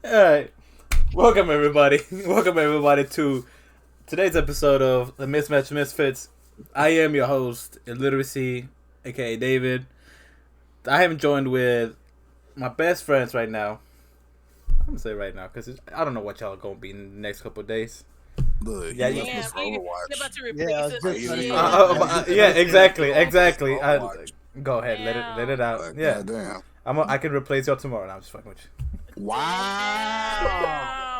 Alright. Welcome everybody. Welcome everybody to today's episode of the Mismatch Misfits. I am your host, Illiteracy, aka David. I am joined with my best friends right now. I'm gonna say right now because I don't know what y'all are gonna be in the next couple of days. Look, Yeah, he you- left us for You're Overwatch. about to replace Yeah, I was us. just with gonna shit. say- Yeah, exactly. Overwatch. Go ahead, let it out. Like, Yeah, goddamn. I can replace y'all tomorrow. No, I'm just fucking with you. Wow.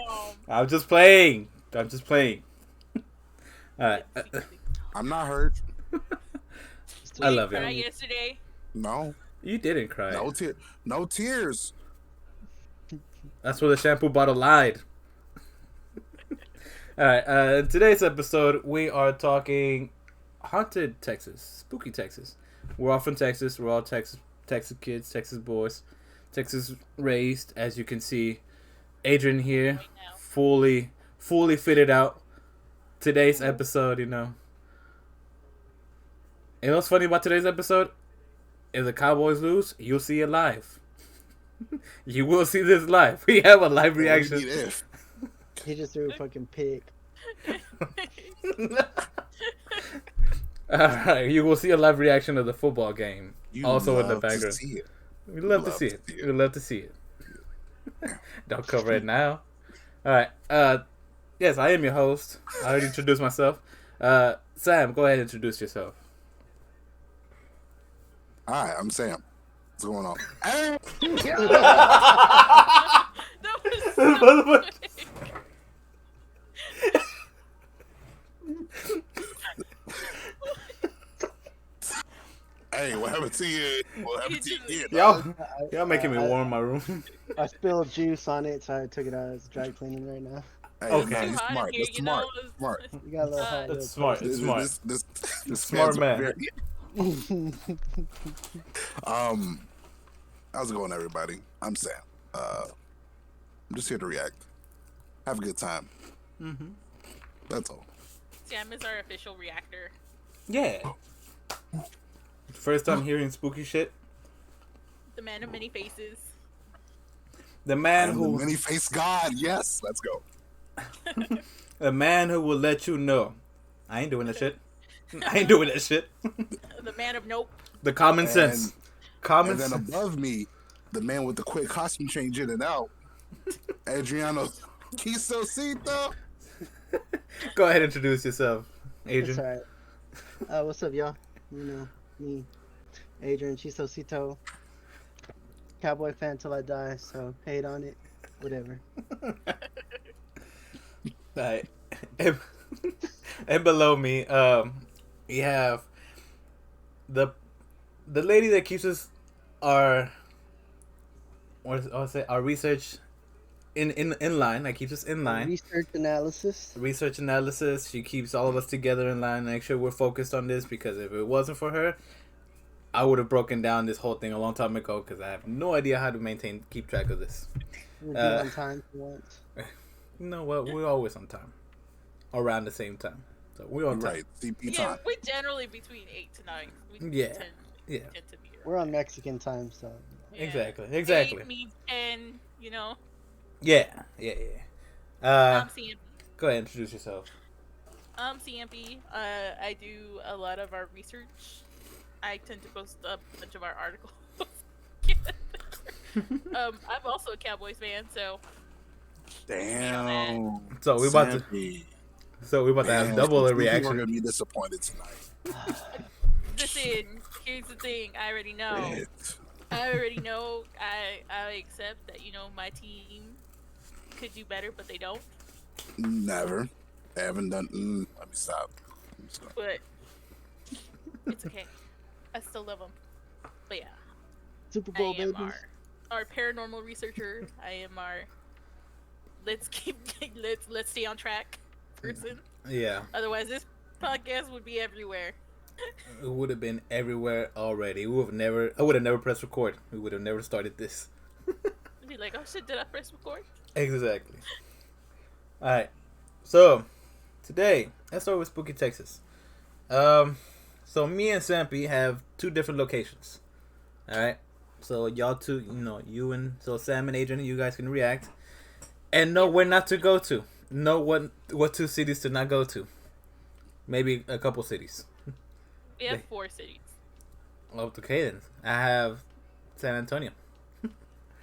I'm just playing. All right. I'm not hurt. I love Cry you. yesterday. No. You didn't cry. No tears. That's where the shampoo bottle lied. Alright, in today's episode, we are talking haunted Texas, spooky Texas. We're all from Texas. We're all Texas kids, Texas boys, Texas raised. As you can see, Adrian here, Right now. fully fitted out. Today's episode, And what's funny about today's episode? If the Cowboys lose, you'll see it live. You will see this live. We have a live reaction. Only if. He just threw a fucking pig. Alright, you will see a live reaction of the football game. You Also in the love to background. see it. We love to see it. We love to see it. Don't cover it now. Alright, yes, I am your host. I already introduced myself. Sam, go ahead and introduce yourself. Hi, I'm Sam. What's going on? That was so quick. Hey, what happened to you? What happened to you? Y'all making me warm in my room. I spilled juice on it, so I took it out as dry cleaning right now. Hey, Okay. man, Too he's hot in smart. here, That's you smart. know? Smart. You got a little hot. That's smart. It's smart. This Smart man's man. How's it going, everybody? I'm Sam. I'm just here to react. Have a good time. Mm-hmm. That's all. Sam is our official reactor. Yeah. First time hearing spooky shit. The man of many faces. The man I'm the who many-faced God. Yes, let's go. A man who will let you know. I ain't doing that shit. I ain't doing that shit. The man of nope. The common sense. Common And then sense. above me, the man with the quick costume change in and out, Adriano Quisocito. Go ahead and introduce yourself, It's Adrian. alright. What's up, y'all? You know, me, Adrian Chisocito. Cowboy fan till I die, so hate on it. Whatever. Right. And below me, we have the lady that keeps us our our research in line. That keeps us in line. Research analysis. Research analysis. She keeps all of us together in line. Make sure we're focused on this because if it wasn't for her, I would have broken down this whole thing a long time ago because I have no idea how to keep track of this. We'll be on time for once. You know what? We're always on time, around the same time. So we're on time. Right, CP Yeah, time. we're generally between 8 to 9. We Yeah, tend, yeah. tend to be around. We're on Mexican time, so Yeah. Exactly. 8 means 10, Yeah. I'm CMP. Go ahead, introduce yourself. I'm CMP. I do a lot of our research. I tend to post a bunch of our articles. I'm also a Cowboys fan, so Damn. So we about to have double a We're reaction. gonna be disappointed tonight. listen. Here's the thing. I already know. Shit. I already know. I accept that my team could do better, but they don't. Never. I haven't done. Let me stop. But it's okay. I still love them. But yeah, Super I Bowl am babies. our paranormal researcher. I am our let's stay on track person. Yeah, Otherwise, this podcast would be everywhere. it would have been everywhere already. I would have never pressed record. We would have never started this. Be like, oh shit, did I press record? Exactly. All right. So today, let's start with Spooky Texas. So me and Sampy have two different locations. All right. So y'all two, you and Sam and Adrian, you guys can react. And know where not to go to. Know what two cities to not go to. Maybe a couple cities. We have 4 cities. Okay then. I have San Antonio.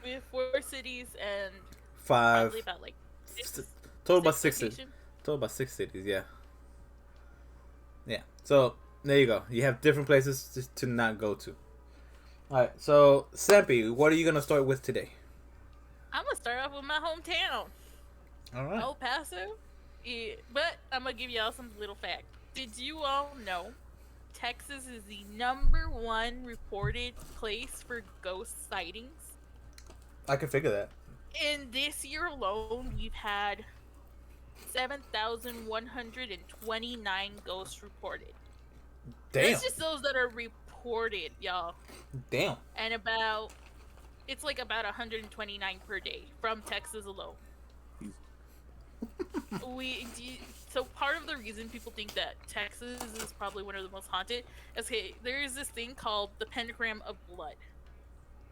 We have 4 cities and 5. probably about like 6. Total about 6 cities. locations. Total about 6 cities. Yeah. Yeah. So there you go. You have different places to not go to. All right. So Sempi, what are you gonna start with today? I'm gonna start off with my hometown, All right. El Paso. Yeah, but I'm gonna give y'all some little fact. Did you all know Texas is the #1 reported place for ghost sightings? I can figure that. In this year alone, we've had 7,129 ghosts reported. Damn. That's just those that are reported, y'all. Damn. And it's like about 129 per day from Texas alone. So part of the reason people think that Texas is probably one of the most haunted is, okay, there is this thing called the Pentagram of Blood.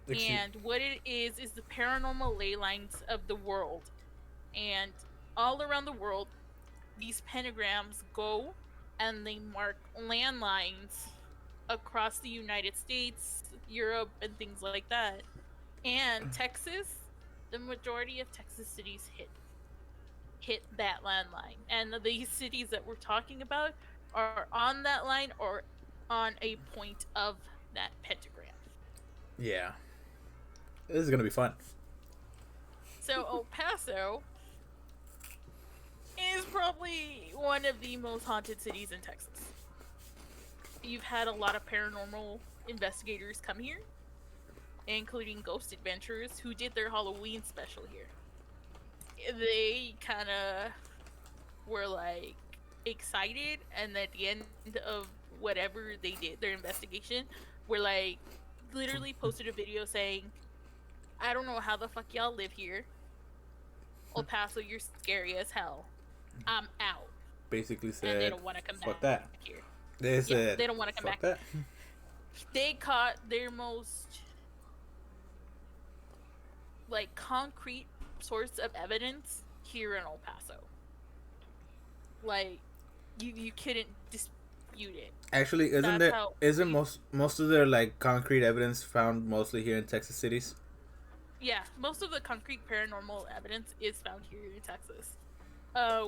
And what it is the paranormal ley lines of the world. And all around the world, these pentagrams go and they mark landlines across the United States, Europe, and things like that. And Texas, the majority of Texas cities hit that landline. And these cities that we're talking about are on that line or on a point of that pentagram. Yeah. This is gonna be fun. So El Paso is probably one of the most haunted cities in Texas. You've had a lot of paranormal investigators come here, including Ghost Adventurers, who did their Halloween special here. They kind of were like excited, and at the end of whatever they did, their investigation, were like literally posted a video saying, I don't know how the fuck y'all live here. El Paso, you're scary as hell. I'm out. Basically said, And they don't want to come fuck back that. here. They said, they don't want to come fuck back. that. They caught their most like concrete source of evidence here in El Paso. Like you couldn't dispute it. Actually, isn't most of their like concrete evidence found mostly here in Texas cities? Yeah, most of the concrete paranormal evidence is found here in Texas.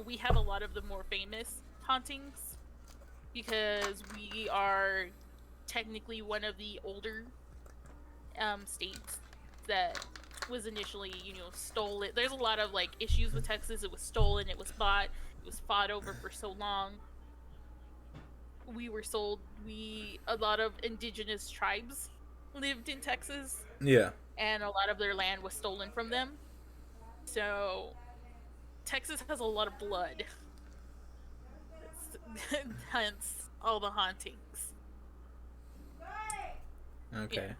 We have a lot of the more famous hauntings because we are technically one of the older states that was initially, stolen. There's a lot of like issues with Texas. It was stolen, it was bought, it was fought over for so long. We were sold. A lot of indigenous tribes lived in Texas. Yeah. And a lot of their land was stolen from them. So Texas has a lot of blood. Hence all the hauntings. Okay.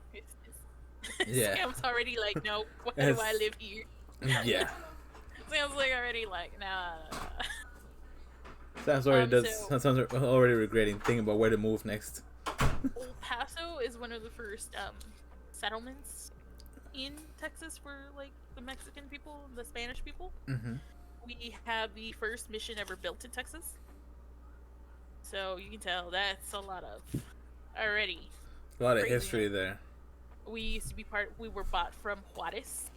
Yeah. Sam's already like, no, why do I live here? Yeah. Sam's like already like, nah. Sam's already regretting thinking about where to move next. El Paso is one of the first settlements in Texas for like the Mexican people, the Spanish people. Mm-hmm. We have the first mission ever built in Texas, so you can tell that's a lot of already. A lot of crazy. history there. We used to be we were bought from Juarez.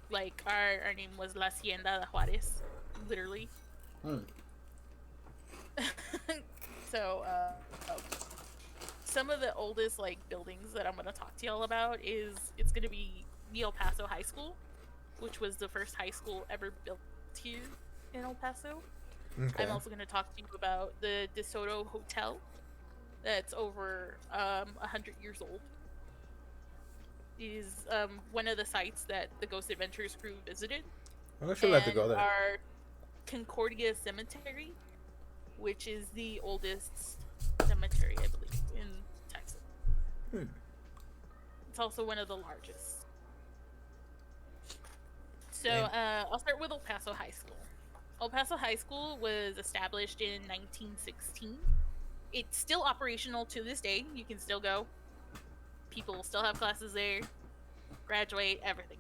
Like our name was La Hacienda de Juarez, literally. So some of the oldest like buildings that I'm gonna talk to y'all about it's gonna be the El Paso High School, which was the first high school ever built here in El Paso. Okay. I'm also gonna talk to you about the DeSoto Hotel, that's over 100 years old. It is one of the sites that the Ghost Adventures crew visited. I'm actually like to go there. Our Concordia Cemetery, which is the oldest cemetery, I believe, in Texas. It's also one of the largest. So I'll start with El Paso High School. El Paso High School was established in 1916. It's still operational to this day. You can still go. People still have classes there, graduate, everything.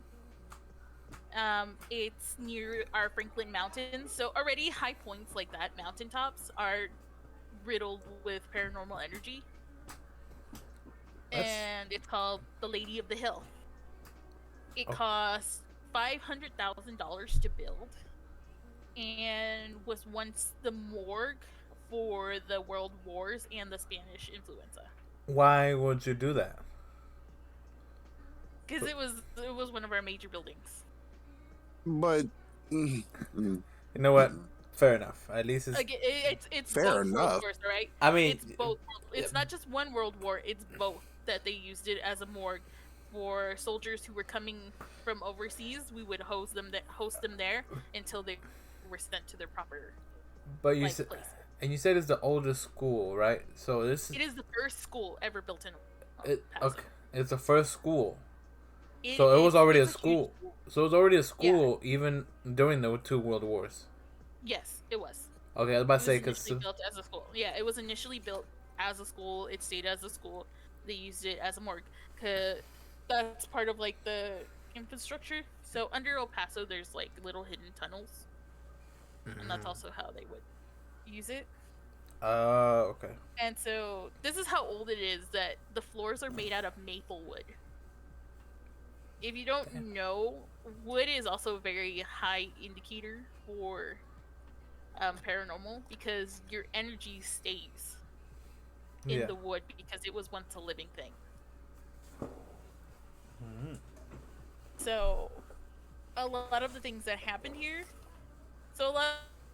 It's near our Franklin Mountains. So already high points like that, mountaintops, are riddled with paranormal energy. That's- And it's called the Lady of the Hill. It Oh. cost $500,000 to build, and was once the morgue for the World Wars and the Spanish influenza. Why would you do that? Because it was one of our major buildings. But You know what? Fair enough. At least it's. Like it's Fair both World enough. Wars, right? I mean, It's both. It's not just one World War. It's both that they used it as a morgue for soldiers who were coming from overseas. We would host them there until they were sent to their proper but you like, said, place. and you said it's the oldest school, right? So this It is the first school ever built in. Paso. okay. It's the first school. It So it was already a it's huge school. So it was already a school even during the two world wars. Yes, it was. Okay, I was about to It say was because initially built as a school. Yeah, it was initially built as a school. It stayed as a school. They used it as a morgue. 'Cause that's part of like the infrastructure. So under El Paso, there's like little hidden tunnels, and that's also how they would use it. okay. And so this is how old it is. That the floors are made out of maple wood. If you don't know, wood is also a very high indicator for paranormal because your energy stays in Yeah. the wood because it was once a living thing. Mhm. So a lot of the things that happen here, so a lot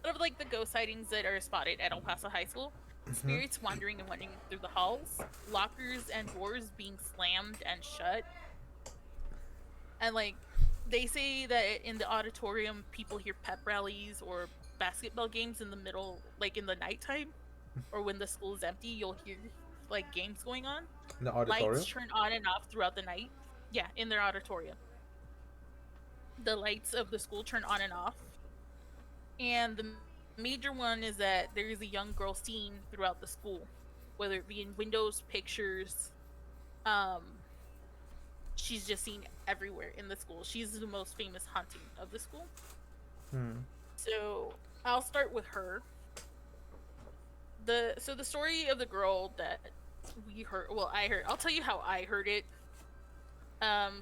of like the ghost sightings that are spotted at El Paso High School, spirits wandering and wandering through the halls, lockers and doors being slammed and shut, and like they say that in the auditorium people hear pep rallies or basketball games in the middle, like in the nighttime or when the school is empty. You'll hear like games going on. In the auditorium. Lights turn on and off throughout the night. Yeah, in their auditorium. The lights of the school turn on and off. And the major one is that there is a young girl seen throughout the school, whether it be in windows, pictures. She's just seen everywhere in the school. She's the most famous haunting of the school. So I'll start with her. The story of the girl that we heard. Well, I heard. I'll tell you how I heard it.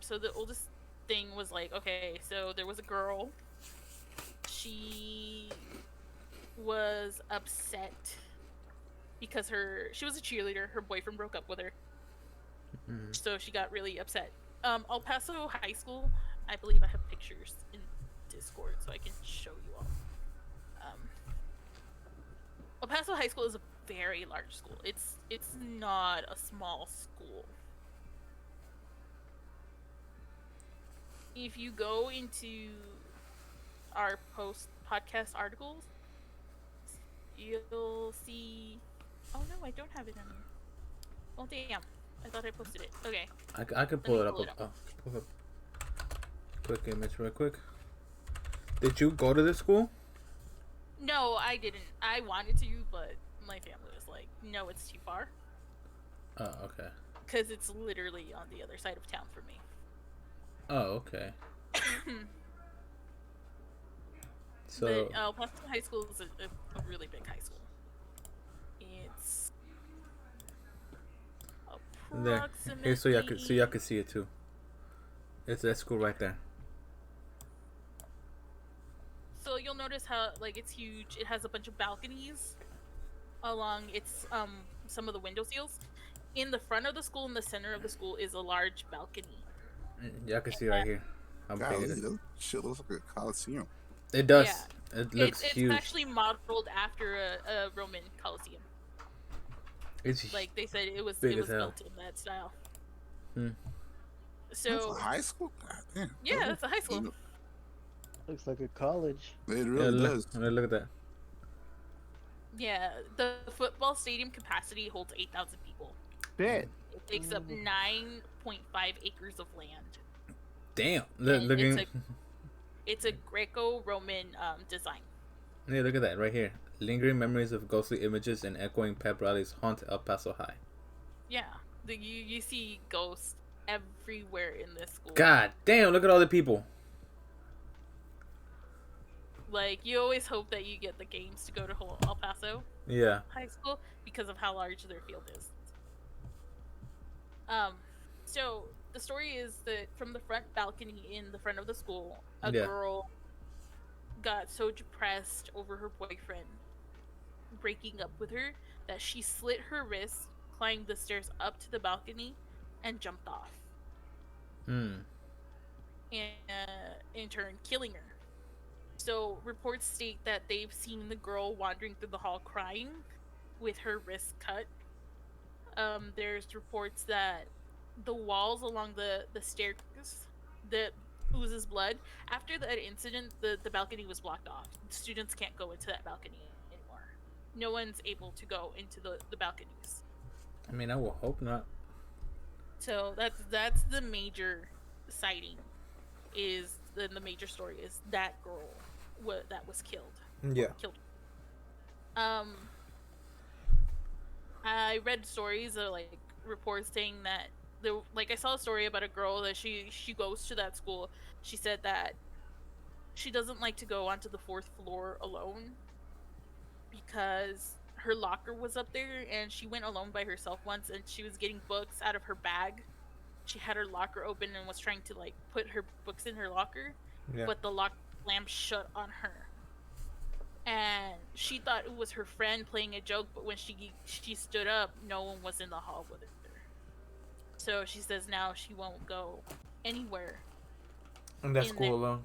So the oldest thing was like, okay, so there was a girl. She was upset because she was a cheerleader. Her boyfriend broke up with her, so she got really upset. El Paso High School. I believe I have pictures in Discord, so I can show you all. El Paso High School is a very large school. It's not a small school. If you go into our podcast articles, you'll see. Oh no, I don't have it on here. Oh damn! I thought I posted it. Okay. I could pull me it up. pull it up. Pull up. Quick image, real quick. Did you go to this school? No, I didn't. I wanted to, but my family was like, "No, it's too far." Oh, okay. Because it's literally on the other side of town for me. Oh, okay. So But El Paso High School is a really big high school. It's there. approximately. Here, so y'all can see it too. It's that school right there. So you'll notice how like it's huge. It has a bunch of balconies along its some of the window sills. In the front of the school, in the center of the school, is a large balcony. Y'all can see right here. How big golly, it is. that shit looks like a coliseum. It does. Yeah. It looks It's huge. actually modeled after a Roman Colosseum. It's Like they said, it was big as hell. built in that style. Hmm. That's So a high school? God damn. yeah, that's a high school. Looks like a college. It Yeah, really look, does. look at that. Yeah, the football stadium capacity holds 8,000 people. Bet. It takes up 9.5 acres of land. Damn. And Look, It's a Greco-Roman design. yeah, look at that right here. Lingering memories of ghostly images and echoing pep rallies haunt El Paso High. Yeah, you see ghosts everywhere in this school. God damn! Look at all the people. Like, you always hope that you get the games to go to El Paso Yeah. High School because of how large their field is. Um, so the story is that from the front balcony in the front of the school, a Yeah. girl got so depressed over her boyfriend breaking up with her that she slit her wrist, climbed the stairs up to the balcony, and jumped off. Hmm. And in turn, killing her. So reports state that they've seen the girl wandering through the hall crying, with her wrist cut. There's reports that the walls along the stairs that oozes blood. After that incident, the balcony was blocked off. Students can't go into that balcony anymore. No one's able to go into the balconies. I mean, I will hope not. So that's the major sighting. Is the major story is that girl that was killed. Yeah. Killed. I read stories of like reports saying that I saw a story about a girl that she goes to that school. She said that she doesn't like to go onto the fourth floor alone because her locker was up there, and she went alone by herself once, and she was getting books out of her bag. She had her locker open and was trying to like put her books in her locker, Yeah. but the lock lamp shut on her. And she thought it was her friend playing a joke, but when she stood up, no one was in the hall with her. So she says now she won't go anywhere. And that in school alone.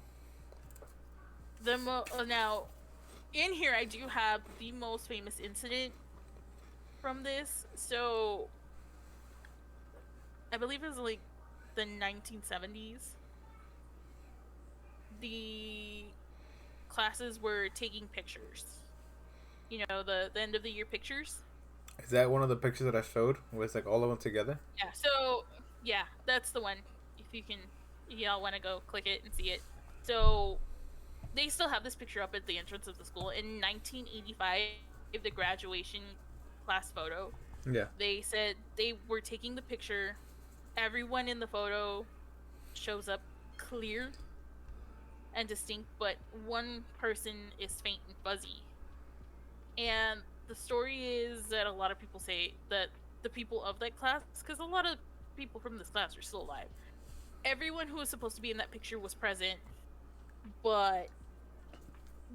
Now, in here I do have the most famous incident from this. So I believe it was like the 1970s. The classes were taking pictures. You know, the end of the year pictures. Is that one of the pictures that I showed? Where it's like all of them together? Yeah, so yeah, that's the one. If y'all want to go click it and see it. So they still have this picture up at the entrance of the school. In 1985, the graduation class photo, Yeah. they said they were taking the picture. Everyone in the photo shows up clear and distinct, but one person is faint and fuzzy. And the story is that a lot of people say that the people of that class, because a lot of people from this class are still alive, everyone who was supposed to be in that picture was present, but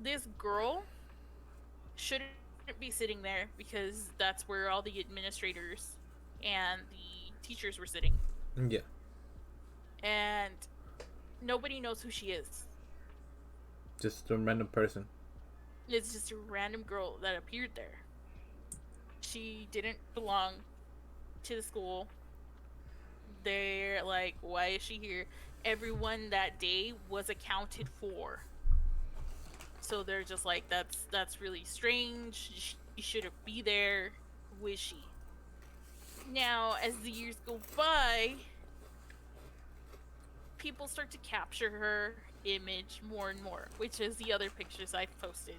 this girl shouldn't be sitting there because that's where all the administrators and the teachers were sitting. Yeah. And nobody knows who she is. Just a random person. It's just a random girl that appeared there. She didn't belong to the school. They're like, why is she here? Everyone that day was accounted for. So they're just like, that's really strange. She shouldn't be there. Who is she? Now, as the years go by, people start to capture her image more and more, which is the other pictures I've posted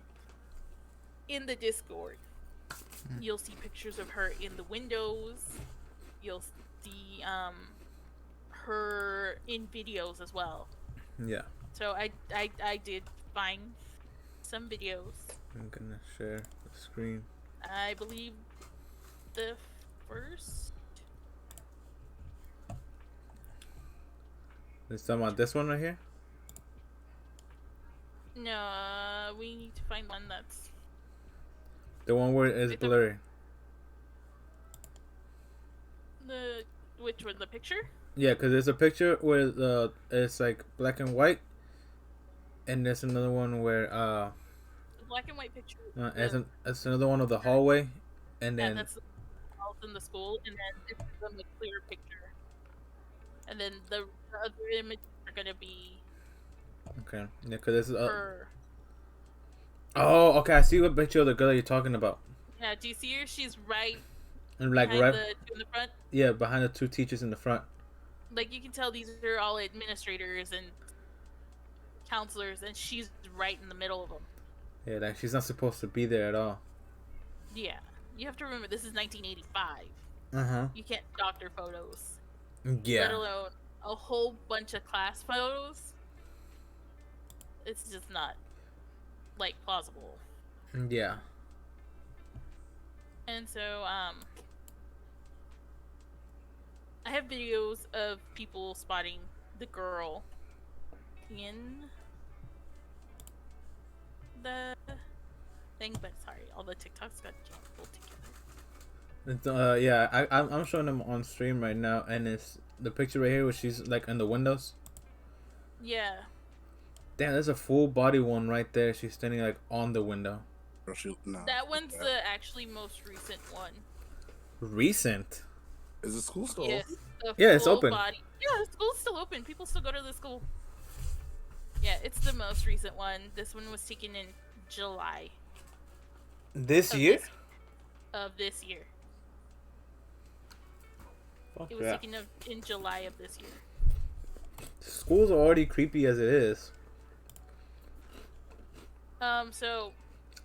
in the Discord. You'll see pictures of her in the windows. You'll see her in videos as well. Yeah. So I did find some videos. I'm gonna share the screen. I believe the first. Is talking about this one right here? No, we need to find one that's The one where it's blurry. which one? The picture? Yeah, because there's a picture where it's like black and white, and there's another one where The black and white picture. it's another one of the hallway, and Yeah, then that's the house in the school, and then this is a clear picture. And then the other images are gonna be okay, yeah, because this is her. oh, okay, I see what picture of the girl that you're talking about, Yeah, do you see her? She's right and like behind right, in the front. yeah, behind the two teachers in the front. Like, you can tell these are all administrators and counselors, and she's right in the middle of them. Yeah, like she's not supposed to be there at all. Yeah, you have to remember this is 1985. Uh-huh. You can't doctor photos, Yeah. let alone a whole bunch of class photos. It's just not. like plausible. Yeah. And so I have videos of people spotting the girl in the thing, but sorry, all the TikToks got jumbled together. Yeah, I'm showing them on stream right now, and it's the picture right here where she's like in the windows. Yeah. Damn, there's a full body one right there. She's standing like on the window. That one's the actually most recent one. Recent? Is the school still Yes, open? the Yeah, it's full open. body. Yeah, the school's still open. People still go to the school. Yeah, it's the most recent one. This one was taken in July This Of year? of this year. Fuck It was yeah. taken in July of this year. Schools are already creepy as it is. So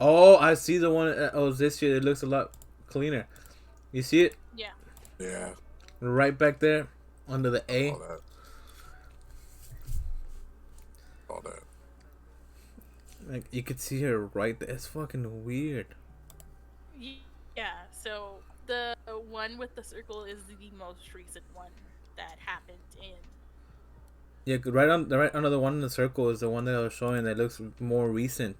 Oh, I see the one. Oh, this year it looks a lot cleaner. You see it yeah, Yeah. right back there under the A. All that. All that. Like you could see her right there. It's fucking weird. yeah. So the one with the circle is the most recent one that happened in. Yeah, right under the one in the circle is the one that I was showing that looks more recent.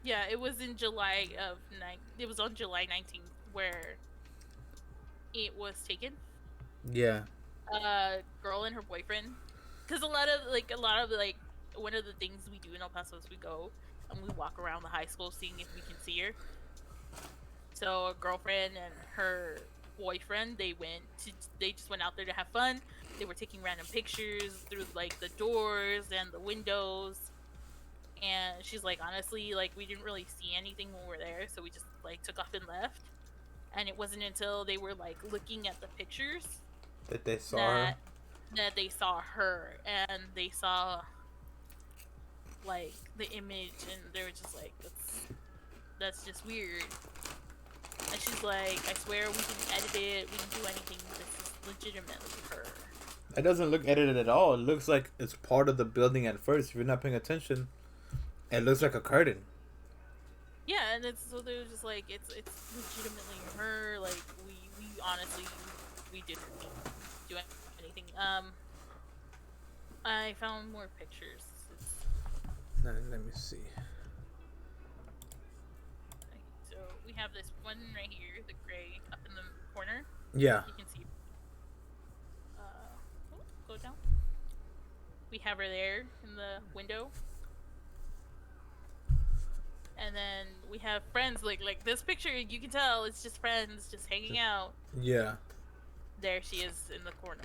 Yeah, it was in July of It was on July 19th where it was taken. Yeah. Girl and her boyfriend. Because a lot of one of the things we do in El Paso is we go and we walk around the high school seeing if we can see her. So a girlfriend and her boyfriend, they just went out there to have fun. They were taking random pictures through like the doors and the windows. And she's like, honestly, like we didn't really see anything when we were there, so we just like took off and left. And it wasn't until they were like looking at the pictures That they saw her. that they saw her, and they saw like the image, and they were just like, that's just weird. And she's like, I swear we didn't edit it, we didn't do anything. This is legitimately her. It doesn't look edited at all. It looks like it's part of the building at first. If you're not paying attention, it looks like a curtain. Yeah, and so they were just like, it's legitimately her. Like we honestly we didn't do anything. I found more pictures. Let me see. So we have this one right here, the gray up in the corner. Yeah. You can see. Go down. We have her there in the window. And then we have friends like this picture. You can tell it's just friends just hanging out. Yeah. There she is in the corner.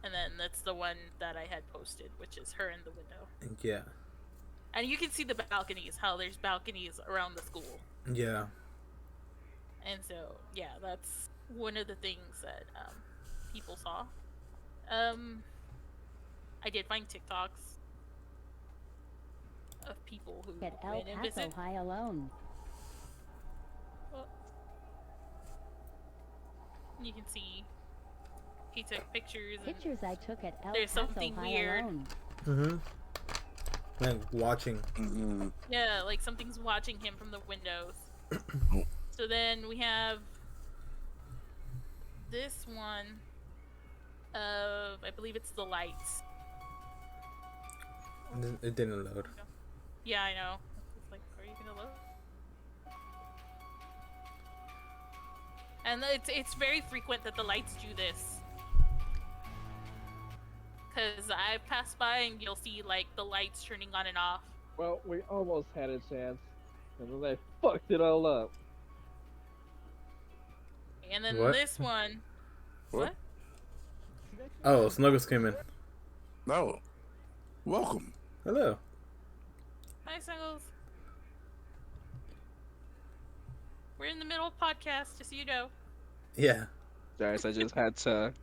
And then that's the one that I had posted, which is her in the window. Yeah. And you can see the balconies, how there's balconies around the school. Yeah. And so, yeah, that's one of the things that people saw. I did find TikToks of people who At El went and Paso visit. High alone. Well, you can see he took pictures. And Pictures I took at El There's Paso something High weird. alone. Mm-hmm. Like watching. Mm-hmm. yeah, like something's watching him from the windows. So then we have this one of, I believe it's the lights. It didn't load. Yeah, I know. It's like, are you gonna load? And it's very frequent that the lights do this. Cause I've passed by and you'll see like the lights turning on and off. Well, we almost had a chance, and then they fucked it all up. And then What? this one. What? Oh, Snuggles came in. No. Welcome. Hello. Hi, Snuggles. We're in the middle of podcast, just so you know. Yeah. Guys, I just had to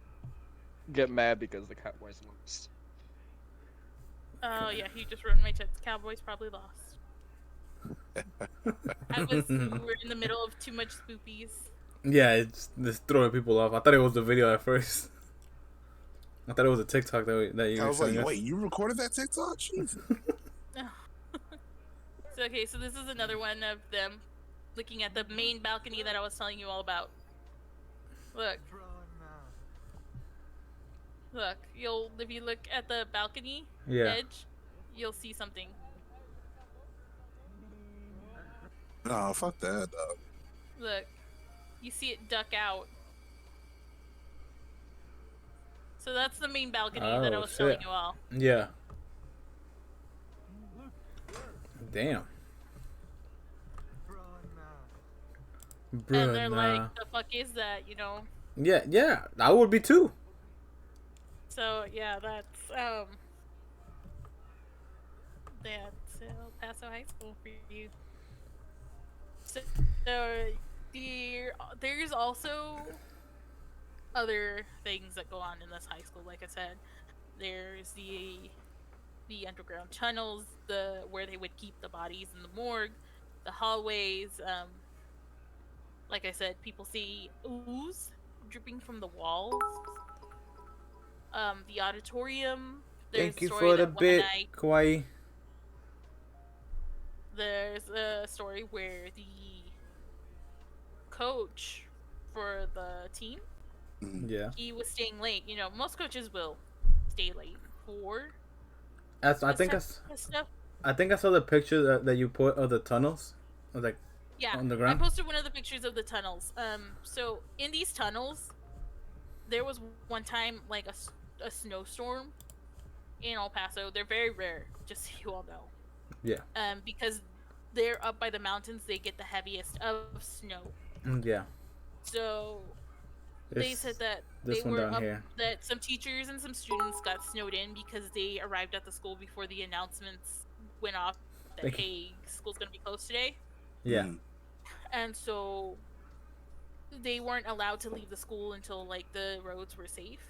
get mad because the Cowboys lost. Oh yeah, he just ruined my tits. Cowboys probably lost. We were in the middle of too much spoopies. Yeah, it's just throwing people off. I thought it was the video at first. I thought it was a TikTok that you I were was like, showing us. wait, you recorded that TikTok? Jesus. So okay, so this is another one of them looking at the main balcony that I was telling you all about. Look. Look, if you look at the balcony Yeah. edge, you'll see something. No, fuck that, dog. Look. You see it duck out. So that's the main balcony that I Oh, was telling shit. you all. Yeah. Damn. Bruh, And they're nah. like, the fuck is that, you know? Yeah, I would be too. So yeah, that's El Paso High School for you. So there's also other things that go on in this high school. Like I said, there's the underground tunnels, where they would keep the bodies in the morgue, the hallways. Like I said, people see ooze dripping from the walls. The auditorium. There's Thank you a story for the that one bit, night Kawaii. there's a story where the coach for the team, Yeah. he was staying late. You know, most coaches will stay late for I this think type of stuff. I think I saw the picture that you put of the tunnels, like Yeah, on the I ground. posted one of the pictures of the tunnels. So in these tunnels, there was one time like a snowstorm in El Paso. They're very rare, just so you all know. Yeah. Because they're up by the mountains, they get the heaviest of snow. Yeah. So they This- said that this they one were down up, here. that some teachers and some students got snowed in because they arrived at the school before the announcements went off that Thank you. hey, school's gonna be closed today. Yeah. And so they weren't allowed to leave the school until like the roads were safe.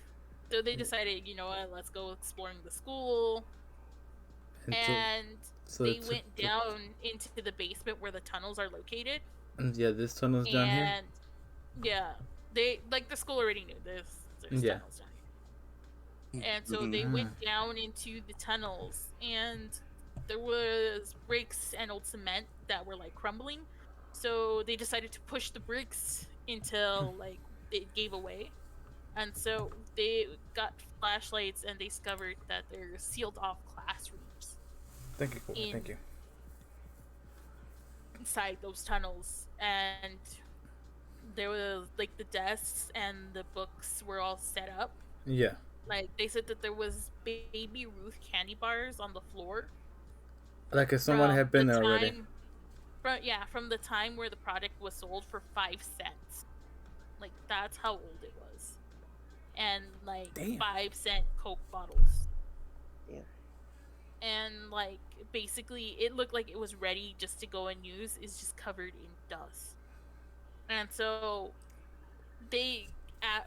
So they decided, you know what, let's go exploring the school. And so they it's- went down into the basement where the tunnels are located. Yeah, this tunnel's down here. And yeah, they like the school already knew there's Yeah. tunnels down here. And so they went down into the tunnels, and there was bricks and old cement that were like crumbling. So they decided to push the bricks until like it gave away. And so they got flashlights and they discovered that they're sealed off classrooms Thank you. in- Thank you. inside those tunnels. And there was like the desks and the books were all set up. Yeah. Like they said that there was Baby Ruth candy bars on the floor. Like if someone from had been the there already. time- from the time where the product was sold for 5 cents. Like that's how old it was. And like Damn. 5-cent Coke bottles. Yeah. And like basically it looked like it was ready just to go and use, is just covered in dust. And so they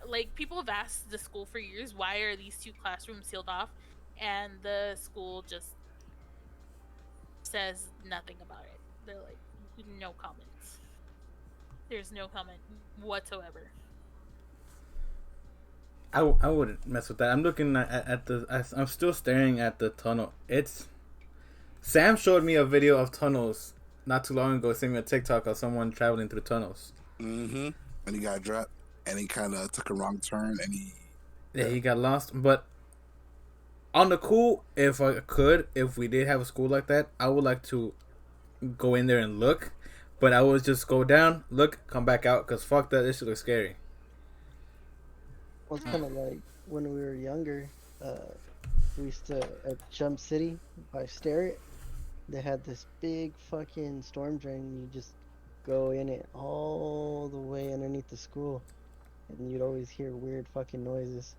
like people have asked the school for years, why are these 2 classrooms sealed off? And the school just says nothing about it. They're like, no comments. There's no comment whatsoever. I wouldn't mess with that. I'm looking at the. I'm still staring at the tunnel. Sam showed me a video of tunnels not too long ago. Sent me a TikTok of someone traveling through tunnels. And he got dropped, and he kind of took a wrong turn, and he got lost. But on the cool, if we did have a school like that, I would like to go in there and look. But I would just go down, look, come back out, because fuck that, this shit looks scary. Well, it's kind of like when we were younger. We used to at Jump City by Starrett. They had this big fucking storm drain. You just go in it all the way underneath the school, and you'd always hear weird fucking noises.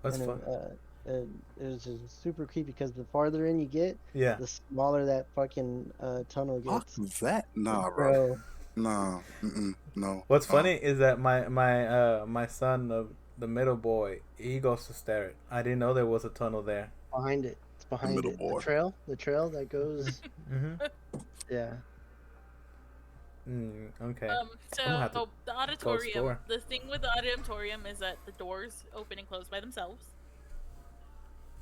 That's and fun. It was just super creepy because the farther in you get, Yeah. the smaller that fucking tunnel fuck gets. that. Nah, bro. Nah. No. What's funny is that my son, the middle boy, he goes to Starrett. I didn't know there was a tunnel there. Behind it. It's behind middle it. boy. The trail that goes. Mm-hmm. Yeah. Okay. So gonna have to the auditorium, explore. the thing with the auditorium is that the doors open and close by themselves,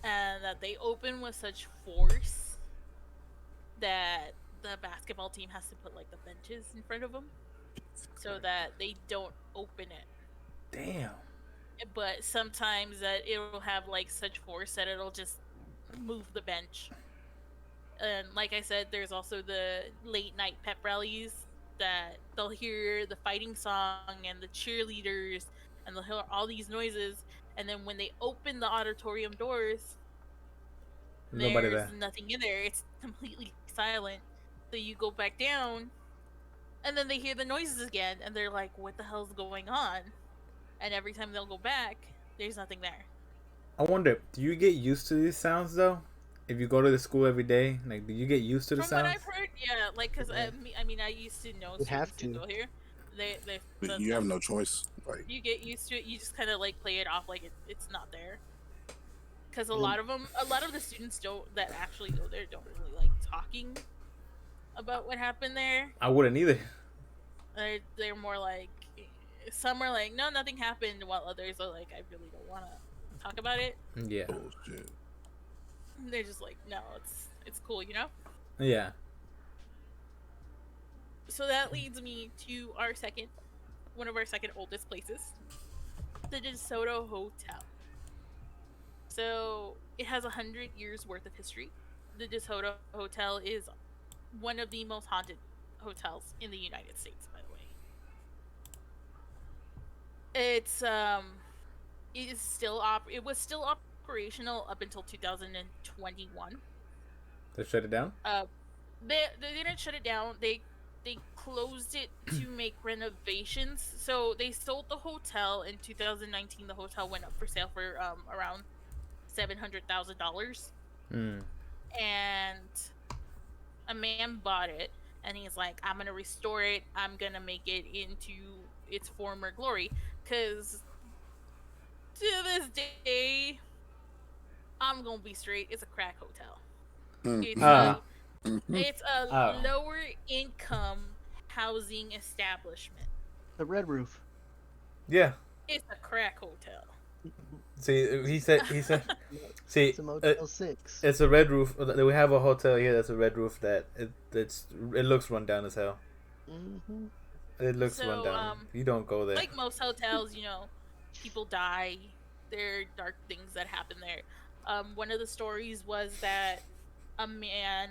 and that they open with such force that the basketball team has to put like the benches in front of them so that they don't open it. Damn. But sometimes that it'll have like such force that it'll just move the bench. And like I said, there's also the late night pep rallies that they'll hear the fighting song and the cheerleaders and they'll hear all these noises, and then when they open the auditorium doors, Nobody there's there. nothing in there. It's completely silent. So you go back down, and then they hear the noises again, and they're like, "What the hell's going on?" And every time they'll go back, there's nothing there. I wonder, do you get used to these sounds though? If you go to the school every day, like, do you get used to the From sounds? what I've heard, yeah, like, cause Yeah. I mean, I used to know You have students who to. go here. They You have no choice. Like, you get used to it. You just kind of like play it off like it's not there. Because a Mm. lot of the students that actually go there don't really like talking about what happened there. I wouldn't either. They're more like, some are like, no, nothing happened, while others are like, I really don't want to talk about it. Yeah. bullshit. They're just like, no, it's cool, you know. Yeah. So that leads me to one of our second oldest places, the DeSoto Hotel. So it has 100 years worth of history. The DeSoto Hotel is one of the most haunted hotels in the United States, by the way. It was still operational up until 2021. They shut it down? They didn't shut it down. They closed it to make renovations. So they sold the hotel in 2019. The hotel went up for sale for around $700,000, Hmm. and a man bought it, and he's like, I'm gonna restore it. I'm gonna make it into its former glory. Cause to this day, I'm gonna be straight. It's a crack hotel. It's Ah. it's a Oh. lower income housing establishment. The Red Roof. Yeah. It's a crack hotel. See, he said. See, It's a Motel 6. it's a red roof. We have a hotel here that's a red roof that it looks run down as hell. Mm-hmm. It looks So, run down. You don't go there. Like most hotels, people die. There are dark things that happen there. One of the stories was that a man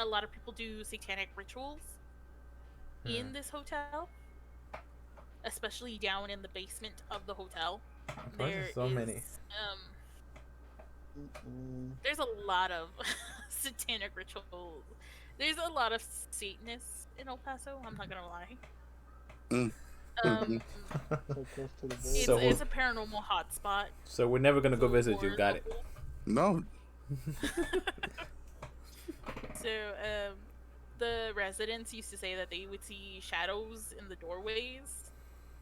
a lot of people do satanic rituals in this hotel, especially down in the basement of the hotel. Why is there so many? There's a lot of satanic rituals. There's a lot of Satanists in El Paso. I'm not gonna lie. So close to the border. So- It's a paranormal hotspot. So we're never gonna go visit you. Got it. No, So, the residents used to say that they would see shadows in the doorways.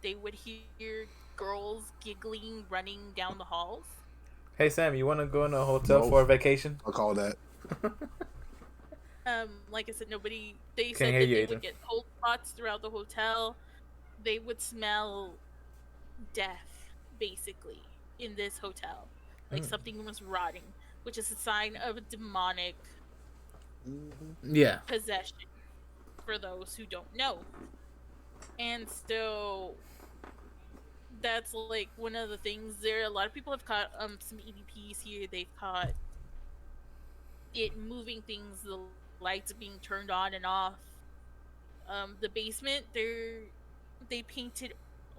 They would hear girls giggling running down the halls. Hey Sam, you want to go in a hotel No. for a vacation? I'll call that. Like I said, they Can't said hear that you, they Adrian. would get cold spots throughout the hotel. They would smell death, basically, in this hotel. Like something was rotting, which is a sign of a demonic Mm-hmm. Yeah. possession, for those who don't know. And so that's like one of the things there. A lot of people have caught some EVPs here. They've caught it moving things, the lights being turned on and off. The basement, they painted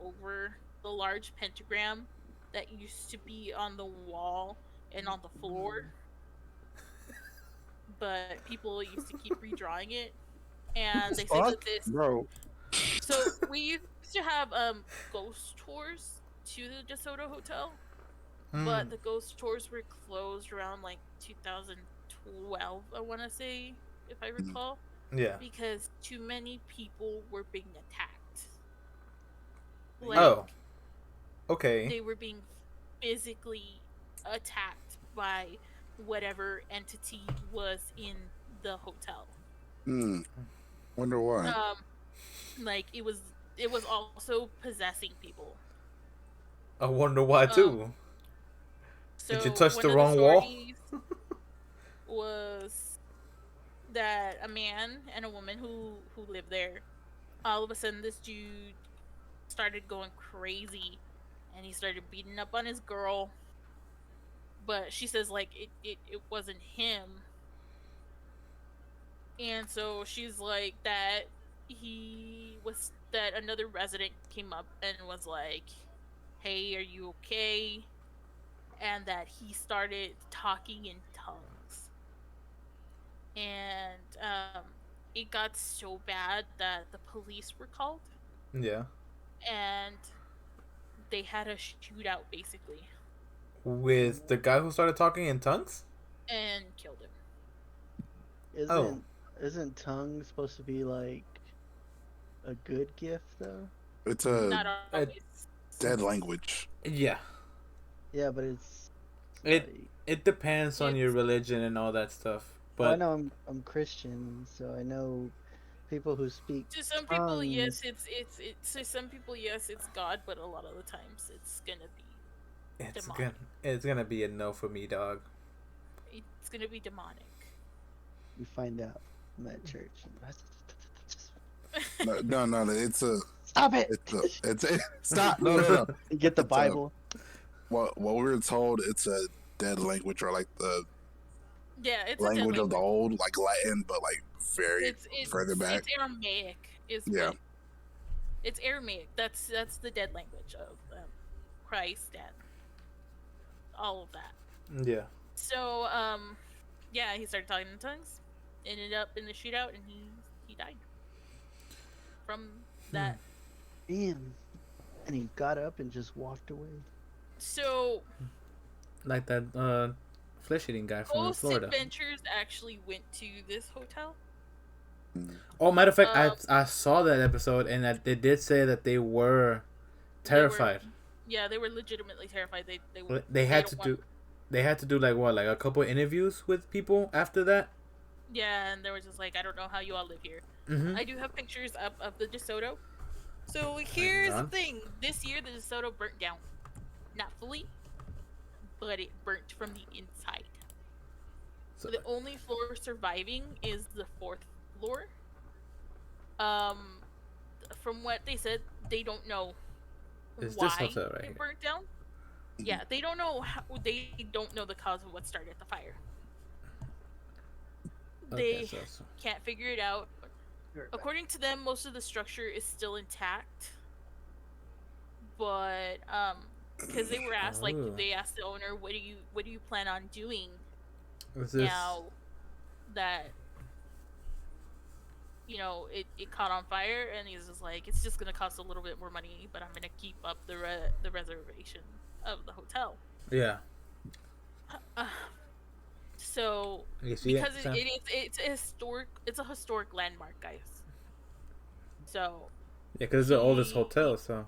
over the large pentagram that used to be on the wall and on the floor. But people used to keep redrawing it, and they said that this. Bro, So we used to have ghost tours to the DeSoto Hotel, but the ghost tours were closed around like 2012, I want to say, if I recall, Yeah. because too many people were being attacked. Like, Oh. Okay. they were being physically attacked by whatever entity was in the hotel. wonder why. Like it was also possessing people. I wonder why too. So Did you touch one the of wrong wall? stories was that a man and a woman who live there, all of a sudden this dude started going crazy, and he started beating up on his girl. But she says like it wasn't him, and so she's like that another resident came up and was like, "Hey, are you okay?" And that he started talking in tongues, and it got so bad that the police were called, Yeah. and they had a shootout basically, With the guy who started talking in tongues? and killed him. Isn't Oh. isn't tongue supposed to be like a good gift though? It's a Not always. dead language. Yeah. Yeah, but it's It like, it depends on your It's- religion and all that stuff. well, I But know I'm Christian, so I know people who speak To some people, yes, tongues. it's to some people, yes, it's God, but a lot of the times it's gonna be it's demonic. it's gonna be a no for me, dog. It's gonna be demonic. You find out in that church. No. It's a. Stop it! Stop. No. You get the It's a- Bible. What we were told, it's a dead language, or like the Yeah, it's language a of dead the old, like Latin, but like very It's further back. It's Aramaic. Yeah. It's Aramaic. That's the dead language of Christ and all of that. Yeah. So yeah, he started talking in tongues, ended up in the shootout, and he died from that. Damn. And he got up and just walked away. So Like that flesh eating guy from Ghost Florida. Adventures actually went to this hotel. Oh, matter of fact, Um, I saw that episode and that they did say that they were terrified. Yeah, they were legitimately terrified. They They had to don't do want- they had to do like what, like a couple interviews with people after that. Yeah, and they were just like, I don't know how you all live here. Mm-hmm. I do have pictures up of the DeSoto. So here's the on. thing: this year the DeSoto burnt down, not fully, but it burnt from the inside. So, The only floor surviving is the 4th floor. From what they said, they don't know Is why this hotel right it here? burnt down. Yeah, they don't know how, they don't know the cause of what started the fire. okay, They so can't figure it out. According to them, most of the structure is still intact. But because they were asked, like, Oh. they asked the owner, what do you plan on doing is this now that it caught on fire? And he's just like, it's just gonna cost a little bit more money, but I'm gonna keep up the reservation of the hotel. yeah. So You see because it, Sam? it's a historic landmark, guys. So Yeah, because it's the oldest he- hotel, so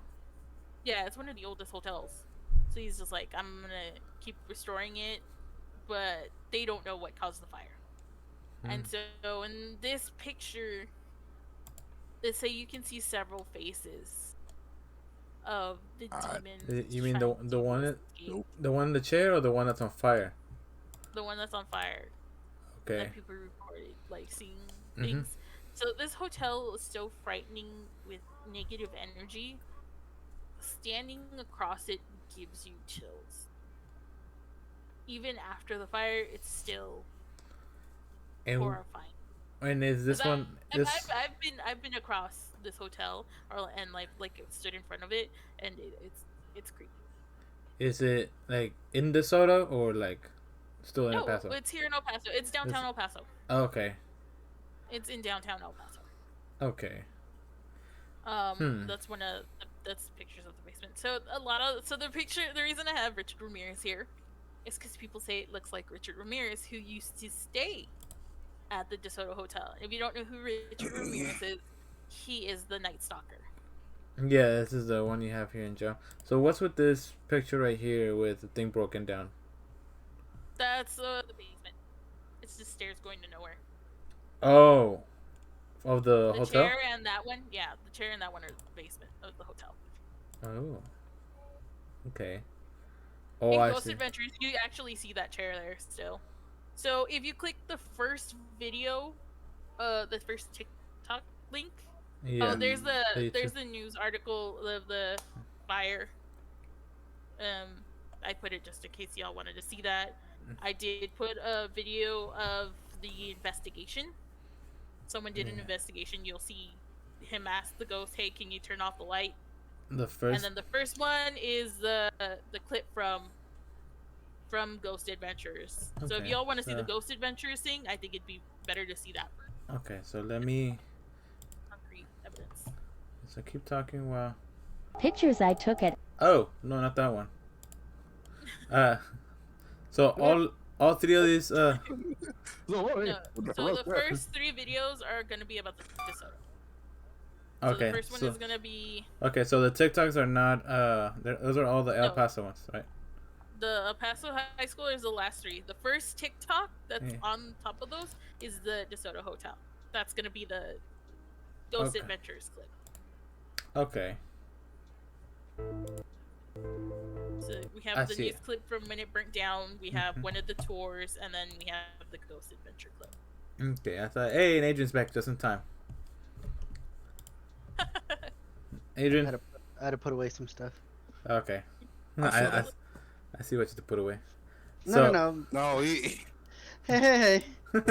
yeah, it's one of the oldest hotels. So he's just like, I'm gonna keep restoring it, but they don't know what caused the fire. And so in this picture, they say you can see several faces of the demons. You mean trying the to one escape. Nope. the one in the chair or the one that's on fire? The one that's on fire. Okay. That people reported, like, seeing Mhm. things. So this hotel is so frightening with negative energy. Standing across it gives you chills. Even after the fire, it's still And horrifying. and is this 'Cause one this I've been across this hotel, and like stood in front of it, and it's creepy. is it like in DeSoto or like still in No, El Paso? it's here in El Paso. It's downtown El Paso. Okay. It's in downtown El Paso. Okay. Hmm. That's that's pictures of the basement. So the reason I have Richard Ramirez here is because people say it looks like Richard Ramirez, who used to stay at the DeSoto Hotel. If you don't know who Richard Ramirez is, he is the Night Stalker. Yeah, this is the one you have here in Joe. So what's with this picture right here with the thing broken down? That's the basement. It's just stairs going to nowhere. Oh, of the The hotel. chair and that one, yeah, the chair and that one are the basement of the hotel. Oh. Okay. Oh, In I Ghost see. Adventures, you actually see that chair there still. So if you click the first video the first TikTok link. Yeah. Oh, there's Hey, the too. news article of the fire. I put it just in case y'all wanted to see that. I did put a video of the investigation. Someone did an Yeah. investigation. You'll see him ask the ghost, "Hey, can you turn off the light?" The And first. then the first one is the clip from Ghost Adventures. So if Okay, y'all want to see the so- Ghost Adventures thing, I think it'd be better to see that first. Okay, so let me. Concrete evidence. So keep talking while. Pictures I took at Oh no, not that one. So all three of these. So, No, what so the first 3 videos are gonna be about the DeSoto. So Okay. the first one So, is gonna be okay, so the TikToks are not. Those are all the El No. Paso ones, right? the El Paso High School is the last 3. The first TikTok that's Yeah. on top of those is the DeSoto Hotel. That's gonna be the Ghost Okay. Adventures clip. Okay. So we I have the see news it. clip from when it burnt down. We have Mhm. one of the tours, and then we have the Ghost Adventure clip. Okay, I thought, hey, and Adrian's back just in time. Adrian. I had to put away some stuff. Okay. I feel I that. I see what you to put away. No. No, he Hey. There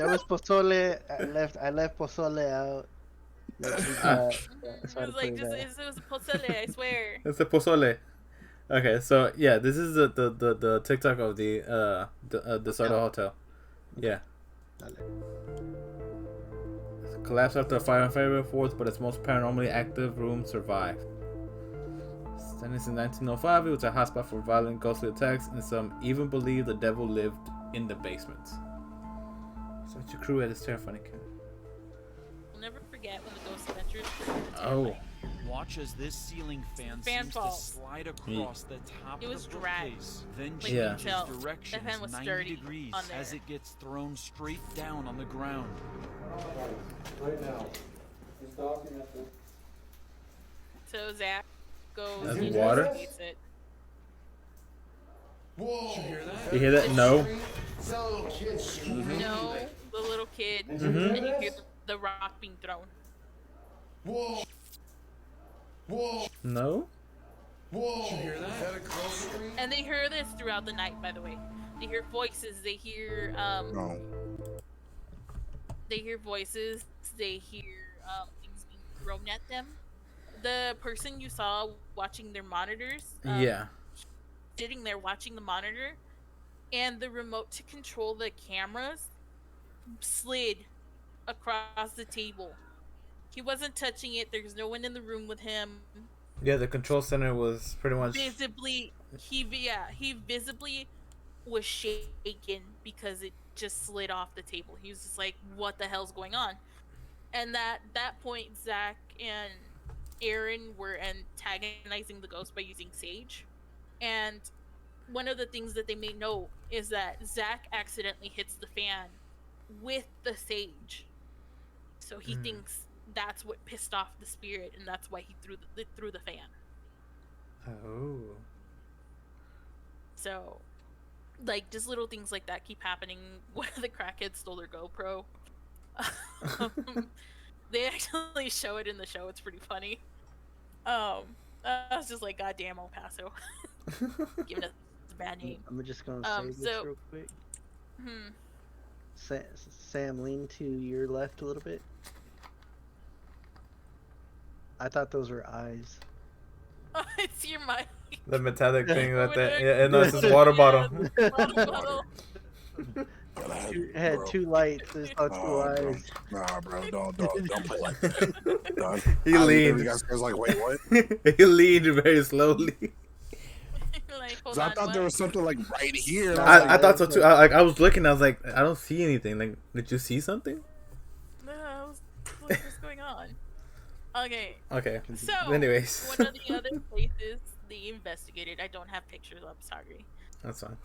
was pozole. I left pozole out. Next week, It so I had to was put like it just back. it was a pozole, I swear. It's a pozole. Okay, so yeah, this is the TikTok of the Soto Hotel. Yeah. Collapsed after a fire on February 4th, but its most paranormally active room survived. Standing since 1905, it was a hotspot for violent ghostly attacks, and some even believe the devil lived in the basement. Such a crew at this terrifying camp. We'll never forget when the Ghost Adventures. Oh. Watch as this ceiling fan, Fan seems falls. to slide across the top It of was the dragged. bookcase, then Like, Yeah. changes tell. directions That fan was 90 sturdy degrees on as there. it gets thrown straight down on the ground. Right now, he's talking at the. So Zach goes That's and water? investigates it. You hear that? No. No, the little kid, Mhm. and you hear the rock being thrown. No? And they hear this throughout the night, by the way. They hear voices. They hear no. They hear voices. They hear things being thrown at them. The person you saw watching their monitors, Yeah. sitting there watching the monitor, and the remote to control the cameras slid across the table. He wasn't touching it. There's no one in the room with him. Yeah, the control center was pretty much. Visibly, he visibly was shaken because it just slid off the table. He was just like, "What the hell's going on?" And that point, Zach and Aaron were antagonizing the ghost by using sage. And one of the things that they may know is that Zach accidentally hits the fan with the sage. So he thinks that's what pissed off the spirit, and that's why he threw the fan. Oh. So, like, just little things like that keep happening. One of the crackheads stole their GoPro. They actually show it in the show. It's pretty funny. I was just like, God damn, El Paso. Giving us a bad name. I'm just gonna say this so- real quick. Hmm. Sam, lean to your left a little bit. I thought those were eyes. Oh, it's your mic. The metallic thing Over that there. yeah, no, it's his water bottle. Water bottle. It had Bro. two lights. There's not two Nah, bro. eyes. Nah, bro, don't play like that. Dog. He I literally leaned. got scared, like, wait, what? He leaned very slowly. Like, hold So I on, thought what? there was something like right here. and Nah, I was I like, thought so too. I was looking. I was like, I don't see anything. Like, did you see something? No, what's going on? Okay, Okay. so Anyways, one of the other places they investigated, I don't have pictures, I'm sorry, that's fine.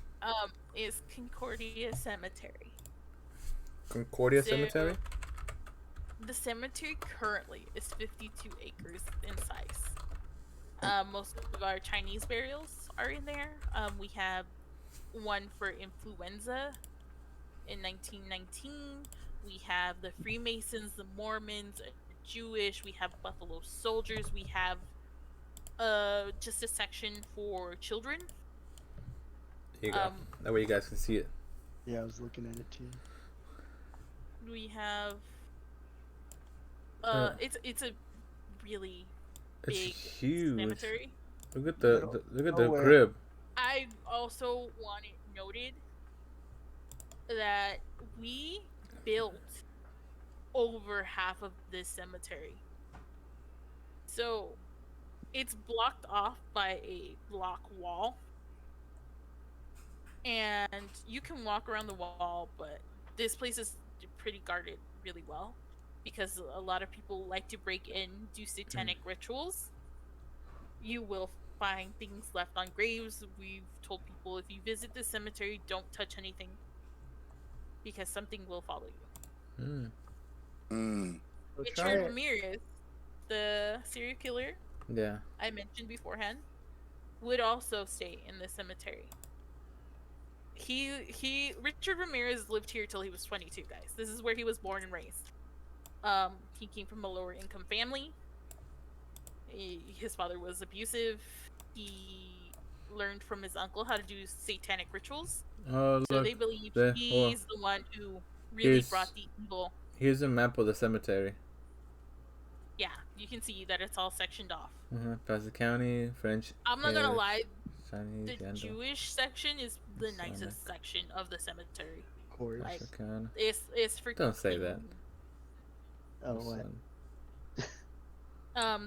is Concordia Cemetery. Concordia So, Cemetery. The cemetery currently is 52 acres in size. Most of our Chinese burials are in there. We have one for influenza in 1919. We have the Freemasons, the Mormons, Jewish. We have Buffalo Soldiers. We have just a section for children. Here you go. That way you guys can see it. Yeah, I was looking at it too. We have it's a really It's big huge. cemetery. Look at the Nowhere. crib. I also want it noted that we built over half of this cemetery. So it's blocked off by a block wall. And you can walk around the wall, but this place is pretty guarded really well because a lot of people like to break in, do satanic rituals. You will find things left on graves. We've told people if you visit the cemetery, don't touch anything because something will follow you. Richard Ramirez, the serial killer Yeah. I mentioned beforehand, would also stay in the cemetery. Richard Ramirez lived here till he was 22, guys. This is where he was born and raised. He came from a lower income family. His father was abusive. He learned from his uncle how to do satanic rituals. Oh, So look. they believe there. he's the one who really brought the evil. Here's a map of the cemetery. Yeah, you can see that it's all sectioned off. Plaza County, French. I'm not gonna lie, Chinese, the Yandel, Jewish section is the Islamic. nicest section of the cemetery. Of course. Like, Plaza County. it's for Don't say that. Oh, what?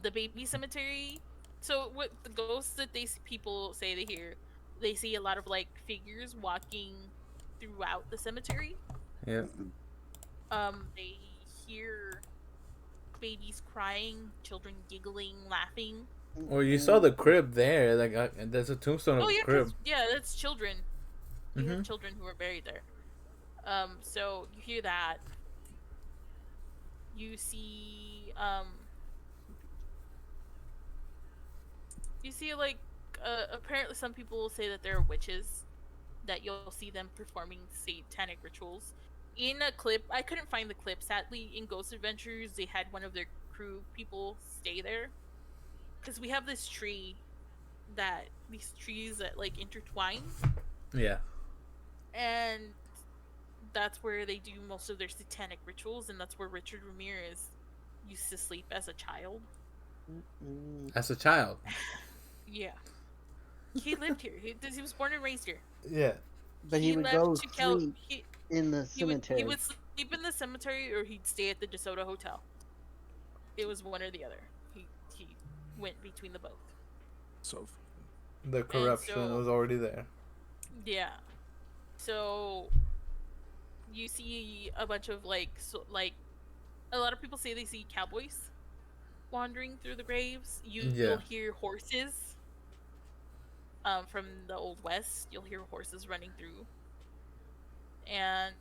The baby cemetery. So what the ghosts that people say they hear, they see a lot of like figures walking throughout the cemetery. Yeah. They hear babies crying, children giggling, laughing. Well, you saw the crib there. Like, there's a tombstone Oh of yeah, the crib. that's children. You Mhm. have children who are buried there. So you hear that. You see, like, apparently some people will say that there are witches, that you'll see them performing satanic rituals. In a clip, I couldn't find the clip, sadly, in Ghost Adventures, they had one of their crew people stay there. Because we have these trees that, like, intertwine. Yeah. And that's where they do most of their satanic rituals, and that's where Richard Ramirez used to sleep as a child. As a child. Yeah. He lived here. He was born and raised here. Yeah. But he would go sleep He, in the cemetery. he would sleep in the cemetery, or he'd stay at the DeSoto Hotel. It was one or the other. He went between the both. So The corruption was already there. Yeah. So you see a bunch of like a lot of people say they see cowboys wandering through the graves. You'll hear horses. From the Old West, you'll hear horses running through. And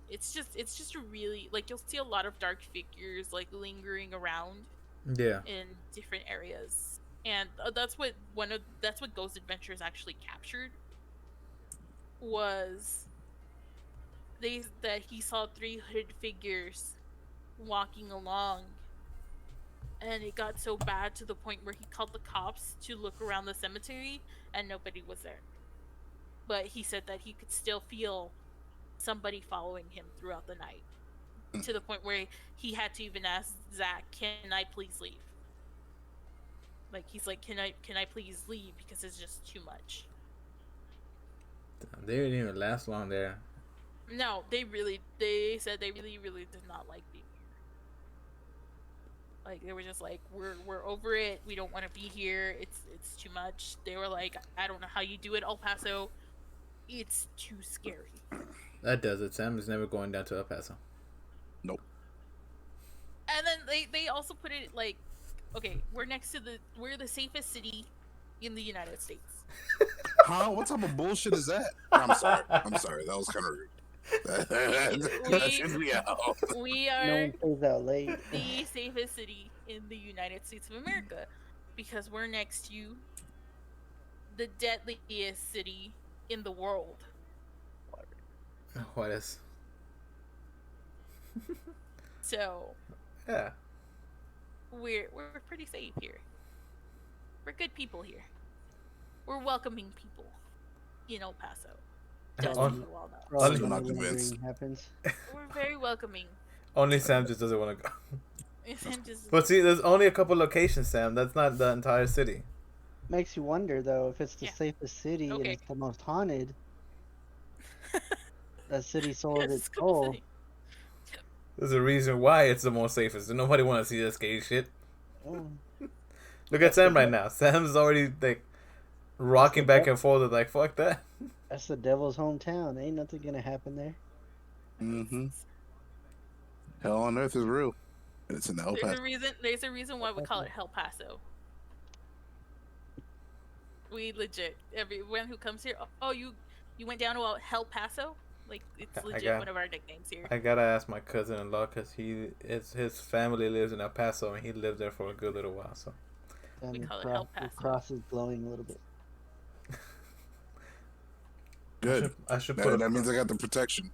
it's just a really, like, you'll see a lot of dark figures like lingering around. Yeah. In different areas. And that's what Ghost Adventures actually captured, was that he saw 3 hooded figures walking along, and it got so bad to the point where he called the cops to look around the cemetery and nobody was there. But he said that he could still feel somebody following him throughout the night, to the point where he had to even ask Zach, "Can I please leave?" Like, he's like, can I please leave, because it's just too much. They didn't even last long there. No, they said they really did not like being here. Like, they were just like, we're over it. We don't want to be here. It's too much. They were like, I don't know how you do it, El Paso. It's too scary. That does it. Sam is never going down to El Paso. Nope. And then they also put it like, okay, we're the safest city in the United States. Huh? What type of bullshit is that? I'm sorry. That was kind of rude. That should be out. We No are one plays out late. the safest city in the United States of America, because we're next to the deadliest city in the world. What is? So Yeah. we're pretty safe here. We're good people here. We're welcoming people in El Paso. Just so On- you all know. Probably Still when not the convinced. wandering happens. We're very welcoming. Only Sam just doesn't want to go. And just But see, there's only a couple locations, Sam. That's not the entire city. Makes you wonder though if it's the Yeah. safest city and Okay. it's the most haunted. That city sold Yes, its come on, soul. say. There's a reason why it's the most safest. Nobody want to see that scary shit. Oh, Look at Sam right now. Sam's already like rocking back and forth. Like fuck that. that's the devil's hometown. Ain't nothing gonna happen there. Mm-hmm. Hell on earth is real. And it's in El There's Paso. a reason. There's a reason why we call it El Paso. We legit everyone who comes here. Oh, you went down to El Paso? Like it's I legit got- one of our nicknames here. I gotta ask my cousin-in-law because his family lives in El Paso and he lived there for a good little while. So We And call it the El the Paso. cross is glowing a little bit. Good. I should That, put. that means I got the protection.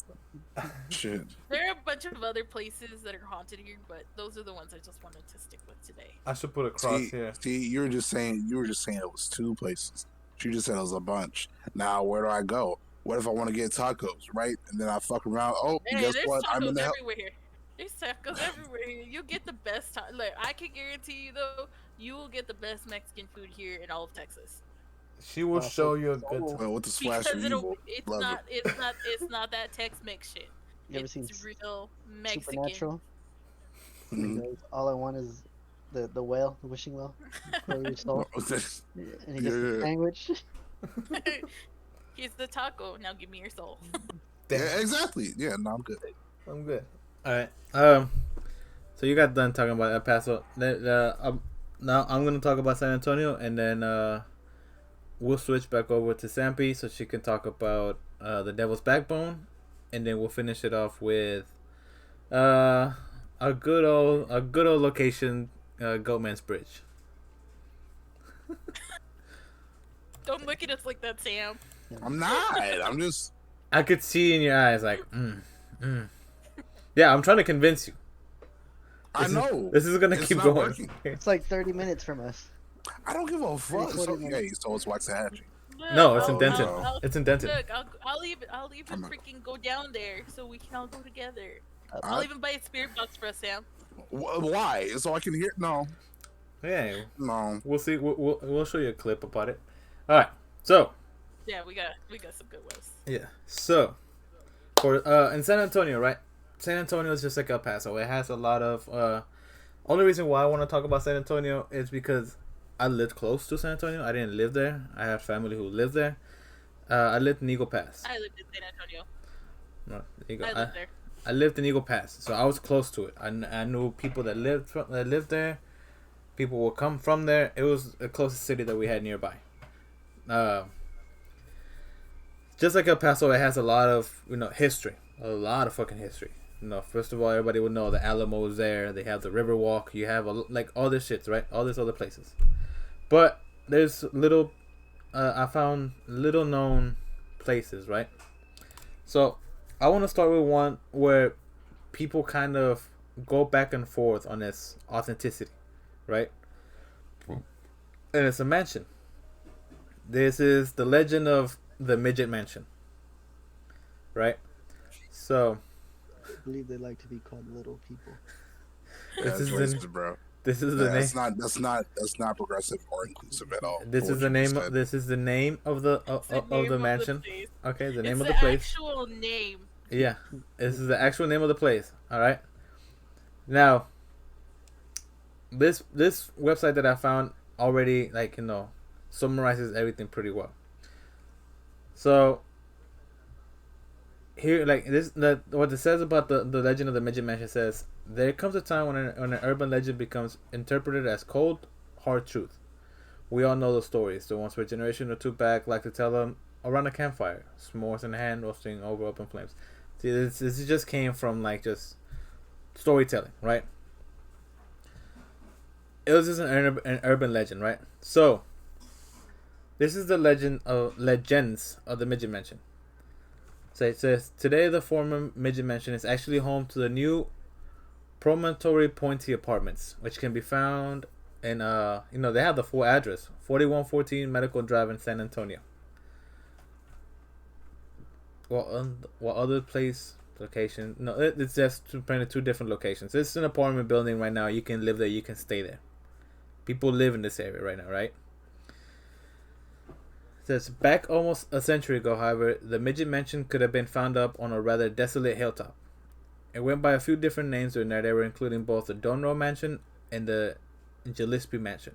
Shit. There are a bunch of other places that are haunted here, but those are the ones I just wanted to stick with today. I should put a cross See, here. see, you were just saying it was 2 places. She just said it was a bunch. Now where do I go? What if I want to get tacos, right? And then I fuck around. Oh, Hey, guess there's what? I'm in tacos the hell. everywhere here. There's tacos everywhere here. You get the best time. Like I can guarantee you though, you will get the best Mexican food here in all of Texas. She will show you a good. Oh. Well, with the splash Because of evil. it's Love not it's not that Tex-Mex shit. You ever It's seen real Mexican. Supernatural? Mhm. He goes, all I want is the whale, the wishing well, for your soul. What was this? And he gets the Yeah. sandwich. Here's the taco. Now give me your soul. Yeah, exactly. Yeah, no, I'm good. I'm good. All right. So you got done talking about El Paso. Now I'm gonna talk about San Antonio, and then we'll switch back over to Sampi so she can talk about the Devil's Backbone, and then we'll finish it off with a good old location, Goatman's Bridge. Don't look at us like that, Sam. I'm not. I'm just. I could see in your eyes like, yeah. I'm trying to convince you. I know. This is gonna It's keep not going. working. It's like 30 minutes from us. I don't give a fuck. It's 40 okay. minutes. So it's Waxahachie. No, it's I'll- in Denton. I'll- It's in Denton. Look, I'll even I'm not- freaking go down there so we can all go together. Uh, I'll even buy a spirit box for us, Sam. Why? So I can hear? No, Yeah, no. we'll see. We'll show you a clip about it. All right. So Yeah, we got some good ones. yeah. So for in San Antonio, right? San Antonio is just like El Paso. It has a lot of. Only reason why I want to talk about San Antonio is because I lived close to San Antonio. I didn't live there. I have family who lived there. I lived in Eagle Pass. I lived in San Antonio. No, there you go. I lived there. I lived in Eagle Pass, so I was close to it. I knew people that lived there. People would come from there. It was the closest city that we had nearby. Just like El Paso, it has a lot of history, a lot of fucking history. First of all, everybody would know the Alamo is there. They have the Riverwalk. You have like all this shit, right? All these other places, but there's little. I found little known places, right? So I want to start with one where people kind of go back and forth on its authenticity, right? And it's a mansion. This is the legend of the Midget Mansion, right? So I believe they like to be called little people. That's is racist, the- bro. this is the name. That's not progressive or inclusive at all. This for is what the you name. said. This is the name of the It's the of name the of mansion. place. Okay, the It's name of the the place. actual name. Yeah, this is the actual name of the place. All right. Now, this website that I found already summarizes everything pretty well. So here, what it says about the legend of the Midget Mansion says, there comes a time when an urban legend becomes interpreted as cold, hard truth. We all know the stories, the ones where a generation or two back like to tell them around a campfire, s'mores in hand, roasting over open flames. See, this just came from just storytelling, right? It was just an urban legend, right? So this is the legends of the Midget Mansion. So it says today the former midget mansion is actually home to the new Promontory Pointe Apartments, which can be found in they have the full address, 4114 Medical Drive in San Antonio. What other place location? No, it's just two different locations. It's an apartment building right now. You can live there. You can stay there. People live in this area right now, right? It says back almost a century ago, however, the midget mansion could have been found up on a rather desolate hilltop. It went by a few different names during that era, including both the Donroe Mansion and the Gillespie Mansion.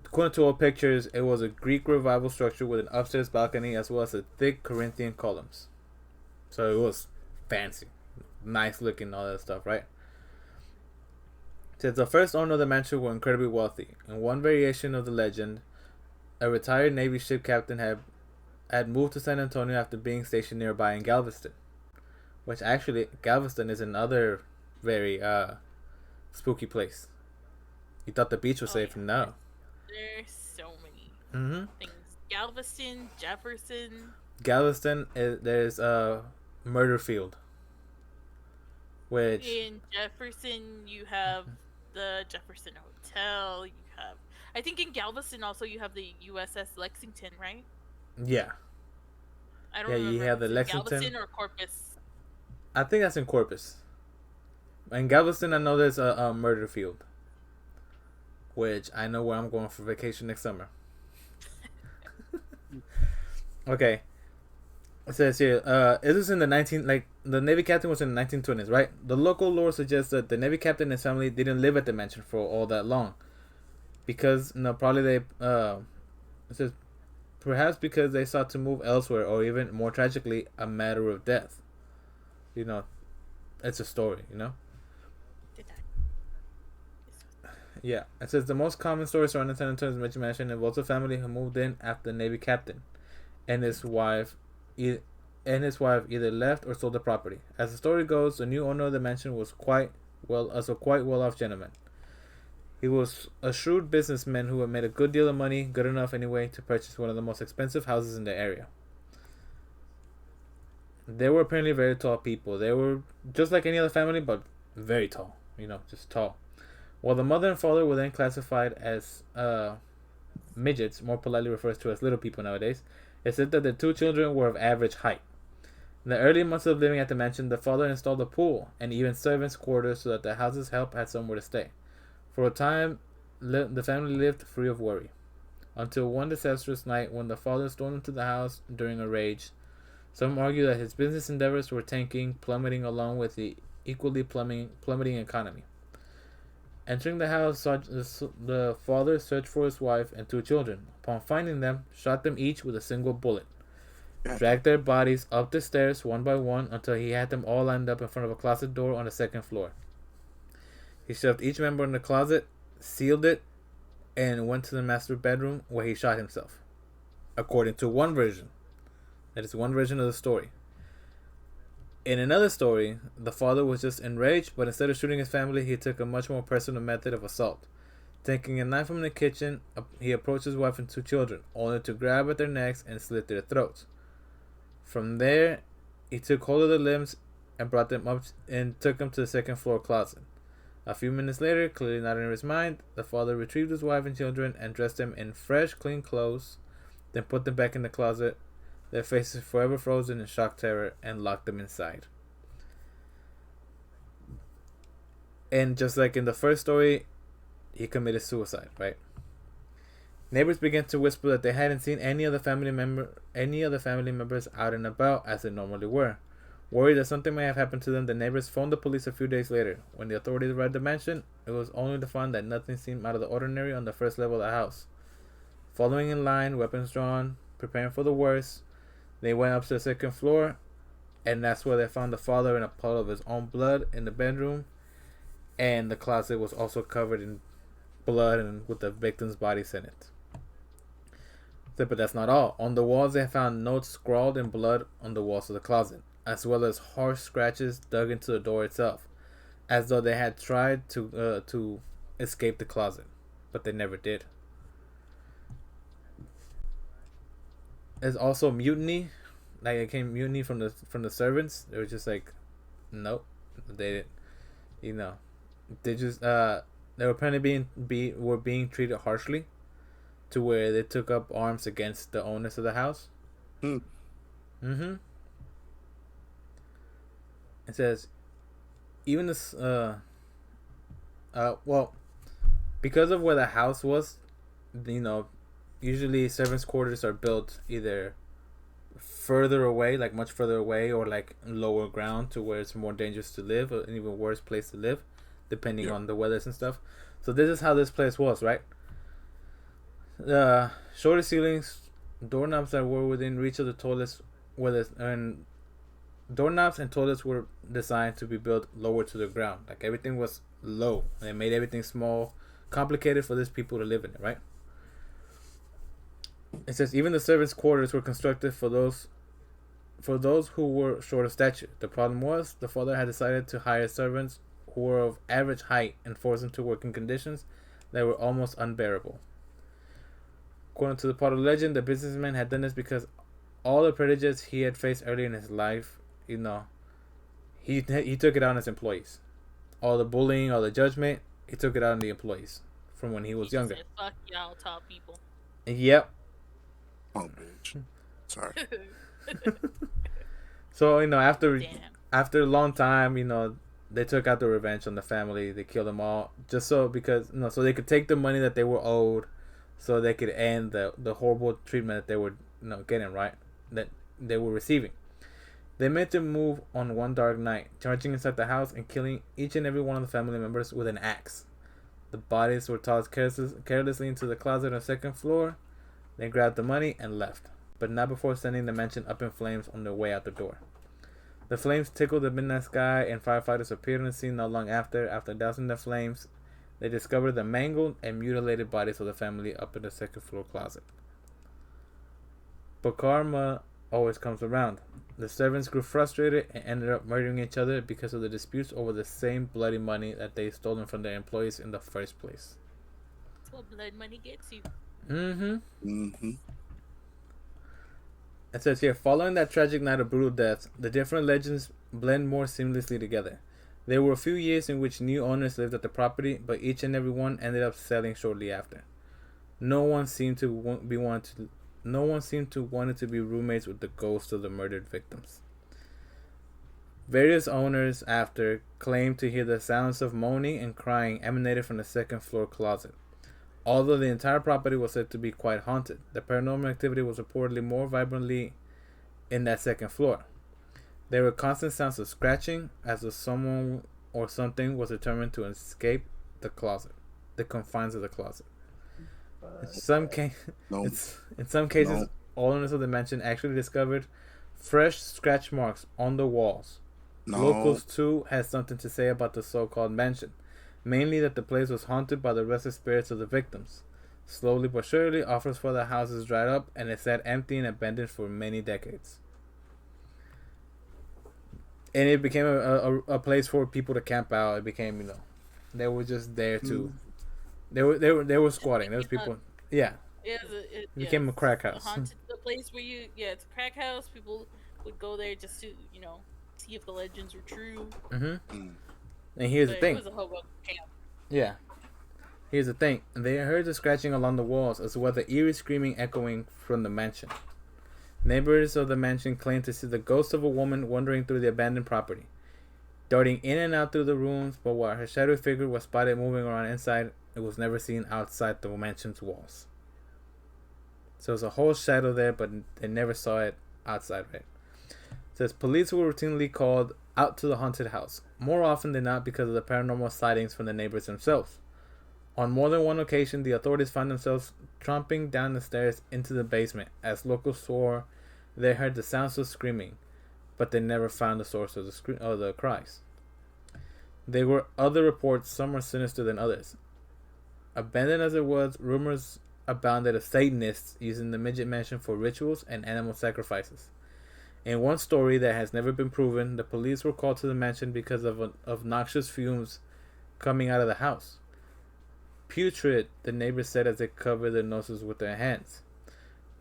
According to old pictures, it was a Greek revival structure with an upstairs balcony as well as a thick Corinthian columns. So it was fancy, nice looking, all that stuff, right? Since the first owner of the mansion were incredibly wealthy, in one variation of the legend, a retired Navy ship captain had moved to San Antonio after being stationed nearby in Galveston. Which actually, Galveston is another very spooky place. You thought the beach was safe, yeah. no. There's so many things. Galveston, Jefferson. Galveston, there's a murder field. Which In Jefferson, you have the Jefferson Hotel. You have, I think in Galveston also you have the USS Lexington, right? yeah, I don't Yeah, you remember have if the it's in Lexington. Galveston or Corpus. I think that's in Corpus. In Galveston, I know there's a murder field. Which I know where I'm going for vacation next summer. Okay. It says here, it was in the Navy captain was in the 1920s, right? The local lore suggests that the Navy captain and his family didn't live at the mansion for all that long. Because, probably they, it says, perhaps because they sought to move elsewhere, or even more tragically, a matter of death. It's a story, Yeah, it says the most common story surrounding San Antonio's midget mansion involves a family who moved in after the Navy captain and his wife either left or sold the property. As the story goes, the new owner of the mansion was quite well-off gentleman. He was a shrewd businessman who had made a good deal of money, good enough anyway, to purchase one of the most expensive houses in the area. They were apparently very tall people. They were just like any other family, but very tall. Just tall. While the mother and father were then classified as midgets, more politely referred to as little people nowadays, it said that the two children were of average height. In the early months of living at the mansion, the father installed a pool and even servants' quarters so that the house's help had somewhere to stay. For a time, the family lived free of worry. Until one disastrous night when the father stormed into the house during a rage. Some argue that his business endeavors were plummeting along with the equally plummeting economy. Entering the house, the father searched for his wife and two children. Upon finding them, shot them each with a single bullet. Dragged their bodies up the stairs one by one until he had them all lined up in front of a closet door on the second floor. He shoved each member in the closet, sealed it, and went to the master bedroom where he shot himself. According to one version. That is one version of the story. In another story, the father was just enraged, but instead of shooting his family, he took a much more personal method of assault. Taking a knife from the kitchen, he approached his wife and two children, only to grab at their necks and slit their throats. From there, he took hold of their limbs and brought them up and took them to the second floor closet. A few minutes later, clearly not in his mind, the father retrieved his wife and children and dressed them in fresh, clean clothes, then put them back in the closet, their faces forever frozen in shock terror, and locked them inside. And just like in the first story, he committed suicide, right? Neighbors began to whisper that they hadn't seen any other family members out and about as they normally were. Worried that something may have happened to them, the neighbors phoned the police a few days later. When the authorities arrived at the mansion, it was only to find that nothing seemed out of the ordinary on the first level of the house. Following in line, weapons drawn, preparing for the worst, they went up to the second floor, and that's where they found the father in a puddle of his own blood in the bedroom, and the closet was also covered in blood and with the victim's bodies in it. But that's not all. On the walls, they found notes scrawled in blood on the walls of the closet, as well as harsh scratches dug into the door itself, as though they had tried to escape the closet, but they never did. There's also mutiny, like it came mutiny from the servants. They were just like, nope, they didn't. You know, they just they were apparently being treated harshly, to where they took up arms against the owners of the house. Mm-hmm. It says, even this well, because of where the house was, you know, usually servants' quarters are built either further away, like much further away, or like lower ground to where it's more dangerous to live, or an even worse place to live, depending on the weathers and stuff. So this is how this place was, right? Shorter ceilings, doorknobs that were within reach of the toilets, and doorknobs and toilets were designed to be built lower to the ground. Like everything was low, and it made everything small, complicated for these people to live in it, right? It says even the servants' quarters were constructed for those who were short of stature. The problem was the father had decided to hire servants who were of average height and force them to work in conditions that were almost unbearable. According to the part of the legend, the businessman had done this because all the prejudice he had faced early in his life, you know, he took it out on his employees. All the bullying, all the judgment, he took it out on the employees from when he was younger. Said, fuck y'all, top people. Yep. Oh, bitch. Sorry. So, you know, after Damn. a long time, you know, they took out the revenge on the family. They killed them all just so so they could take the money that they were owed, so they could end the horrible treatment that they were getting, right, that they were receiving. They meant to move on one dark night, charging inside the house and killing each and every one of the family members with an axe. The bodies were tossed carelessly into the closet on the second floor. They grabbed the money and left, but not before sending the mansion up in flames on their way out the door. The flames tickled the midnight sky, and firefighters appeared on the scene not long after. After dousing the flames, they discovered the mangled and mutilated bodies of the family up in the second floor closet. But karma always comes around. The servants grew frustrated and ended up murdering each other because of the disputes over the same bloody money that they stolen from their employees in the first place. That's what blood money gets you. It says here, following that tragic night of brutal deaths, the different legends blend more seamlessly together. There were a few years in which new owners lived at the property, but each and every one ended up selling shortly after. No one seemed to wanted to be roommates with the ghosts of the murdered victims. Various owners after claimed to hear the sounds of moaning and crying emanated from the second floor closet. Although the entire property was said to be quite haunted, the paranormal activity was reportedly more vibrantly in that second floor. There were constant sounds of scratching, as if someone or something was determined to escape the confines of the closet. In some cases, all owners of the mansion actually discovered fresh scratch marks on the walls. Locals too had something to say about the so-called mansion. Mainly that the place was haunted by the restless spirits of the victims. Slowly but surely, offers for the houses dried up, and it sat empty and abandoned for many decades. And it became a place for people to camp out. It became, they were just there to. They were squatting. There was people. Yeah. It became a crack house. The place where it's a crack house. People would go there just to see if the legends were true. Mm-hmm. And here's the thing. It was a hobo camp. Yeah. Here's the thing. They heard the scratching along the walls, as well as the eerie screaming echoing from the mansion. Neighbors of the mansion claimed to see the ghost of a woman wandering through the abandoned property, darting in and out through the rooms, but while her shadowy figure was spotted moving around inside, it was never seen outside the mansion's walls. So there's a whole shadow there, but they never saw it outside, right? It says police were routinely called out to the haunted house, more often than not because of the paranormal sightings from the neighbors themselves. On more than one occasion, the authorities found themselves tromping down the stairs into the basement, as locals swore they heard the sounds of screaming, but they never found the source of the cries. There were other reports, some more sinister than others. Abandoned as it was, rumors abounded of Satanists using the midget mansion for rituals and animal sacrifices. In one story that has never been proven, the police were called to the mansion because of noxious fumes coming out of the house. Putrid, the neighbors said as they covered their noses with their hands.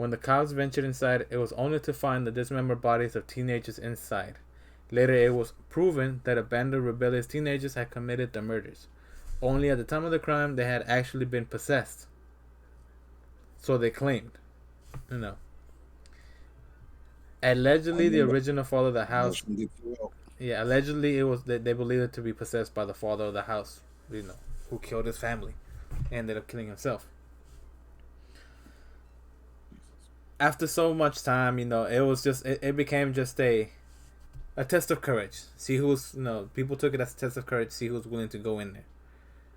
When the cops ventured inside, it was only to find the dismembered bodies of teenagers inside. Later, it was proven that a band of rebellious teenagers had committed the murders. Only at the time of the crime, they had actually been possessed. So they claimed, you know. Allegedly, the original father of the house. Yeah, allegedly it was they believed it to be possessed by the father of the house, you know, who killed his family, and ended up killing himself. After so much time, you know, it became just a test of courage. See who's, you know, people took it as a test of courage. See who's willing to go in there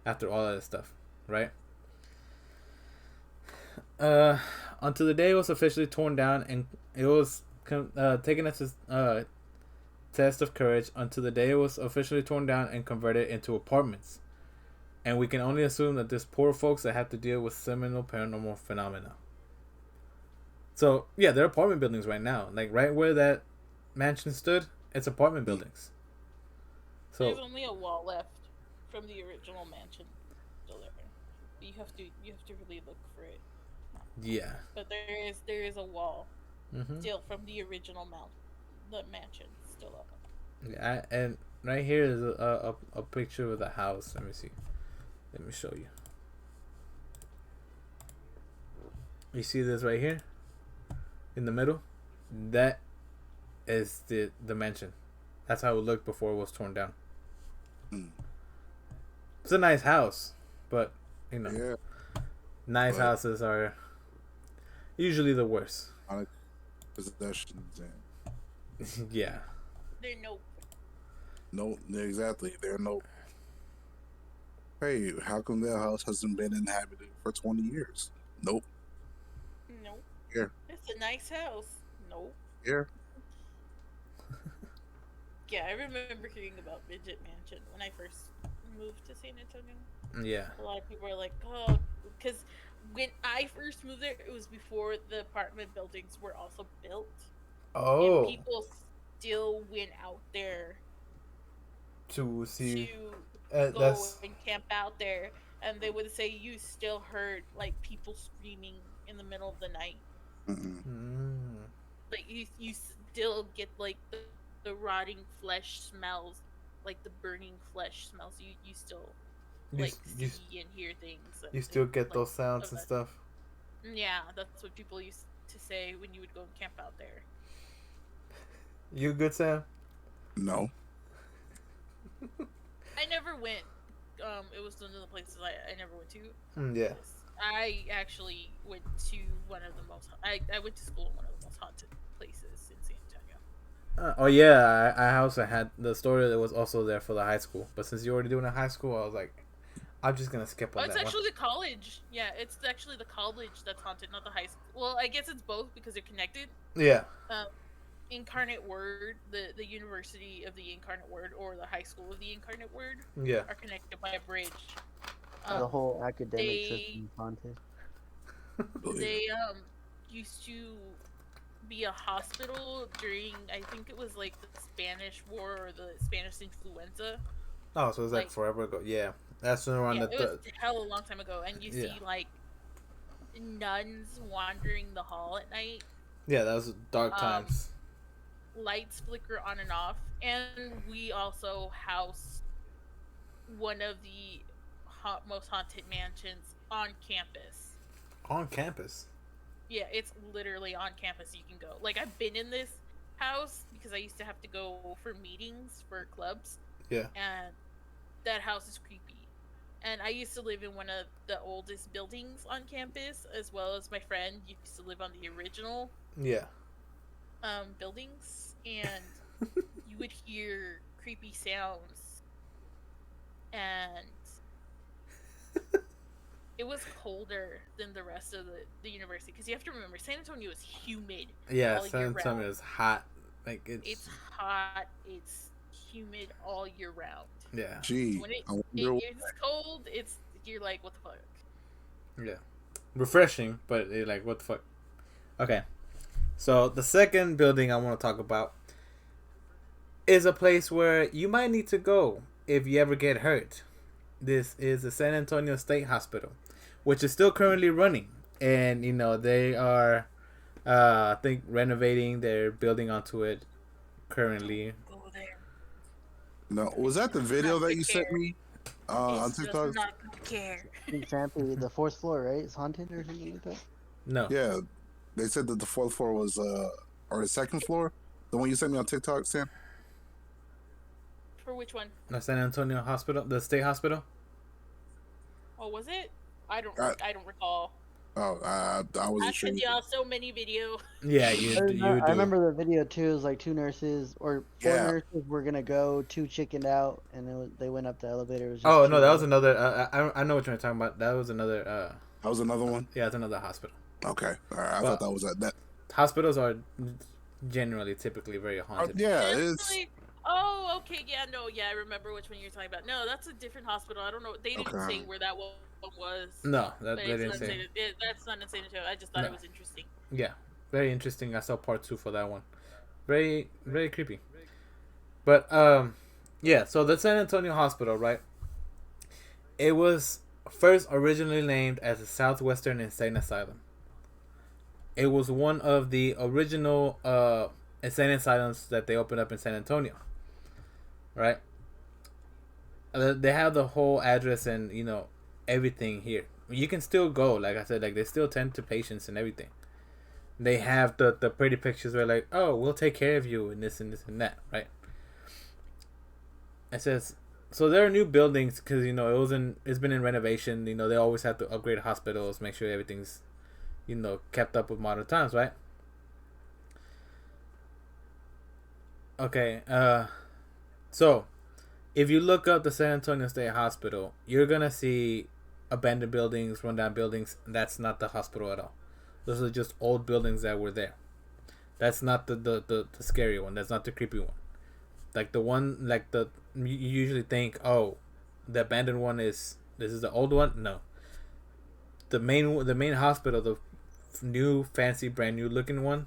after all of this stuff, right? Until the day it was officially torn down, and it was taken as a test of courage until the day it was officially torn down and converted into apartments. And we can only assume that there's poor folks that have to deal with similar paranormal phenomena. So, yeah, there are apartment buildings right now. Like, right where that mansion stood, it's apartment buildings. So there's only a wall left from the original mansion still there. But you have to really look for it. yeah. But there is a wall still from the original the mansion still up. Yeah, and right here is a picture of the house. Let me see. Let me show you. You see this right here? In the middle? That is the mansion. That's how it looked before it was torn down. It's a nice house, but, you know, nice houses are usually the worst. Possessions and yeah. They're no, exactly. They're no. Hey, how come that house hasn't been inhabited for 20 years? Nope. Nope. Here. It's a nice house. Nope. Here. Yeah, I remember hearing about Midget Mansion when I first moved to San Antonio. Yeah. A lot of people were like, oh, because when I first moved there, it was before the apartment buildings were also built. Oh. And people still went out there To see. to go That's. and camp out there, and they would say you still heard like people screaming in the middle of the night. Like you still get like the rotting flesh smells, like the burning flesh smells. You still like see and hear things. You still get like, those sounds and stuff. Yeah, that's what people used to say when you would go and camp out there. You good, Sam? No. I never went. It was one of the places I never went to. Yeah. I actually went to one of the most. I went to school in one of the most haunted places in San Antonio. Oh yeah, I also had the story that was also there for the high school. But since you're already doing a high school, I was like, I'm just gonna skip on It's that actually one. the college. Yeah, it's actually the college that's haunted, not the high school. Well, I guess it's both because they're connected. Yeah. Incarnate Word, the University of the Incarnate Word, or the High School of the Incarnate Word, Yeah. are connected by a bridge. The whole academic they- system is haunted. They used to be a hospital during, I think it was like the Spanish War or the Spanish influenza. Oh, so it was like Like- forever ago. Yeah. That's around Yeah, the. it was hell a long time ago, and you Yeah. see like nuns wandering the hall at night. Yeah, that was dark times. Lights flicker on and off, and we also house one of the most haunted mansions on campus. On campus. Yeah, it's literally on campus. You can go. Like, I've been in this house because I used to have to go for meetings for clubs, Yeah. and that house is creepy. And I used to live in one of the oldest buildings on campus, as well as my friend used to live on the original Yeah. buildings, and you would hear creepy sounds, and it was colder than the rest of the university, because you have to remember San Antonio is humid. Yeah, all San year Antonio round. is hot. Like It's hot, it's humid all year round. yeah. Gee, When I wonder it's cold, you're like, what the fuck? Yeah. Refreshing, but you're like, what the fuck? Okay. So the second building I want to talk about is a place where you might need to go if you ever get hurt. This is the San Antonio State Hospital, which is still currently running. And, you know, they are I think renovating. They're building onto it currently. Go there. No, was that the video that you sent me on It's TikTok? just not gonna care. Example, the fourth floor, right? It's haunted or something like that. No. Yeah, they said that the fourth floor was or the second floor, the one you sent me on TikTok, Sam. For which one? The San Antonio Hospital, the state hospital. Oh, was it? I don't recall. Oh, I I wasn't sure. sent y'all so many video. Yeah, you do. I remember the video too. It was like 2 nurses or 4 Yeah. nurses were gonna go, 2 chickened out, and they went up the elevator. It was just Oh 2 no, that was guys. another. I know what you're talking about. That was another. That was another one. Yeah, it's another hospital. Okay, all right. I Well, thought that was that. Hospitals are generally typically very haunted. Yeah, That's it's really- Oh, okay, yeah, no, yeah, I remember which one you're talking about. No, that's a different hospital. I don't know. They didn't Okay. say where that one was. No, that But they it's didn't not say. insane- that's not insane show. I just thought No. it was interesting. Yeah, very interesting. I saw part 2 for that one. Very creepy. But yeah. So the San Antonio Hospital, right? It was first originally named as the Southwestern Insane Asylum. It was one of the original insane asylums that they opened up in San Antonio. Right? They have the whole address and everything here. You can still go, like I said, like they still tend to patients and everything. They have the pretty pictures where like, oh, we'll take care of you and this and this and that, right? It says so there are new buildings because it's been in renovation. They always have to upgrade hospitals, make sure everything's kept up with modern times, right? Okay, so if you look up the San Antonio State Hospital, you're gonna see abandoned buildings, rundown buildings. That's not the hospital at all. Those are just old buildings that were there. That's not the scary one. That's not the creepy one. Like the one, like you usually think, oh, the abandoned one this is the old one. No. The main hospital, the new fancy brand new looking one,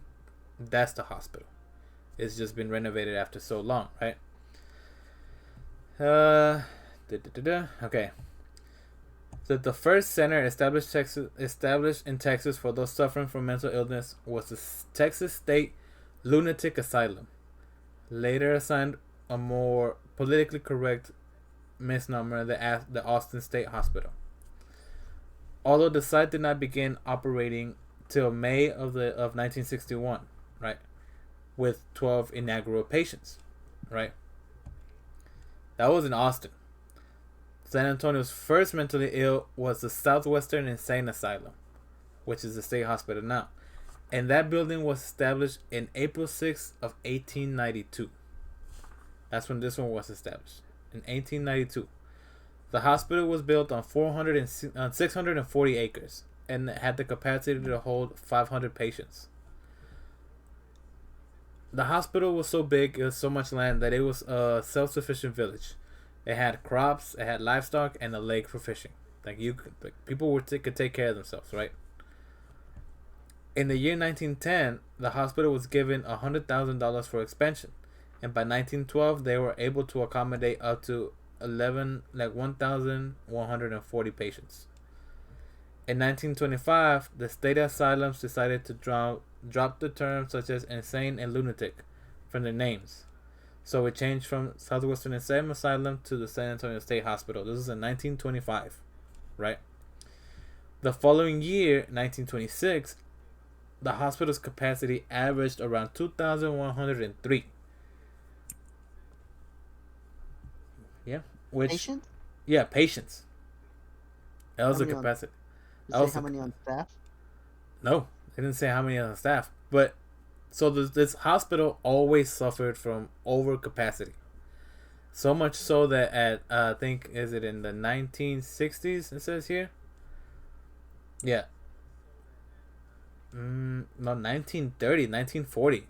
that's the hospital. It's just been renovated after so long, right? Okay. So the first center established in Texas for those suffering from mental illness was the Texas State Lunatic Asylum, later assigned a more politically correct misnomer, the Austin State Hospital. Although the site did not begin operating till May of 1961, right, with 12 inaugural patients, right. That was in Austin. San Antonio's first mentally ill was the Southwestern Insane Asylum, which is the state hospital now. And that building was established in April 6th of 1892. That's when this one was established, in 1892. The hospital was built on 640 acres and had the capacity to hold 500 patients. The hospital was so big, it was so much land that it was a self-sufficient village. It had crops, it had livestock, and a lake for fishing. People could take care of themselves, right? In the year 1910, the hospital was given $100,000 for expansion, and by 1912, they were able to accommodate up to 1,140 patients. In 1925, the state asylums decided to drop the terms such as insane and lunatic from their names. So it changed from Southwestern Insane Asylum to the San Antonio State Hospital. This is in 1925, right? The following year, 1926, the hospital's capacity averaged around 2,103. Yeah, Patients? Yeah, patients. That was How the many on- capacity. You That say was how the- many on staff? No, they didn't say how many on the staff. But so this hospital always suffered from overcapacity. So much so that at I think is it in the 1960s? It says here. Yeah. No, 1930, 1940,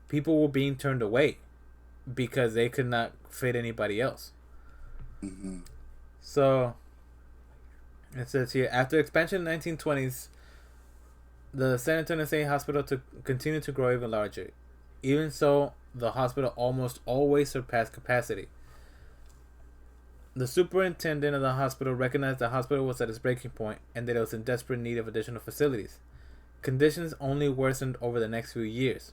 people were being turned away because they could not fit anybody else. Mm-hmm. So it says here, after expansion in the 1920s, the San Antonio State Hospital continued to grow even larger. Even so, the hospital almost always surpassed capacity. The superintendent of the hospital recognized the hospital was at its breaking point and that it was in desperate need of additional facilities. Conditions only worsened over the next few years,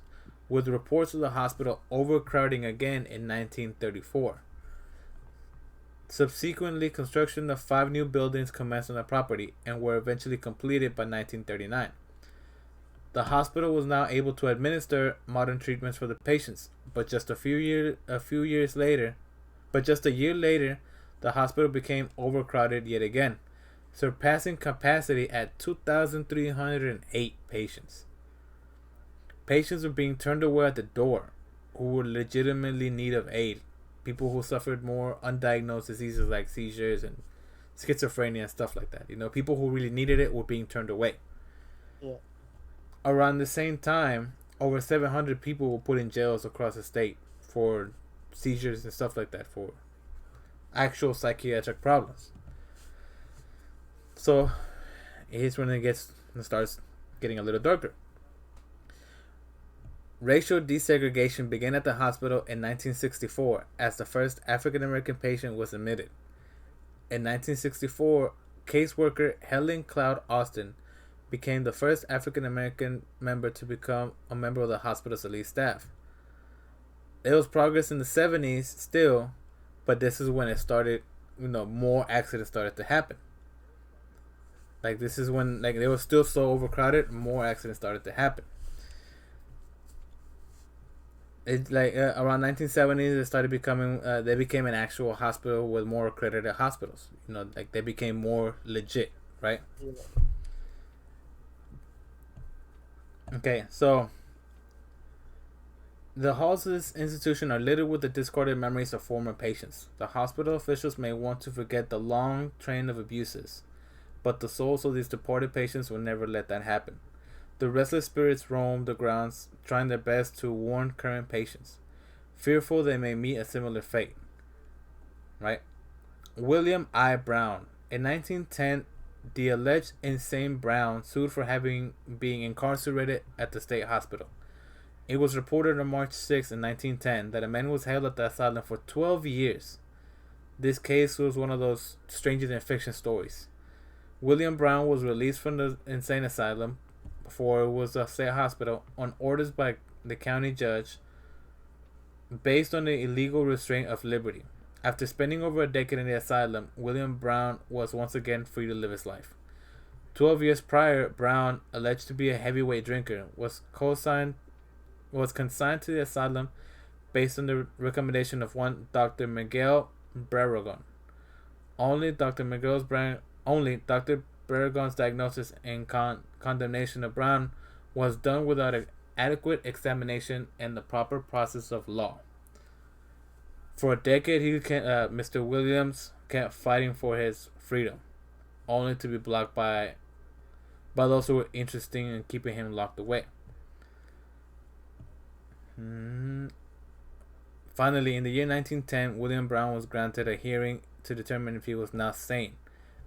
with reports of the hospital overcrowding again in 1934. Subsequently, construction of 5 new buildings commenced on the property and were eventually completed by 1939. The hospital was now able to administer modern treatments for the patients, but just a year later, the hospital became overcrowded yet again, surpassing capacity at 2,308 patients. Patients were being turned away at the door who were legitimately in need of aid. People who suffered more undiagnosed diseases like seizures and schizophrenia and stuff like that. People who really needed it were being turned away. Yeah. Around the same time, over 700 people were put in jails across the state for seizures and stuff like that, for actual psychiatric problems. So, here's when it starts getting a little darker. Racial desegregation began at the hospital in 1964 as the first African American patient was admitted. In 1964, caseworker Helen Cloud Austin became the first African American member to become a member of the hospital's elite staff. There was progress in the 70s still, but this is when it started, more accidents started to happen. This is when, they were still so overcrowded, more accidents started to happen. It's around 1970s, it started becoming, they became an actual hospital with more accredited hospitals. They became more legit, right? Yeah. Okay, so the halls of this institution are littered with the discarded memories of former patients. The hospital officials may want to forget the long train of abuses, but the souls of these departed patients will never let that happen. The restless spirits roam the grounds, trying their best to warn current patients, fearful they may meet a similar fate. Right? William I. Brown. In 1910, the alleged insane Brown sued for being incarcerated at the state hospital. It was reported on March 6, 1910, that a man was held at the asylum for 12 years. This case was one of those stranger than fiction stories. William Brown was released from the insane asylum, before it was a state hospital, on orders by the county judge based on the illegal restraint of liberty. After spending over a decade in the asylum, William Brown was once again free to live his life. 12 years prior, Brown, alleged to be a heavyweight drinker, was consigned to the asylum based on the recommendation of one Dr. Miguel Barragon. Only Dr. Barragon's diagnosis and condemnation of Brown was done without an adequate examination and the proper process of law. For a decade, Mr. Williams kept fighting for his freedom, only to be blocked by those who were interested in keeping him locked away. Finally, in the year 1910, William Brown was granted a hearing to determine if he was now sane.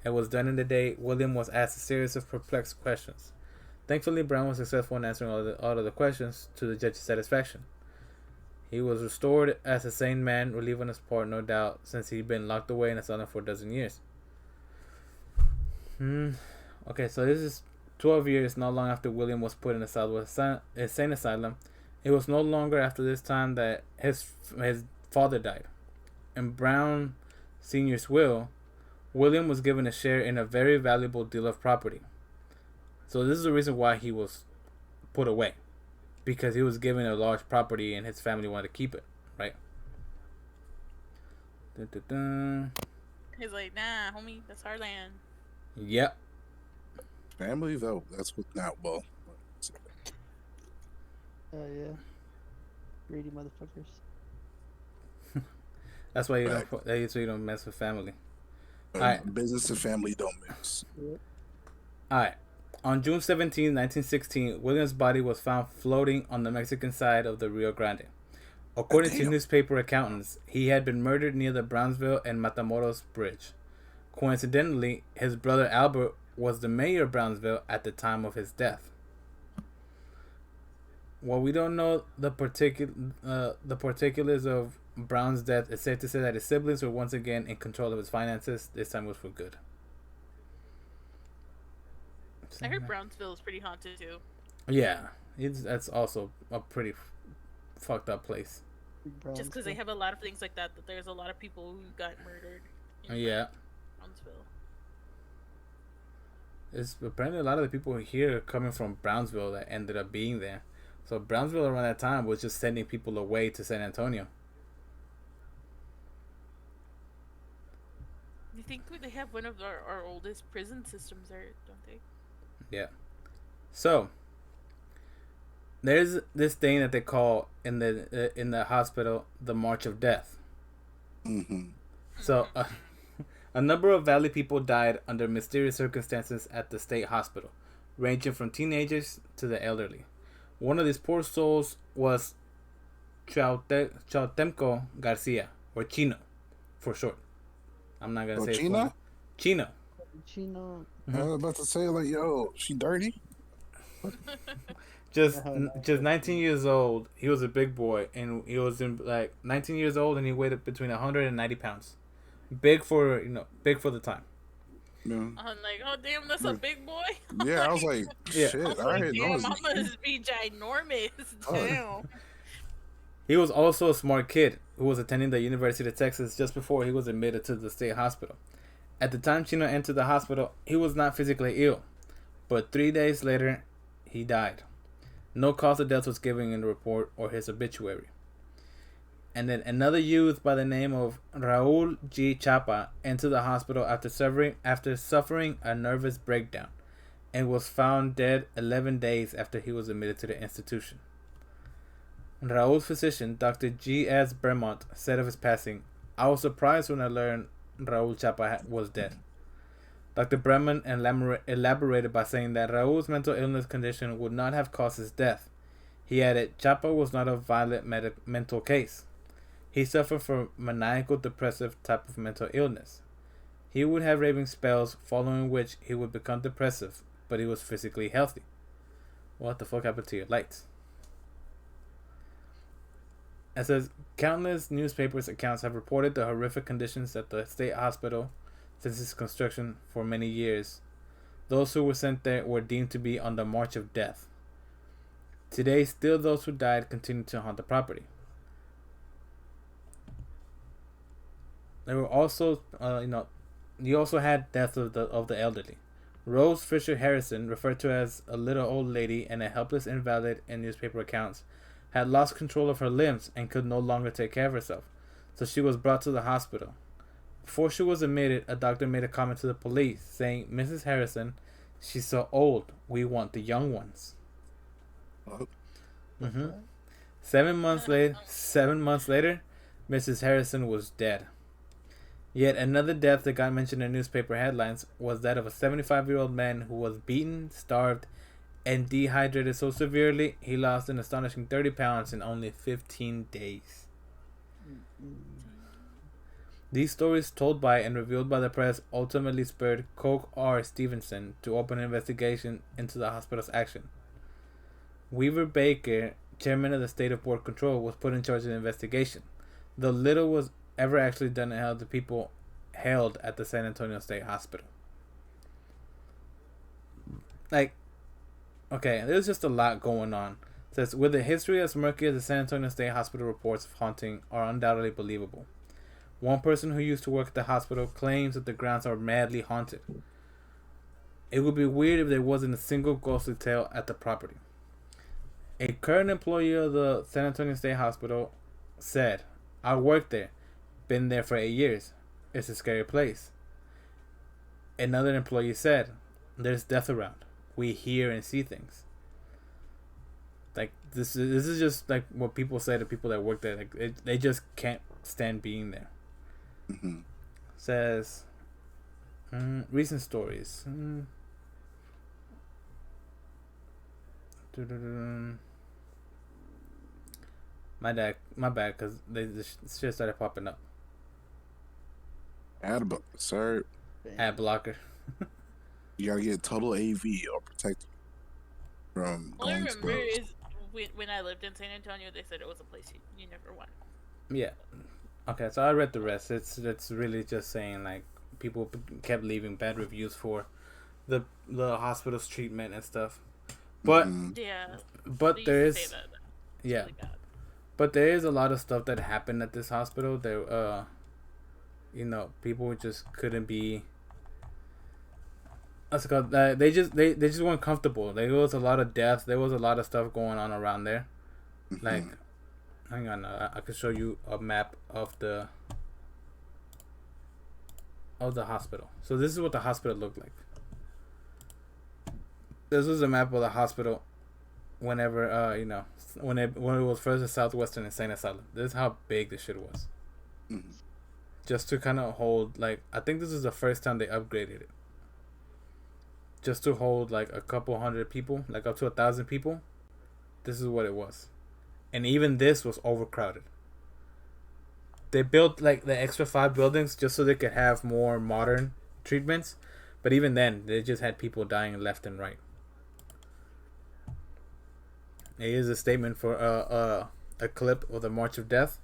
It was done in the day. William was asked a series of perplexed questions. Thankfully, Brown was successful in answering all of the questions to the judge's satisfaction. He was restored as a sane man, relieved on his part, no doubt, since he'd been locked away in a asylum for a dozen years. Okay, so this is 12 years, not long after William was put in a insane asylum. It was no longer after this time that his father died. In Brown Sr.'s will, William was given a share in a very valuable deal of property. So this is the reason why he was put away. Because he was given a large property and his family wanted to keep it, right? He's like, nah, homie, that's our land. Yep. Family, though, that's what not well. Oh, yeah. Greedy motherfuckers. That's why you don't mess with family. Alright. Business and family don't mix. Yep. Alright. On June 17, 1916, William's body was found floating on the Mexican side of the Rio Grande. According to newspaper accountants, he had been murdered near the Brownsville and Matamoros Bridge. Coincidentally, his brother Albert was the mayor of Brownsville at the time of his death. While we don't know the particulars of Brown's death, it's safe to say that his siblings were once again in control of his finances. This time was for good. I heard Brownsville is pretty haunted too. Yeah, that's also a pretty fucked up place. Just because they have a lot of things like that. That there's a lot of people who got murdered. In Yeah. Brownsville. It's apparently a lot of the people here are coming from Brownsville that ended up being there. So Brownsville around that time was just sending people away to San Antonio. You think they have one of our oldest prison systems there, don't they? Yeah. So there's this thing that they call in the hospital the March of Death. Mm-hmm. So a number of Valley people died under mysterious circumstances at the state hospital, ranging from teenagers to the elderly. One of these poor souls was Chautemco Garcia, or Chino, for short. I'm not gonna say his full Chino? name. Chino. Chino. I was about to say, like, yo, she dirty? Just Oh, no. just 19 years old. He was a big boy, and he was in like 19 years old, and he weighed between 190 pounds. Big for big for the time. Yeah. I'm like, oh damn, that's a big boy. Yeah, I was like, Yeah. shit, I was I like, didn't damn, know. I must be ginormous. Oh. Damn. He was also a smart kid who was attending the University of Texas just before he was admitted to the state hospital. At the time Chino entered the hospital, he was not physically ill, but 3 days later, he died. No cause of death was given in the report or his obituary. And then another youth by the name of Raul G. Chapa entered the hospital after suffering a nervous breakdown and was found dead 11 days after he was admitted to the institution. Raul's physician, Dr. G.S. Bremont, said of his passing, "I was surprised when I learned Raul Chapa was dead." Dr. Bremen elaborated by saying that Raul's mental illness condition would not have caused his death. He added, Chapa was not a violent mental case. He suffered from maniacal depressive type of mental illness. He would have raving spells, following which he would become depressive, but he was physically healthy. What the fuck happened to your lights? It says, countless newspapers accounts have reported the horrific conditions at the state hospital since its construction for many years. Those who were sent there were deemed to be on the march of death. Today, still those who died continue to haunt the property. There were also, you also had deaths of the elderly. Rose Fisher Harrison, referred to as a little old lady and a helpless invalid in newspaper accounts, had lost control of her limbs and could no longer take care of herself, so she was brought to the hospital. Before she was admitted, a doctor made a comment to the police, saying, Mrs. Harrison, she's so old, we want the young ones. Oh. 7 months later, Mrs. Harrison was dead. Yet another death that got mentioned in newspaper headlines was that of a 75-year-old man who was beaten, starved, and dehydrated so severely he lost an astonishing 30 pounds in only 15 days. These stories told by and revealed by the press ultimately spurred Coke R. Stevenson to open an investigation into the hospital's action. Weaver Baker, chairman of the State of Board Control, was put in charge of the investigation, though little was ever actually done to help the people held at the San Antonio State Hospital. Okay, there's just a lot going on. It says, with a history as murky as the San Antonio State Hospital reports of haunting are undoubtedly believable. One person who used to work at the hospital claims that the grounds are madly haunted. It would be weird if there wasn't a single ghostly tale at the property. A current employee of the San Antonio State Hospital said, I worked there. Been there for 8 years. It's a scary place. Another employee said, there's death around. We hear and see things. Like, this is just like what people say to people that work there. Like, they just can't stand being there. Mm-hmm. Says, recent stories. My bad, because this shit started popping up. Sir, Ad blocker. you gotta get total AV or protect from All I going remember spells. is when I lived in San Antonio, they said it was a place you never went. Yeah. Okay, so I read the rest. It's really just saying like people kept leaving bad reviews for the hospital's treatment and stuff. But Mhm. Yeah. but They there used to is say that. It's yeah, really bad. but there is a lot of stuff that happened at this hospital. There people just couldn't be. What's it called? They just weren't comfortable. There was a lot of death. There was a lot of stuff going on around there. Like, hang on, I could show you a map of the hospital. So this is what the hospital looked like. This was a map of the hospital whenever when it was first a Southwestern Insane Asylum. This is how big this shit was. Mhm. Just to kind of hold, like, I think this is the first time they upgraded it. Just to hold like a couple hundred people, like up to 1,000 people. This is what it was. And even this was overcrowded. They built like the extra 5 buildings just so they could have more modern treatments. But even then, they just had people dying left and right. Here's a statement for a clip of the March of Death.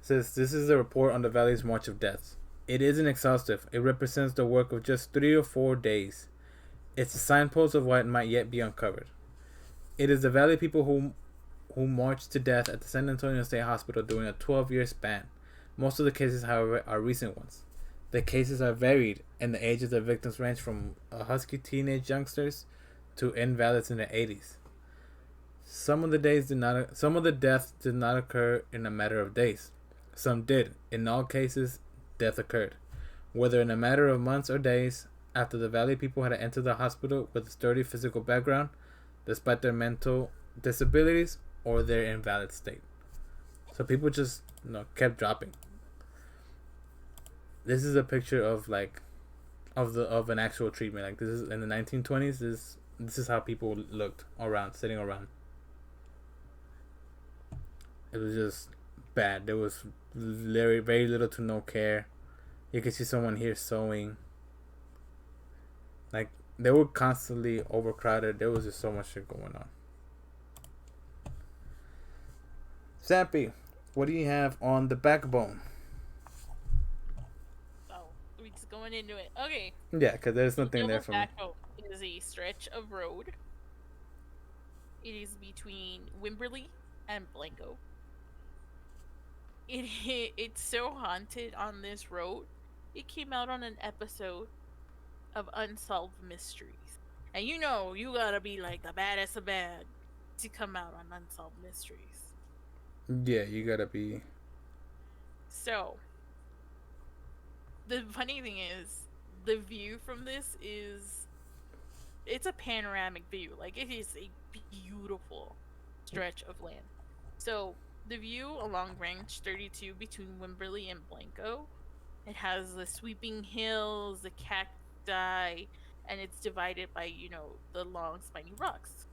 It says, this is a report on the Valley's March of Deaths. It isn't exhaustive. It represents the work of just 3 or 4 days. It's a signpost of what might yet be uncovered. It is the Valley people who marched to death at the San Antonio State Hospital during a 12-year span. Most of the cases, however, are recent ones. The cases are varied, and the ages of victims range from husky teenage youngsters to invalids in their 80s. Some of the deaths did not occur in a matter of days. Some did. In all cases, death occurred, whether in a matter of months or days, after the Valley people had entered the hospital with a sturdy physical background, despite their mental disabilities or their invalid state. So people just kept dropping. This is a picture of of an actual treatment. Like, this is in the 1920s. This is how people looked sitting around. It was just bad. There was very, very little to no care. You could see someone here sewing. Like, they were constantly overcrowded. There was just so much shit going on. Zappy, what do you have on the backbone? Oh, we just going into it. Okay. Yeah, because there's nothing there Devil's for me. Backbone is a stretch of road. It is between Wimberley and Blanco. It's so haunted on this road. It came out on an episode of Unsolved Mysteries. And you gotta be like the baddest of bad to come out on Unsolved Mysteries. Yeah, you gotta be. So, the funny thing is, the view from this it's a panoramic view. Like, it is a beautiful stretch of land. So, the view along Ranch 32 between Wimberley and Blanco, it has the sweeping hills, the cacti, and it's divided by, the long spiny rocks,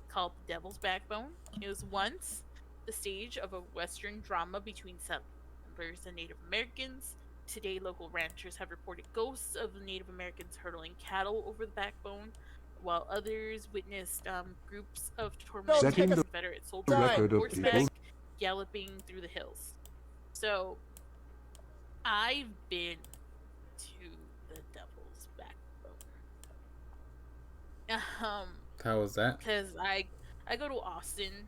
called the Devil's Backbone. It was once the stage of a Western drama between settlers and Native Americans. Today, local ranchers have reported ghosts of the Native Americans hurdling cattle over the backbone, while others witnessed groups of tormented Setting the Confederate soldiers record on of people. horseback galloping through the hills. So, I've been to the Devil's Backbone. How was that? Because I go to Austin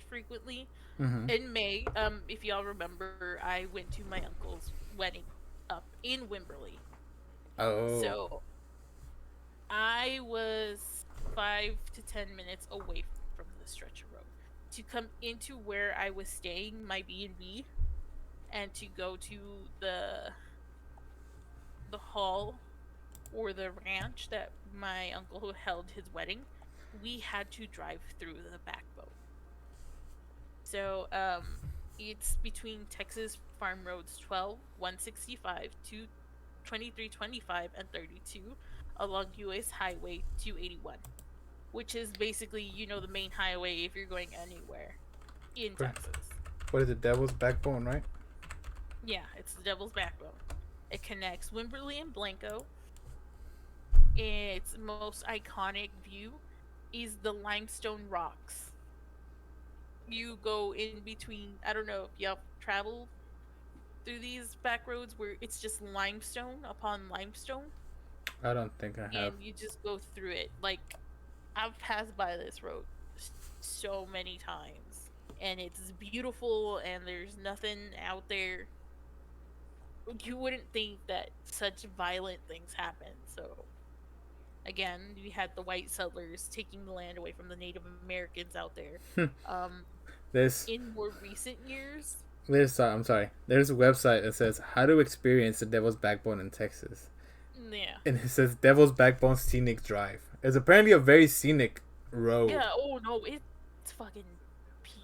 frequently. Mm-hmm. In May, if y'all remember, I went to my uncle's wedding up in Wimberley. Oh. So I was 5 to 10 minutes away from the stretch of road to come into where I was staying, my B&B, and to go to the hall or the ranch that my uncle held his wedding. We had to drive through the backbone. So, it's between Texas Farm Roads 12, 165, 2325, and 32 along US Highway 281, which is basically, the main highway if you're going anywhere in Texas. What is it? Devil's Backbone, right? Yeah, it's the Devil's Backbone. It connects Wimberley and Blanco. Its most iconic view is the limestone rocks. You go in between, I don't know if y'all travel through these back roads where it's just limestone upon limestone. I don't think I have. and you just go through it. Like, I've passed by this road so many times, and it's beautiful, and there's nothing out there. You wouldn't think that such violent things happen. So, again, we had the white settlers taking the land away from the Native Americans out there. There's In more recent years, I'm sorry. There's a website that says how to experience the Devil's Backbone in Texas, yeah. and it says Devil's Backbone Scenic Drive. It's apparently a very scenic road. Yeah, oh no, it's fucking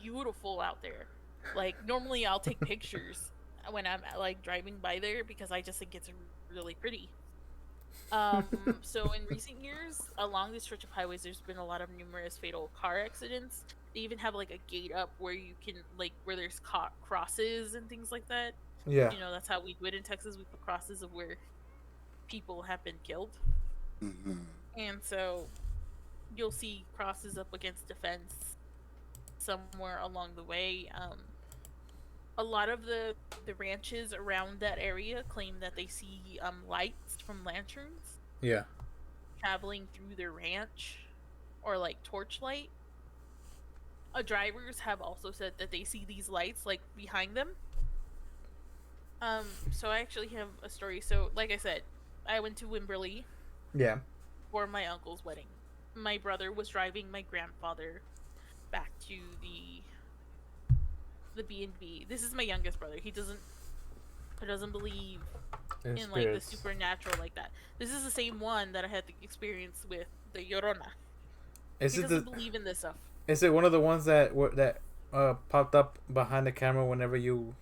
beautiful out there. Like, normally I'll take pictures when I'm like driving by there because I just think it's really pretty. So in recent years, along this stretch of highways, there's been a lot of numerous fatal car accidents. They even have like a gate up where you can where there's crosses and things like that. Yeah. You know, that's how we do it in Texas. We put crosses of where people have been killed. Mm-hmm. And so you'll see crosses up against a fence somewhere along the way. A lot of the ranches around that area claim that they see lights from lanterns Yeah. traveling through their ranch, or like torchlight. Drivers have also said that they see these lights like behind them. So I actually have a story. So like I said, I went to Wimberley Yeah. for my uncle's wedding. My brother was driving my grandfather back to the B&B. This is my youngest brother. He doesn't believe in like the spirits. supernatural like that. This is the same one that I had the experience with the Llorona. Is He it doesn't believe in this stuff. Is it one of the ones that popped up behind the camera whenever you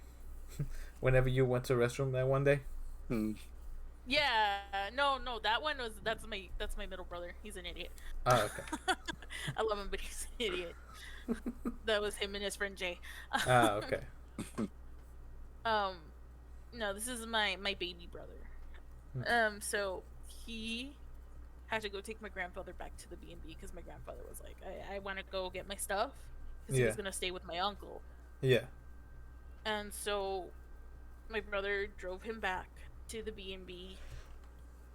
went to the restroom that one day? Yeah, no, that one was that's my middle brother. He's an idiot. Oh, okay. I love him, but he's an idiot. That was him and his friend Jay. Ah, okay. No, this is my baby brother. So he had to go take my grandfather back to the B&B because my grandfather was like, I want to go get my stuff because he was gonna stay with my uncle. Yeah. And so my brother drove him back to the B&B.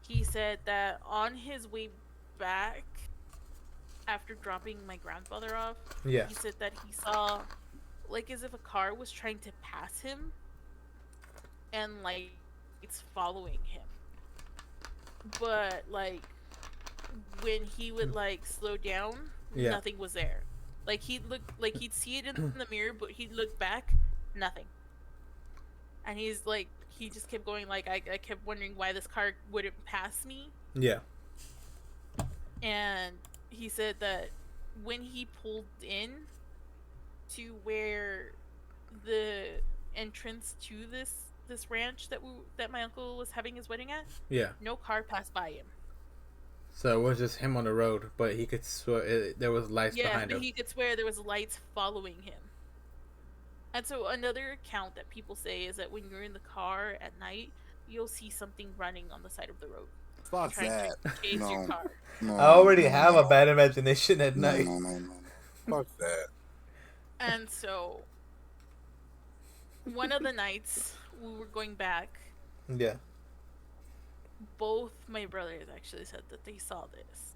He said that on his way back, after dropping my grandfather off, Yeah. he said that he saw, like, as if a car was trying to pass him, and like it's following him. But like when he would like slow down, nothing was there. Like he'd see it in the mirror, but he'd look back, nothing. And he's like, he just kept going, like, I kept wondering why this car wouldn't pass me. Yeah. And he said that when he pulled in to where the entrance to this ranch that my uncle was having his wedding at, no car passed by him. So it was just him on the road, but he could swear there was lights behind Yeah, him. he could swear there was lights following him. And so another account that people say is that when you're in the car at night, you'll see something running on the side of the road. Fuck that. To chase your car. No, I already have a bad imagination at night. No. Fuck that. And so one of the nights we were going back, Yeah. both my brothers actually said that they saw this.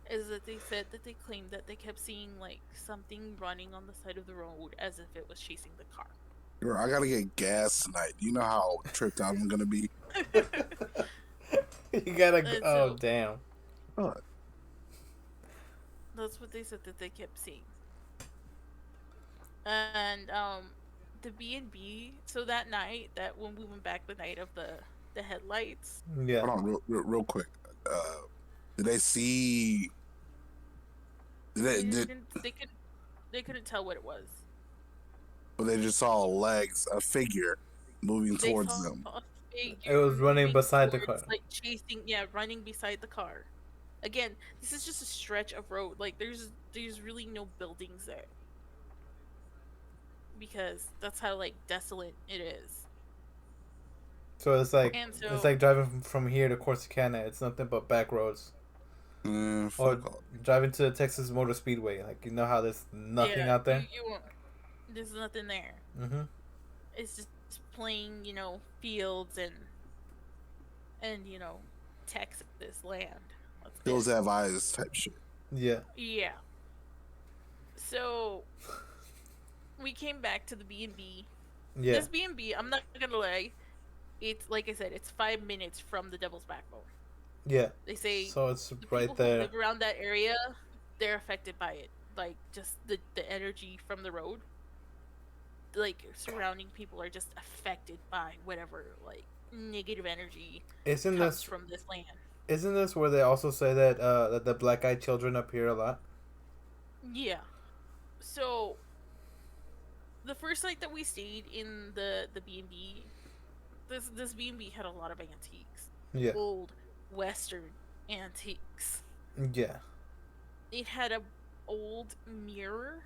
Is that they said that they claimed that they kept seeing like something running on the side of the road as if it was chasing the car. Girl, I gotta get gas tonight. You know how tripped out I'm gonna be. You gotta go. And Oh, so- damn. What? That's what they said that they kept seeing. And the B&B, so that night, that when we went back, the night of the headlights, Yeah. Hold on, real quick. Did they see? they couldn't tell what it was. But they just saw legs, a figure moving They towards saw them. a figure It was running moving beside the towards, car. like chasing, running beside the car. Again, this is just a stretch of road. Like there's really no buildings there because that's how like desolate it is. So it's like And so- it's like driving from here to Corsicana. It's nothing but back roads. Or Fuck off. driving to the Texas Motor Speedway. Like, you know how there's nothing out there? You won't. There's nothing there. Mm-hmm. It's just plain, fields and Texas land. Hills have eyes type shit. Yeah. Yeah. So we came back to the B&B. Yeah. This B&B, I'm not gonna lie, it's like I said, it's 5 minutes from the Devil's Backbone. Yeah. They say So it's the right people who there. live around that area, they're affected by it. Like just the energy from the road. Like surrounding people are just affected by whatever like negative energy Isn't comes this from this land. isn't this where they also say that that the black eyed children appear a lot? Yeah. So the first night that we stayed in the B&B, this B&B had a lot of antiques. Yeah. Old Western antiques. Yeah. It had a old mirror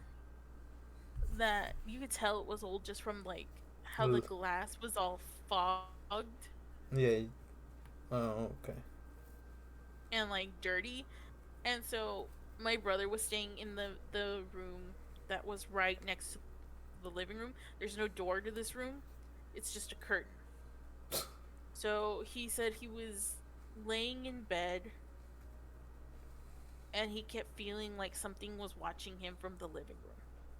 that you could tell it was old just from like how the glass was all fogged Yeah. Oh, okay. and like dirty. And so my brother was staying in the room that was right next to the living room. There's no door to this room. It's just a curtain. So he said he was laying in bed and he kept feeling like something was watching him from the living room.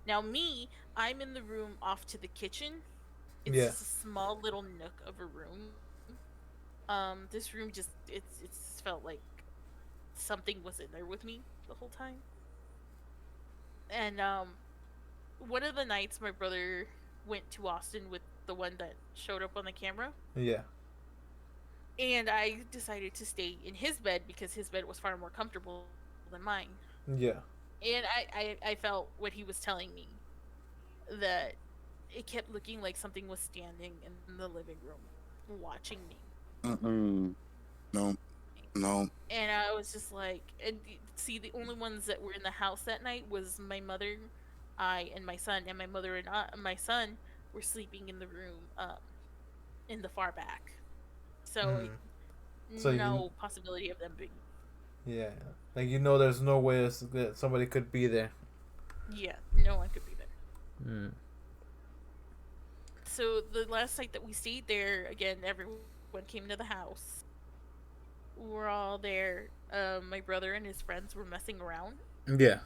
Now me, I'm in the room off to the kitchen. It's Yeah. just a small little nook of a room. This room just it's felt like something was in there with me the whole time. And one of the nights my brother went to Austin with the one that showed up on the camera. Yeah. And I decided to stay in his bed because his bed was far more comfortable than mine. Yeah. And I felt what he was telling me, that it kept looking like something was standing in the living room watching me. No. And I was just like, and see, the only ones that were in the house that night was my mother, I, and my son. And my mother and my son were sleeping in the room in the far back. So, So no possibility of them being. Yeah. Like, there's no way that somebody could be there. Yeah, no one could be there. Mm. So the last night that we stayed there, again, everyone came to the house. We were all there. My brother and his friends were messing around. Yeah.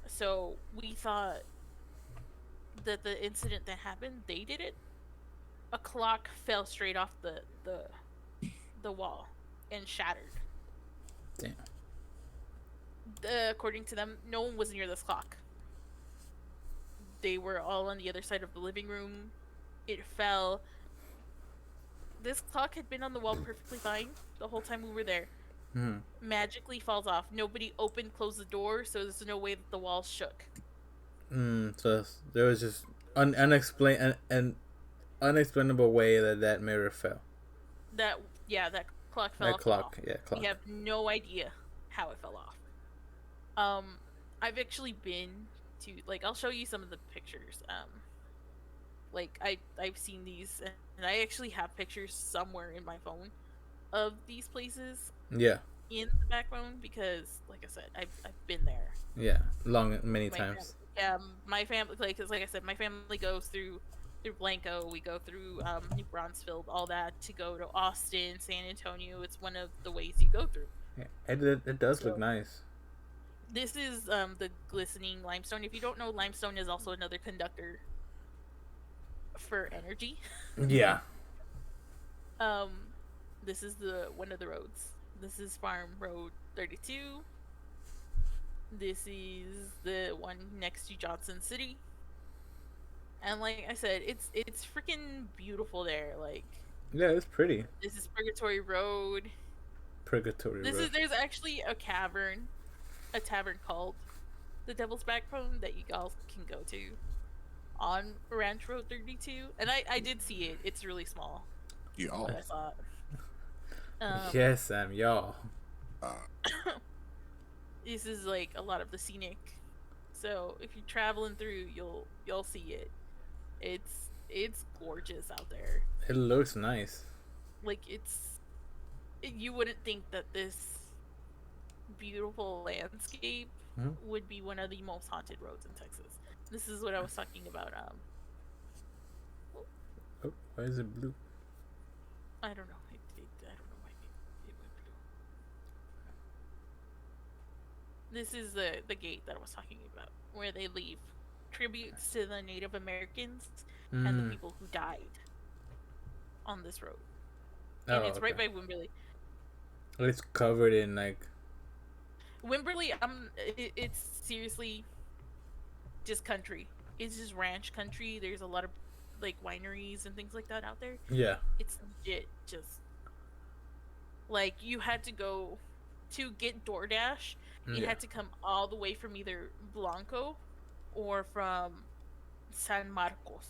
So we thought that the incident that happened, they did it. A clock fell straight off the wall and shattered. Damn. According to them, no one was near this clock. They were all on the other side of the living room. It fell. This clock had been on the wall perfectly fine the whole time we were there. Magically falls off. Nobody closed the door, so there's no way that the walls shook. So there was just an unexplainable way that mirror fell. That clock fell off. Clock. We have no idea how it fell off. I've actually been to, like, I'll show you some of the pictures. Like I've seen these, and I actually have pictures somewhere in my phone of these places. Yeah. In the Backbone, because, like I said, I've been there. Yeah, many times. My family, like I said, my family goes through Blanco. We go through New Braunfels, all that, to go to Austin, San Antonio. It's one of the ways you go through. Yeah, it does look nice. This is the glistening limestone. If you don't know, limestone is also another conductor for energy. Yeah. This is one of the roads. This is Farm Road 32. This is the one next to Johnson City. And like I said, it's freaking beautiful there. Like, yeah, it's pretty. This is Purgatory Road. There's actually a tavern called the Devil's Backbone that you guys can go to on Ranch Road 32. And I did see it. It's really small. Y'all. I thought. Yes, Sam, y'all. This is like a lot of the scenic. So if you're traveling through, you'll see it. It's gorgeous out there. It looks nice. Like you wouldn't think that this beautiful landscape would be one of the most haunted roads in Texas. This is what I was talking about. Oh, why is it blue? I don't know. I don't know why it This is the gate that I was talking about, where they leave tributes to the Native Americans and the Mm. people who died on this road. Oh, And it's right okay. by Wimberley. It's covered in like. Wimberley, it's seriously just country. It's just ranch country. There's a lot of like wineries and things like that out there. Yeah. It's legit just like you had to go to get DoorDash. You Yeah. had to come all the way from either Blanco or from San Marcos.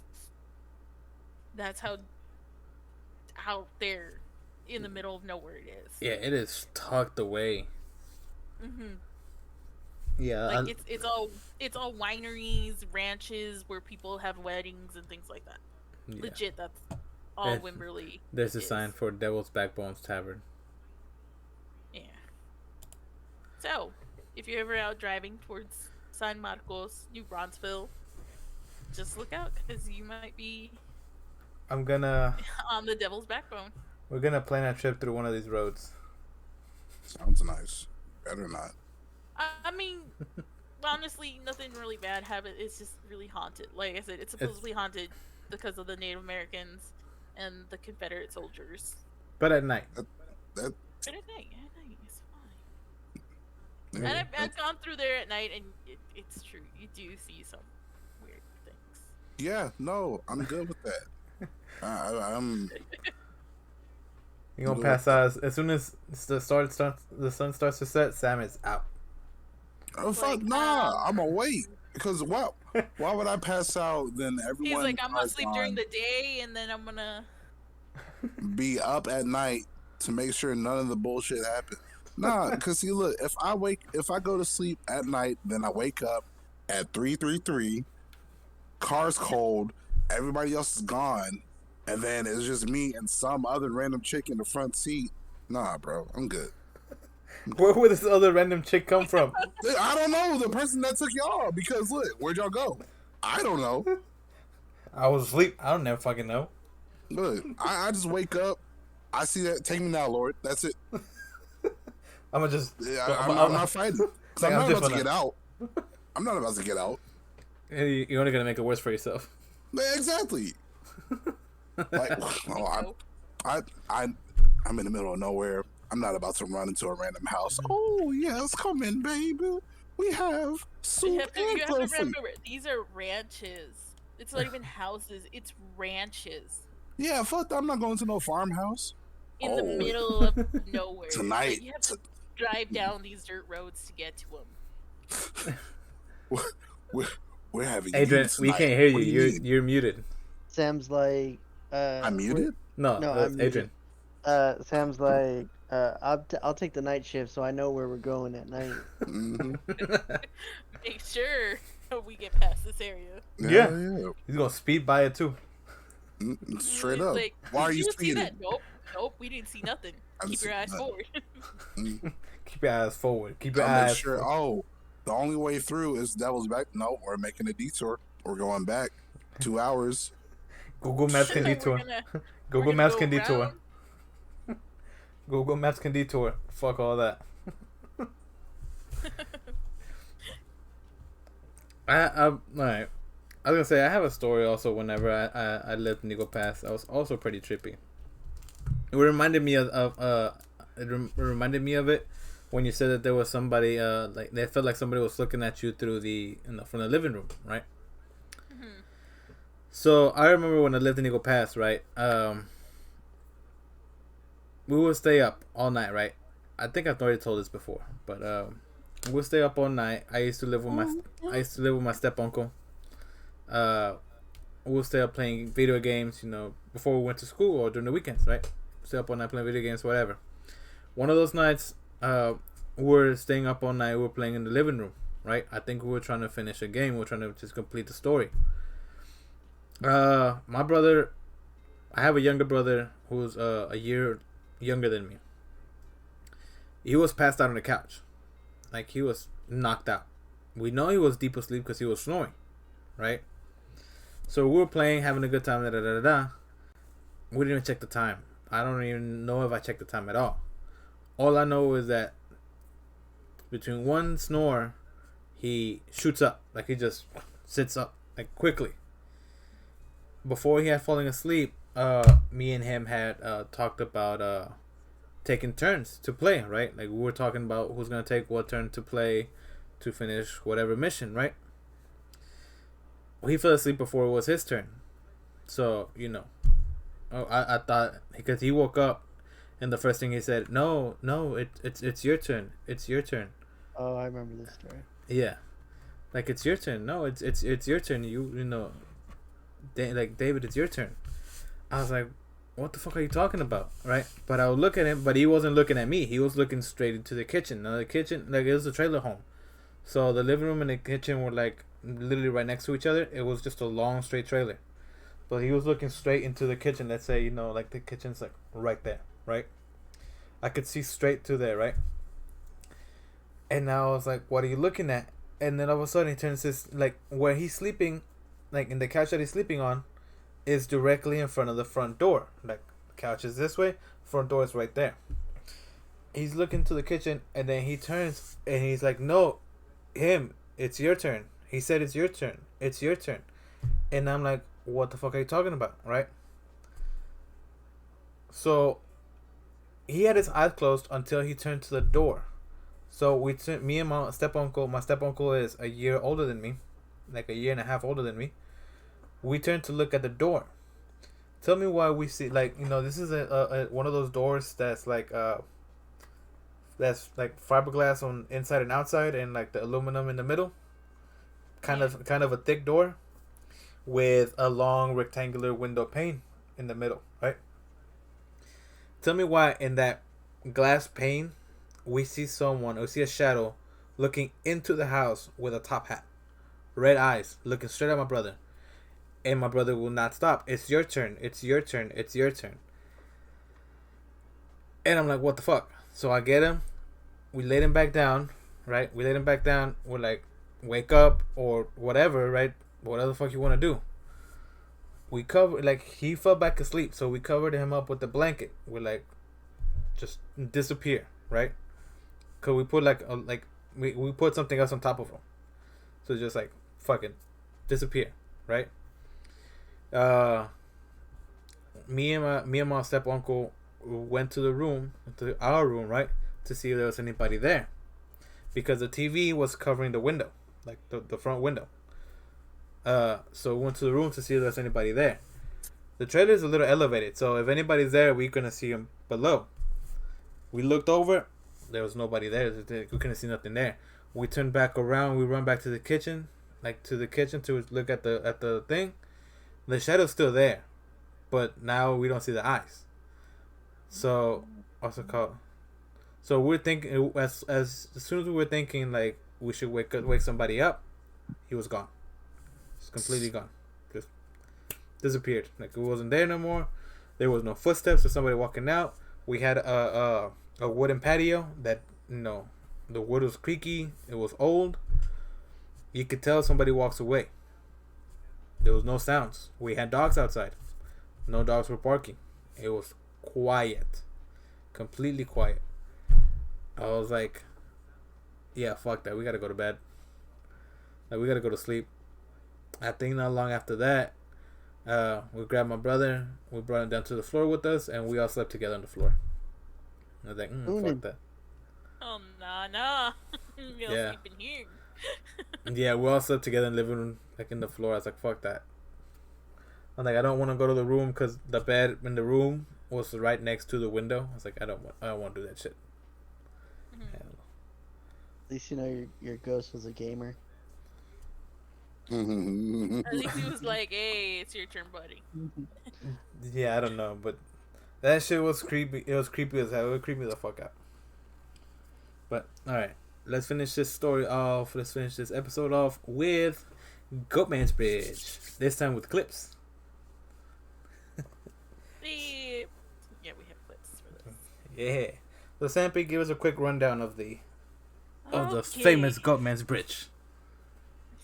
That's how out there in the middle of nowhere it is. Yeah, it is tucked away. Hmm Yeah. Like it's all wineries, ranches where people have weddings and things like that. Yeah. Legit, that's all It- Wimberley. There's a is. sign for Devil's Backbones Tavern. Yeah. So, if you're ever out driving towards San Marcos, New Bronzeville, just look out because you might be I'm gonna. on the Devil's Backbone. We're gonna plan a trip through one of these roads. Sounds nice. Better not. I mean, honestly, nothing really bad happened. It's just really haunted. Like I said, it's supposedly haunted because of the Native Americans and the Confederate soldiers. But at night. That But at night, it's fine. yeah, And I've gone through there at night, and it's true. You do see some weird things. yeah, no, I'm good with that. I'm You're gonna Good. pass out as soon as the sun starts to set. Sam is out. oh fuck Like, nah. I'm gonna wait because why would I pass out? Then everyone He's like, I'm gonna is sleep during the day, and then I'm gonna. be up at night to make sure none of the bullshit happens. Nah, because see, look, if I go to sleep at night, then I wake up at 3:33, car's cold, everybody else is gone, and then it's just me and some other random chick in the front seat. Nah, bro, I'm good. Where would this other random chick come from? I don't know the person that took y'all because look, where'd y'all go? I don't know. I was asleep. I don't never fucking know. Look, I just wake up. I see that. Take me now, Lord. That's it. I'm gonna just. Yeah, I'm not fighting. 'Cause Like, I'm I'm not just about to gonna- get out. I'm not about to get out. You're only gonna make it worse for yourself. Yeah, exactly. Like, oh, I'm in the middle of nowhere. I'm not about to run into a random house. Oh yes, come in, baby. We have You soup have to, and you have to tofu. remember, these are ranches. It's not even houses. It's ranches Yeah, fuck that. I'm not going to no farmhouse in the Oh. middle of nowhere. tonight. Like, you have to drive down these dirt roads to get to them. We're having. Adrian, meetings we tonight. can't hear you. What do You're mean? you're muted. Sam's like, I'm muted. No, No, that's I'm Adrian. Sam's like, I'll take the night shift so I know where we're going at night. Mhm. Make sure we get past this area. Yeah. yeah. He's gonna speed by it too. Straight He's up. like, Why are "Did you see speeding? that?" Nope, we didn't see nothing. I didn't Keep your see eyes nothing. forward. Keep your eyes forward. Keep your I'll make eyes. sure. Oh, the only way through is Devil's Back. No, we're making a detour. We're going back 2 hours. Google Maps can We're detour. gonna- Google gonna Maps go can detour. around. Google Maps can detour. Fuck all that. Alright. I was gonna say I have a story also. Whenever I lived in Eagle Pass, I was also pretty trippy. It reminded me of it when you said that there was somebody like they felt like somebody was looking at you through from the living room, right? Mhm. So I remember when I lived in Eagle Pass, right? We would stay up all night, right? I think I've already told this before, but we'll stay up all night. I used to live with my step uncle. We'll stay up playing video games, before we went to school or during the weekends, right? Stay up all night playing video games, whatever. One of those nights, we were staying up all night. We were playing in the living room, right? I think we were trying to finish a game. We were trying to just complete the story. My brother, I have a younger brother who's a year younger than me. He was passed out on the couch, like he was knocked out. We know he was deep asleep because he was snoring, right? So we were playing, having a good time. We didn't even check the time. I don't even know if I checked the time at all. All I know is that Between one snore, he shoots up. Like, he just sits up, like, quickly. Before he had fallen asleep, me and him had talked about taking turns to play, right? Like, we were talking about who's going to take what turn to play to finish whatever mission, right? Well, he fell asleep before it was his turn. So, you know. Oh, I thought, because he woke up, and the first thing he said, no, it's your turn. It's your turn. Oh, I remember this story. Yeah. Like, it's your turn. No, it's your turn. You know, like, David, it's your turn. I was like, what the fuck are you talking about, right? But I would look at him, but he wasn't looking at me. He was looking straight into the kitchen. Now, the kitchen, like, it was a trailer home. So the living room and the kitchen were, like, literally right next to each other. It was just a long, straight trailer. But he was looking straight into the kitchen. Let's say, you know, like, the kitchen's, like, right there, right? I could see straight to there, right? And now I was like, what are you looking at? And then all of a sudden he turns his, like, where he's sleeping, like, in the couch that he's sleeping on, is directly in front of the front door. Like, the couch is this way, front door is right there. He's looking to the kitchen, and then he turns, and he's like, no, it's your turn. He said it's your turn. It's your turn. And I'm like, what the fuck are you talking about, right? So he had his eyes closed until he turned to the door. So me and my step uncle is a year older than me, like a year and a half older than me. We turned to look at the door. Tell me why we see, like, you know, this is a one of those doors that's like fiberglass on inside and outside, and like the aluminum in the middle. Kind of a thick door with a long rectangular window pane in the middle, right? Tell me why in that glass pane we see a shadow looking into the house with a top hat, red eyes, looking straight at my brother. And my brother will not stop. It's your turn. It's your turn. It's your turn. And I'm like, what the fuck? So I get him. We laid him back down, right? We're like, wake up or whatever, right? Whatever the fuck you want to do. We covered, like, he fell back asleep. So we covered him up with the blanket. We're like, just disappear, right? Cause we put we put something else on top of him. So just like, fucking disappear, right? Me and my step uncle went to our room, right, to see if there was anybody there, because the TV was covering the window, like the front window. So we went to the room to see if there was anybody there. The trailer is a little elevated, so if anybody's there, we're gonna see them below. We looked over, there was nobody there. We couldn't see nothing there. We turned back around. We run back to the kitchen, to look at the thing. The shadow's still there, but now we don't see the eyes. So, what's it called? So we're thinking, as soon as we were thinking, like, we should wake somebody up, he was gone. Just completely gone. Just disappeared. Like, it wasn't there no more. There was no footsteps of somebody walking out. We had a wooden patio that, you know, the wood was creaky. It was old. You could tell somebody walks away. There was no sounds. We had dogs outside. No dogs were barking. It was quiet. Completely quiet. I was like, yeah, fuck that. We gotta go to bed. Like, we gotta go to sleep. I think not long after that, we grabbed my brother. We brought him down to the floor with us, and we all slept together on the floor. I was like, fuck that. Oh, nah. You'll Yeah. sleep in here. Yeah, we all slept together in the living room, like in the floor. I was like, fuck that. I'm like, I don't want to go to the room because the bed in the room was right next to the window. I was like, I don't want to do that shit. Mhm. At least you know your ghost was a gamer. At least he was like, hey, it's your turn, buddy. Yeah, I don't know, but that shit was creepy. It was creepy as hell. It would creep me the fuck out. But alright, let's finish this story off. Let's finish this episode off with Goatman's Bridge. This time with clips. Yeah, we have clips for this. Yeah. So Sampy, give us a quick rundown of the Okay. famous Goatman's Bridge.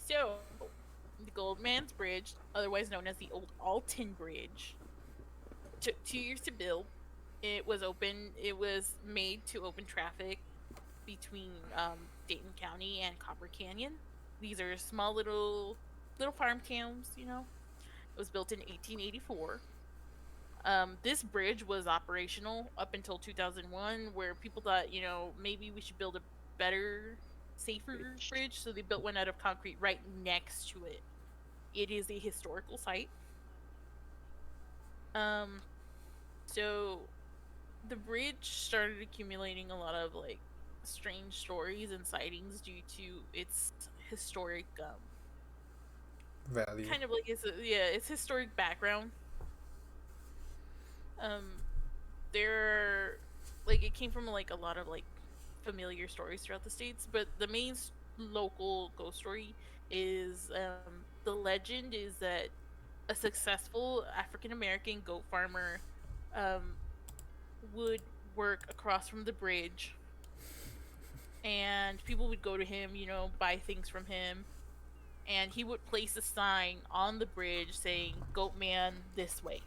So, the Goldman's Bridge, otherwise known as the Old Alton Bridge, took 2 years to build. It was made to open traffic between Dayton County and Copper Canyon. These are small little farm towns, you know. It was built in 1884. This bridge was operational up until 2001, where people thought, you know, maybe we should build a better, safer bridge. So they built one out of concrete right next to it. It is a historical site. So the bridge started accumulating a lot of like strange stories and sightings due to its historic Value. kind of like its historic background. There like it came from like a lot of like familiar stories throughout the states, but the main local ghost story is the legend is that a successful African American goat farmer would work across from the bridge, and people would go to him, you know, buy things from him, and he would place a sign on the bridge saying "Goat Man this way."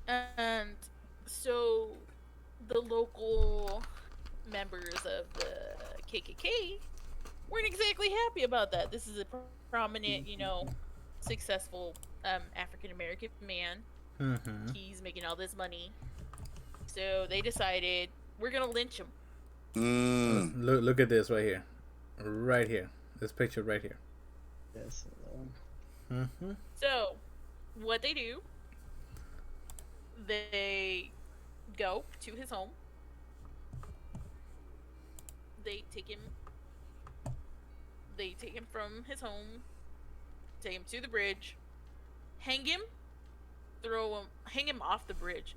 And so the local members of the KKK weren't exactly happy about that. This is a prominent, you know, successful African American man. Mm-hmm. He's making all this money. So they decided, we're gonna lynch him. Look at this right here. Right here. This picture right here. Yes. Mm-hmm. So, what they do, they go to his home. They take him from his home, take him to the bridge, hang him, hang him off the bridge.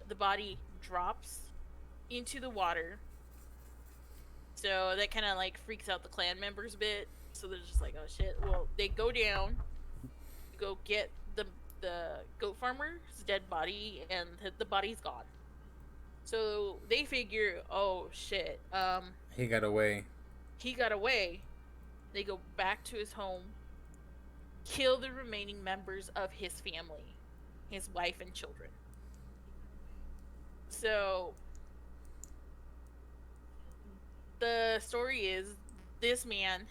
The body drops into the water. So that kind of like freaks out the clan members a bit. So they're just like, oh shit. Well, they go down, go get the goat farmer's dead body, and the body's gone. So they figure, oh shit, He got away. They go back to his home, kill the remaining members of his family, his wife and children. So the story is, this man,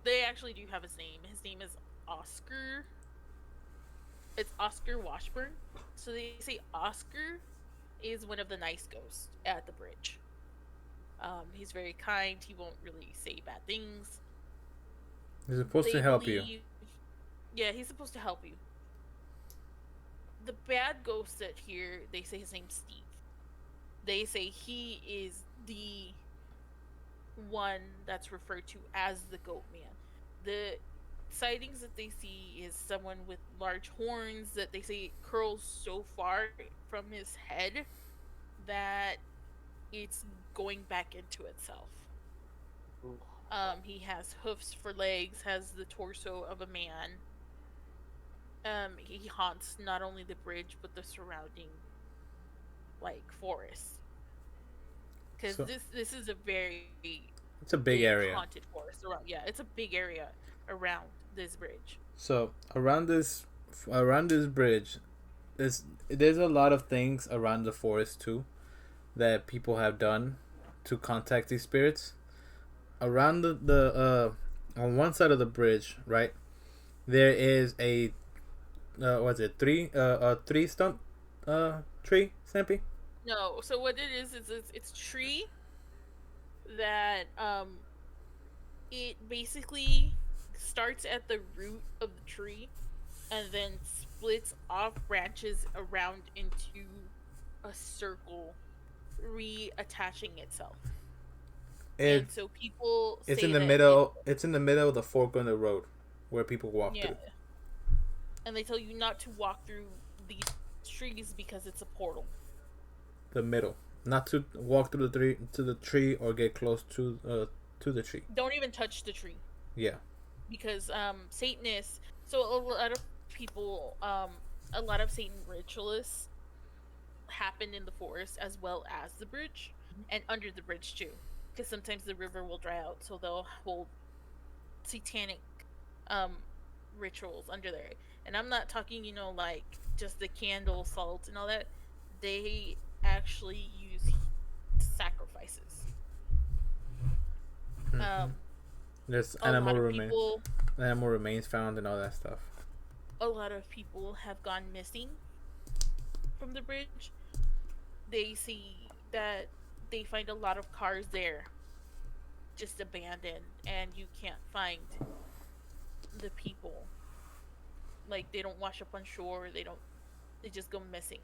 they actually do have his name. His name is Oscar. It's Oscar Washburn. So they say Oscar is one of the nice ghosts at the bridge. He's very kind. He won't really say bad things. He's supposed to help you. Yeah, he's supposed to help you. The bad ghost that here, they say his name's Steve. They say he is the one that's referred to as the Goat Man. The sightings that they see is someone with large horns that they say curls so far from his head that it's going back into itself. He has hoofs for legs, has the torso of a man. He haunts not only the bridge but the surrounding like forest. Because this is a very it's a big area. Haunted forest around. Yeah, it's a big area around this bridge. So around this bridge, there's a lot of things around the forest too that people have done to contact these spirits. Around the on one side of the bridge, right, there is a three stump tree, Stampy? No, so what it is it's tree that it basically starts at the root of the tree and then splits off branches around into a circle, reattaching itself. And so people it's say in the middle. It's in the middle of the fork on the road where people walk through. And they tell you not to walk through these trees because it's a portal. The middle, not to walk through the tree or get close to the tree. Don't even touch the tree. Yeah. Because Satanists. So a lot of people, a lot of Satan ritualists happen in the forest as well as the bridge and under the bridge too. Because sometimes the river will dry out, so they'll hold satanic rituals under there. And I'm not talking, you know, like just the candle, salt, and all that. They actually use sacrifices. Um, There's a lot of people, animal remains found and all that stuff. a lot of people have gone missing from the bridge. They see that they find a lot of cars there, just abandoned, and you can't find the people. Like they don't wash up on shore. They just go missing.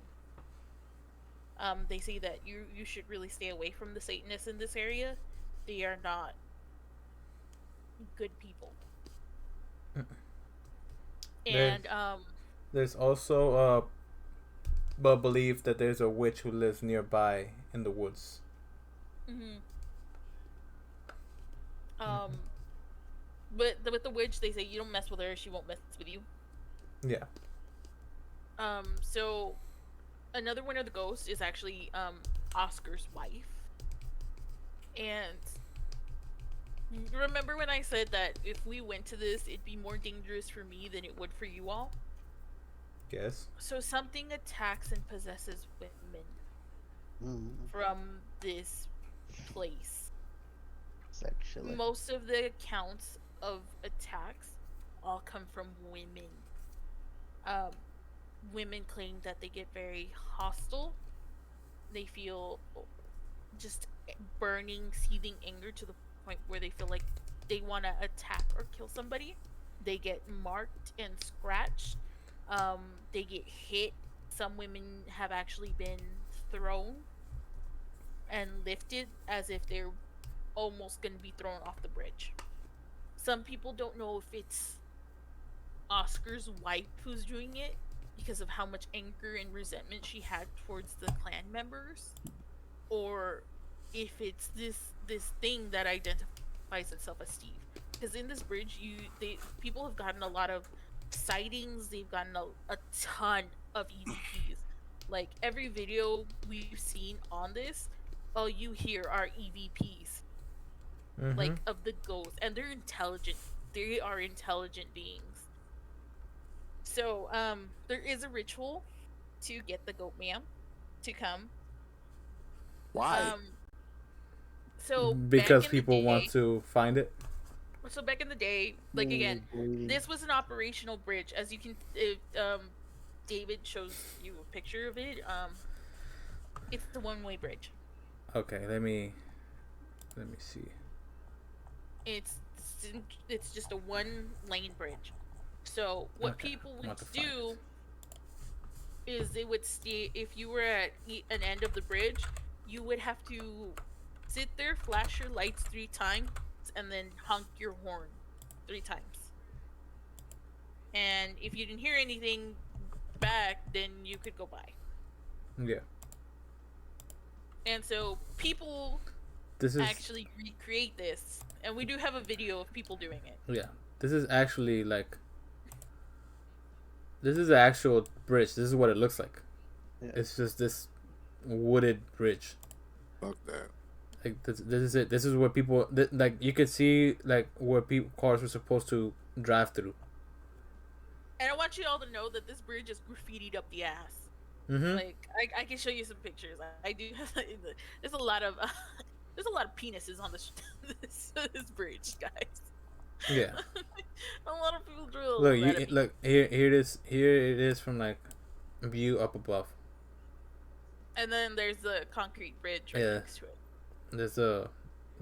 They say that you should really stay away from the Satanists in this area. They are not good people. And There's also a belief that there's a witch who lives nearby in the woods. But with the witch, they say you don't mess with her; she won't mess with you. Yeah. So another one of the ghosts is actually Oscar's wife. And remember when I said that if we went to this, it'd be more dangerous for me than it would for you all? Yes. So something attacks and possesses women from this place. Sexually. Most of the accounts of attacks all come from women. Women claim that they get very hostile. They feel just burning, seething anger to the point where they feel like they want to attack or kill somebody. They get marked and scratched. They get hit. Some women have actually been thrown and lifted as if they're almost going to be thrown off the bridge. Some people don't know if it's Oscar's wife who's doing it because of how much anger and resentment she had towards the clan members, or if it's this thing that identifies itself as Steve. Because in this bridge, people have gotten a lot of sightings. They've gotten a ton of EVPs. Like every video we've seen on this, all you hear are EVPs, like of the ghosts, and they're intelligent. They are intelligent beings. So there is a ritual to get the goat man to come. Why? So because people want to find it. So back in the day, like again, this was an operational bridge. As you can, David shows you a picture of it. It's the one-way bridge. Okay, let me see. It's just a one-lane bridge. So what people would do is they would stay. If you were at an end of the bridge, you would have to sit there, flash your lights 3 times, and then honk your horn 3 times. And if you didn't hear anything back, then you could go by. Yeah. And so people actually recreate this, and we do have a video of people doing it. Yeah, this is actually like. This is the actual bridge. This is what it looks like. Yeah. It's just this wooded bridge. Fuck that. Like this is it. This is where people like you could see like where cars were supposed to drive through. And I want you all to know that this bridge is graffitied up the ass. Like I can show you some pictures. I do. There's a lot of penises on this bridge, guys. Yeah. A lot of people drill. Look here it is. Here it is from like view up above. And then there's the concrete bridge right next to it. There's the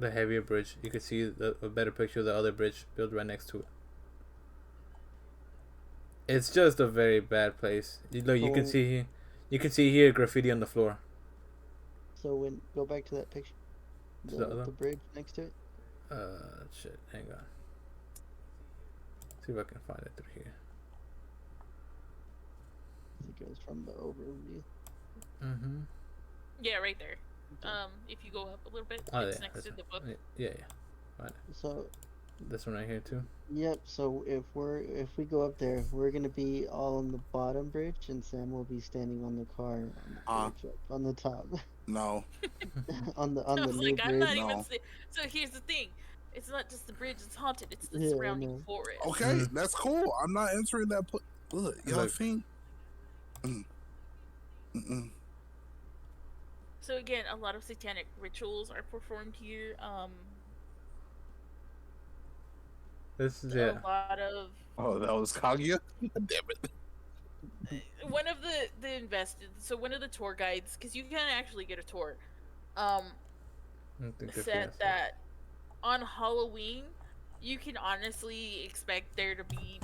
heavier bridge. You can see a better picture of the other bridge built right next to it. It's just a very bad place. You can see here graffiti on the floor. So go back to that picture. The bridge next to it. Shit. Hang on. See if I can find it through here. I think it was from the overview. Yeah, right there. If you go up a little bit, it's next to the book. Yeah. Right. So. This one right here too. Yep. So if we go up there, we're gonna be all on the bottom bridge, and Sam will be standing on the car on the top. No. on the new bridge. I'm not even so here's the thing. It's not just the bridge it's haunted, it's the surrounding forest. Okay, that's cool. I'm not answering that. Look, y'all think. So again, a lot of satanic rituals are performed here. This is a lot of Oh, that was Kaguya? Damn it. one of the invested. So one of the tour guides, because you can actually get a tour, I don't think they're said fiancé. that on Halloween you can honestly expect there to be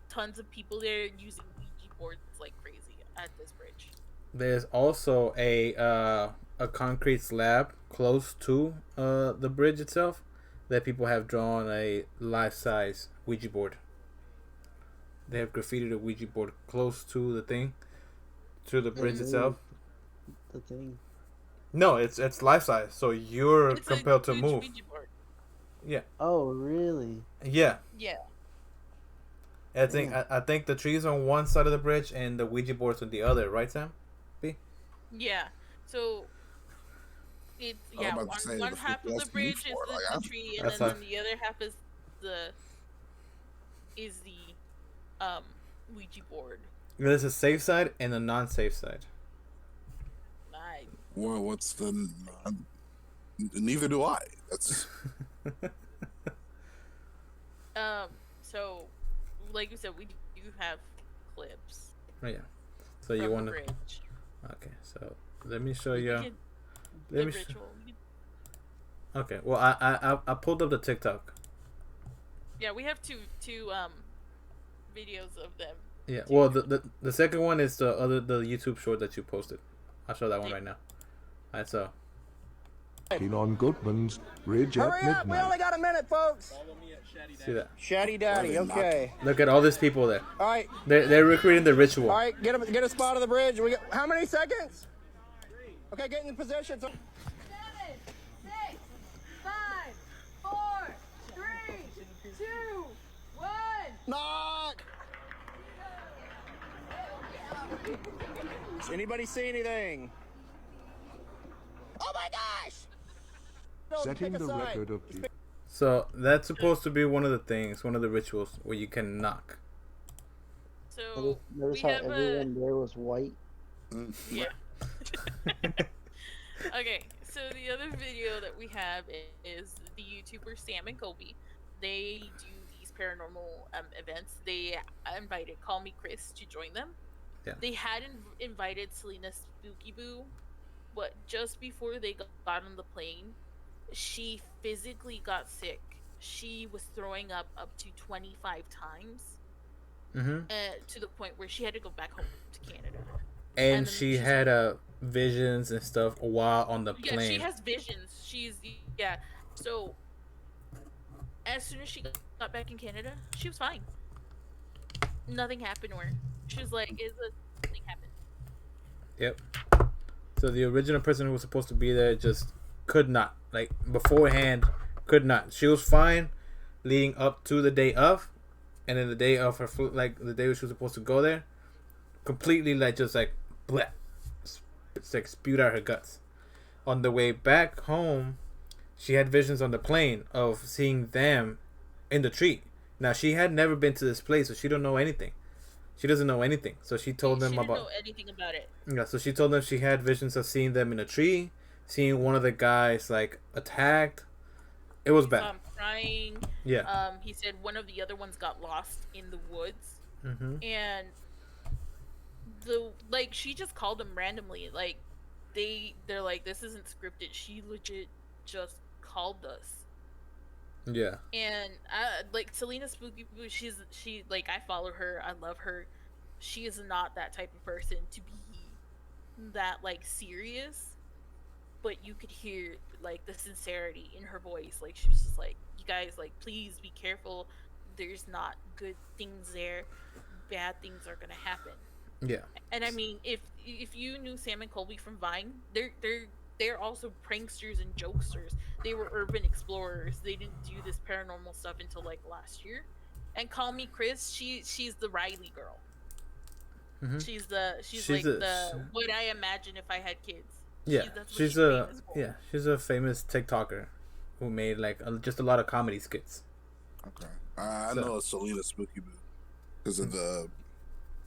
tons of people there using Ouija boards like crazy at this bridge. There's also a concrete slab close to the bridge itself that people have drawn a life-size Ouija board. They have graffitied a Ouija board close to the thing, to the bridge Ooh. itself. The thing. No, it's life-size, so you're It's a compelled to huge move. Ouija board. Oh, really? Yeah, Yeah. I think the tree's on one side of the bridge and the Ouija board's on the other, right, Sam? Yeah. So it's I was yeah, about to say, one the half fuck of that's the bridge used is for, like, the I'm- tree, and That's then fine. the other half is the Ouija board. There's a safe side and a non-safe side. I Well, what's the... neither do I. That's... so like you said, we do have clips Oh, yeah. So from you the want to? bridge. Okay. So let me show We you. can- Let the me. ritual. Okay. Well, I pulled up the TikTok. Yeah, we have two videos of them. Yeah. Well, the second one is the YouTube short that you posted. I'll show that one right now. Alright. So. Keen on Goodman's Ridge at Hurry up, we midnight. only got a minute, folks. See that? Shatty Daddy, okay. Look at all these people there. All right, They're recreating the ritual. all right, get a spot of the bridge. We got, how many seconds? Okay, get in position. 7, 6, 5, 4, 3, 2, 1. Knock. Does anybody see anything? Oh my gosh! No, Setting pick a the side. record of the So that's supposed to be one of the things, one of the rituals where you can knock. So Notice we how have everyone there was white? yeah. Okay, so the other video that we have is the YouTuber Sam and Colby. They do these paranormal events. They invited Call Me Chris to join them. Yeah. They had invited Selena Spooky Boo, but just before they got on the plane, she physically got sick. She was throwing up to 25 times, Mm-hmm. to the point where she had to go back home to Canada. And then she she's had visions and stuff while on the Yeah, plane. she has visions. Yeah. So as soon as she got back in Canada, she was fine. Nothing happened to her. She was like, nothing happened. Yep. So the original person who was supposed to be there just could not, like beforehand, could not. She was fine leading up to the day of, and then the day of her flight, like the day she was supposed to go there, completely like just like bleh, it's like spewed out her guts. On the way back home, she had visions on the plane of seeing them in the tree. Now she had never been to this place, so she don't know anything. She doesn't know anything. So she told them she didn't about. know anything about it. Yeah, so she told them she had visions of seeing them in a tree, seeing one of the guys like attacked. It was bad. Crying. Yeah. He said one of the other ones got lost in the woods, Mm-hmm. and she just called them randomly. Like they're like, this isn't scripted. She legit just called us. Yeah. And like Selena Spooky Boo, she like, I follow her, I love her. She is not that type of person to be that like serious, but you could hear like the sincerity in her voice. Like she was just like, you guys, like, please be careful. There's not good things there. Bad things are gonna happen. Yeah. And I mean, if you knew Sam and Colby from Vine, they're also pranksters and jokesters. They were urban explorers. They didn't do this paranormal stuff until like last year. And Call Me Chris, she's the Riley girl. Mm-hmm. She's like what I imagine if I had kids. Yeah. That's what She's famous for. she's a famous TikToker who made like just a lot of comedy skits. Okay. I know Selena Spooky Boo because of the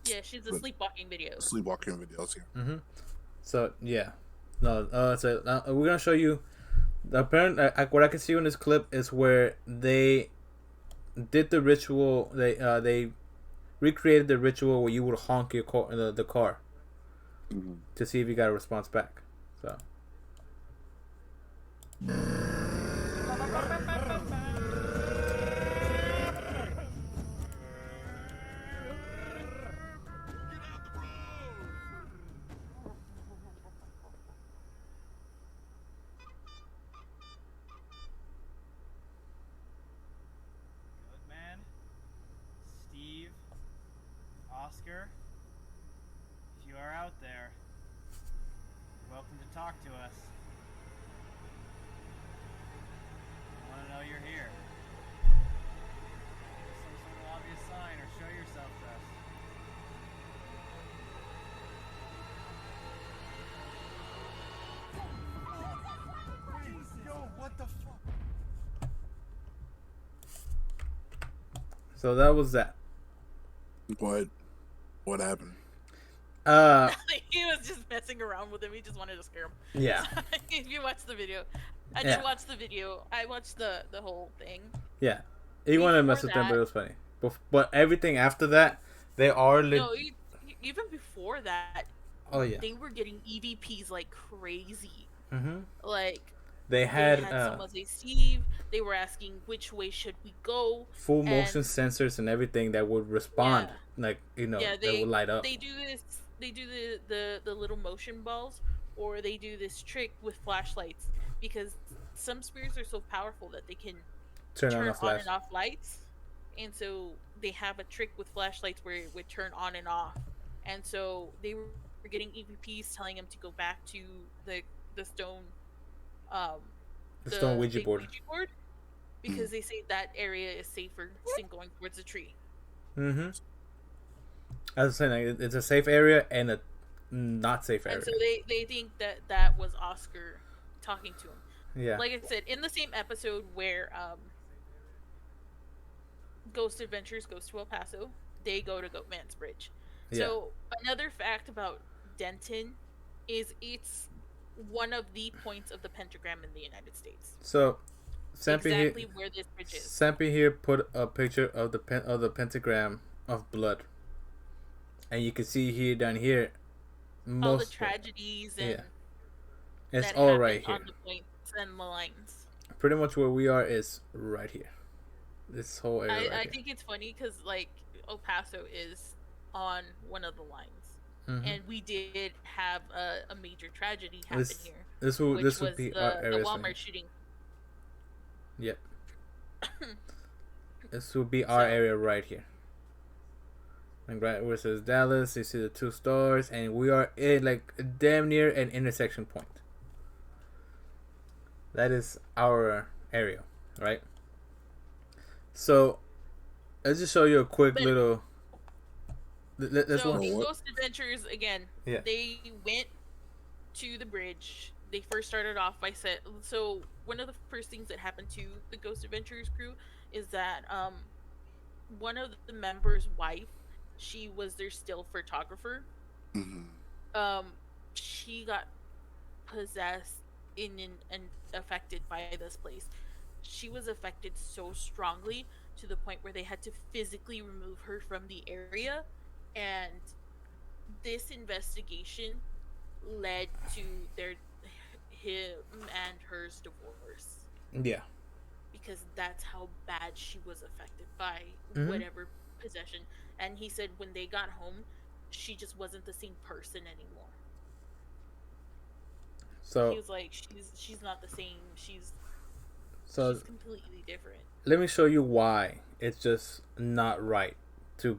Yeah, she's a sleepwalking video. sleepwalking videos here. Mm-hmm. So yeah, no. So we're gonna show you the apparent. What I can see in this clip is where they did the ritual. They recreated the ritual where you would honk your car, the car, to see if you got a response back. So. Man, Steve, Oscar, if you are out there, you're welcome to talk to us. I want to know you're here. Some sort of obvious sign or show yourself to us. Yo, what the fuck? So that was that. What happened? He was just messing around with him. He just wanted to scare him. Yeah. If you watch the video, I Yeah. did watch the video. I watched the whole thing. Yeah. He wanted to mess with them, but it was funny. But everything after that, they are No, even before that. Oh, yeah. They were getting EVPs like crazy. Mm-hmm. Like They had someone say, Steve. They were asking which way should we go. full motion sensors and everything that would respond, like that would light up. They do this. They do the little motion balls, or they do this trick with flashlights, because some spirits are so powerful that they can Turn on a flash. and off lights, and so they have a trick with flashlights where it would turn on and off, and so they were getting EVPs telling them to go back to the stone, the stone Ouija big board. because they say that area is safer than going towards a tree. Mm-hmm. As I was saying, like, it's a safe area and a not safe area. And so they think that was Oscar talking to him. Yeah. Like I said, in the same episode where Ghost Adventures goes to El Paso, they go to Goatman's Bridge. So another fact about Denton is it's one of the points of the pentagram in the United States. So Sampi exactly here, where this bridge is. Sampi here put a picture of the pentagram of blood, and you can see here down here all the tragedies and it's that all right happen here. on the points and the lines. Pretty much where we are is right here. This whole area. I think it's funny because like El Paso is on one of the lines. Mhm. And we did have a major tragedy happen here. This would be our area. the Walmart shooting. Yep. This would be our area right here. And right where it says Dallas, you see the 2 stars, and we are in like damn near an intersection point. That is our area, right? So let's just show you a quick little. Let's so watch. in Ghost Adventures again, Yeah. they went to the bridge. They first started off by so one of the first things that happened to the Ghost Adventures crew is that one of the members' wife, she was their still photographer. She got possessed and affected by this place. She was affected so strongly to the point where they had to physically remove her from the area, and this investigation led to him and her's divorce. Yeah. Because that's how bad she was affected by whatever possession. And he said when they got home, she just wasn't the same person anymore. So he was like, she's not the same. She's completely different. Let me show you why it's just not right to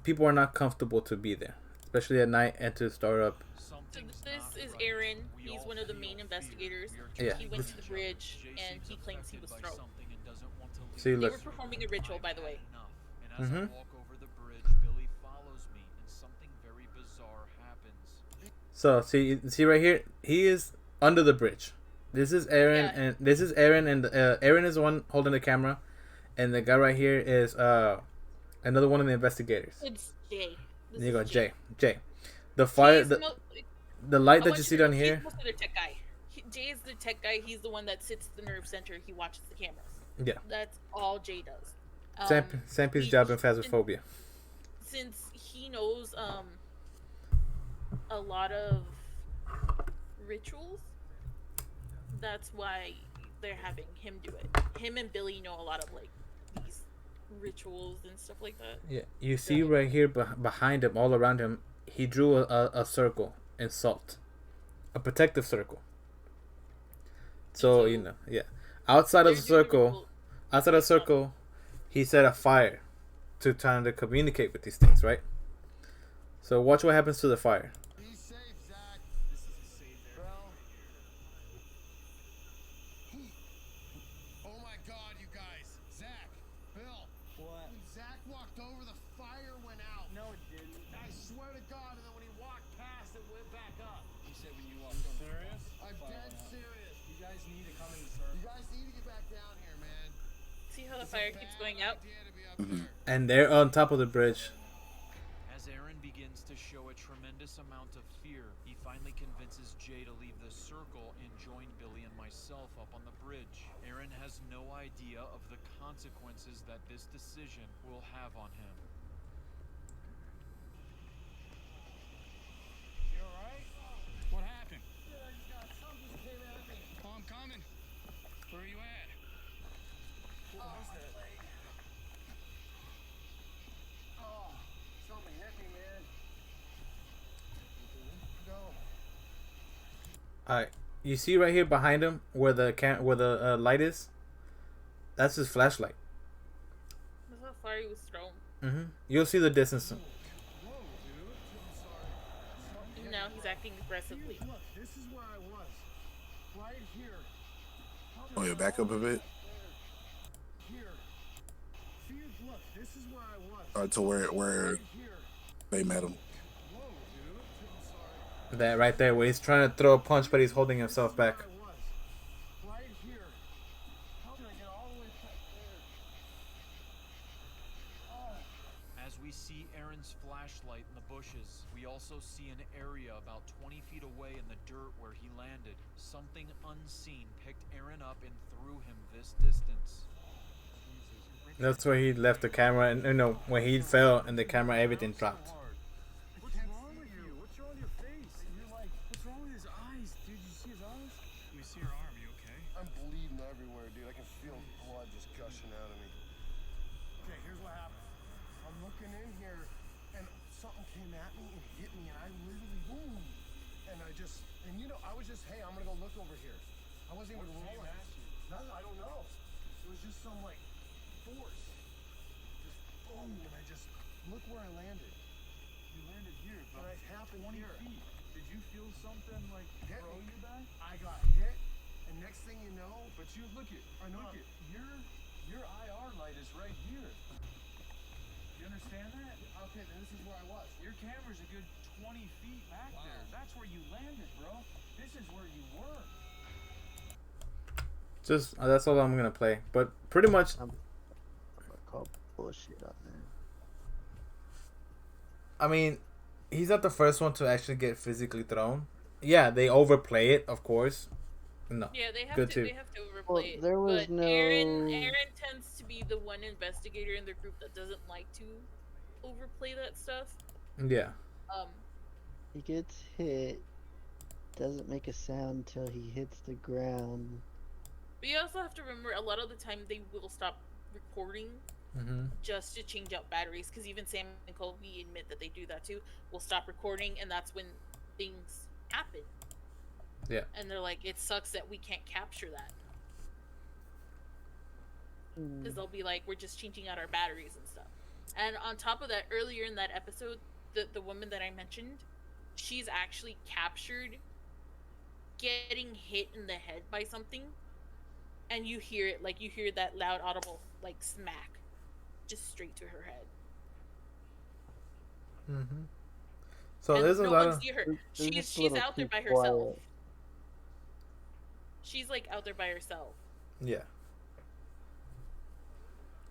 people are not comfortable to be there, especially at night and to start up. So this is Aaron. He's one of the main investigators. Yeah. He went to the bridge and he claims he was thrown. See, They look. were performing a ritual, by the way. And as I Mhm. walk over the bridge, Billy follows me, and something very bizarre happens. So see right here, he is under the bridge. This is Aaron, and this is Aaron, and Aaron is the one holding the camera, and the guy right here is another one of the investigators. It's Jay. There you go, Jay. The fire, the light that you see down He's here. mostly the tech guy. Jay is the tech guy. He's the one that sits at the nerve center. He watches the cameras. Yeah. That's all Jay does. Sampy's he- job in Phasmophobia. Since he knows a lot of rituals, that's why they're having him do it. Him and Billy know a lot of like these rituals and stuff like that. Yeah, you see right here behind him, all around him, he drew a circle in salt, a protective circle. So yeah, outside of the circle, he set a fire to trying to communicate with these things, right? So watch what happens to the fire. Be safe, Zach. This is a safe area. Oh my God, you guys. Zach, Bill. What? When Zach walked over, the fire went out. No, it didn't. I swear to God, and then when he walked past, it went back up. You said when you walked over. Serious? I'm dead serious. You guys need to come in the circle. You guys need to get back down here, man. See how the fire keeps going out? Idea to be up Mhm. there. And they're on top of the bridge. As Aaron begins to show a tremendous amount of fear, he finally convinces Jay to leave the circle and join Billy and myself up on the bridge. Aaron has no idea of the consequences that this decision will have on him. You alright? What happened? Something just came at me. Oh, I'm coming. Where are you at? What was that? Oh, something hit me, man. Go. All right, you see right here behind him where the light is. That's his flashlight. That's how far he was thrown. You'll see the distance. Whoa, dude. I'm sorry. And now he's acting aggressively. Look, this is where I was. Right here. Oh, yeah, back up a bit. Here. Fuse, look, this is where I was. To where Right here. they met him. Whoa, dude. I'm sorry. That right there, where he's trying to throw a punch, but he's holding himself back. Where I was. Right here. How can I get all the way back there? Oh. As we see Aaron's flashlight in the bushes, we also see an area about 20 feet away in the dirt where he landed. Something unseen picked Aaron up and threw him this distance. That's where he left the camera, and when he fell and the camera, everything dropped. What's wrong with you? What's wrong with your face? And you're like, what's wrong with his eyes? Dude, you see his eyes? Let me see your arm. You okay? I'm bleeding everywhere, dude. I can feel blood just gushing out of me. Okay, here's what happened. I'm looking in here, and something came at me and hit me, and I literally, boom. And I was just, hey, I'm gonna go look over here. I wasn't even rolling. Nothing, I don't know. It was just some, like, force. Just boom, and I just, look where I landed. You landed here, And but I happened 20 here. feet. Did you feel something like Hit throw me. you back? I got hit, and next thing you know, But you look at your IR light is right here. You understand that? okay, then this is where I was. Your camera's a good 20 feet back there. That's where you landed, bro. This is where you were. Just that's all I'm gonna play. But pretty much, I'm gonna call bullshit on that. I mean, he's not the first one to actually get physically thrown. Yeah, they overplay it, of course. No, Yeah, they have good to. too. They have to overplay Well, it. there was but no- Aaron tends to be the one investigator in the group that doesn't like to overplay that stuff. Yeah, He gets hit, doesn't make a sound till he hits the ground. but you also have to remember a lot of the time they will stop recording just to change out batteries. Because even Sam and Colby admit that they do that too. We'll stop recording, and that's when things happen. Yeah. And they're like, it sucks that we can't capture that. Because they'll be like, we're just changing out our batteries and stuff. And on top of that, earlier in that episode, the woman that I mentioned, she's actually captured getting hit in the head by something. And you hear it, like you hear that loud audible, like smack, just straight to her head. So And there's a no lot one of see her. They're She's just a little out there too by herself. quiet. She's like out there by herself. yeah.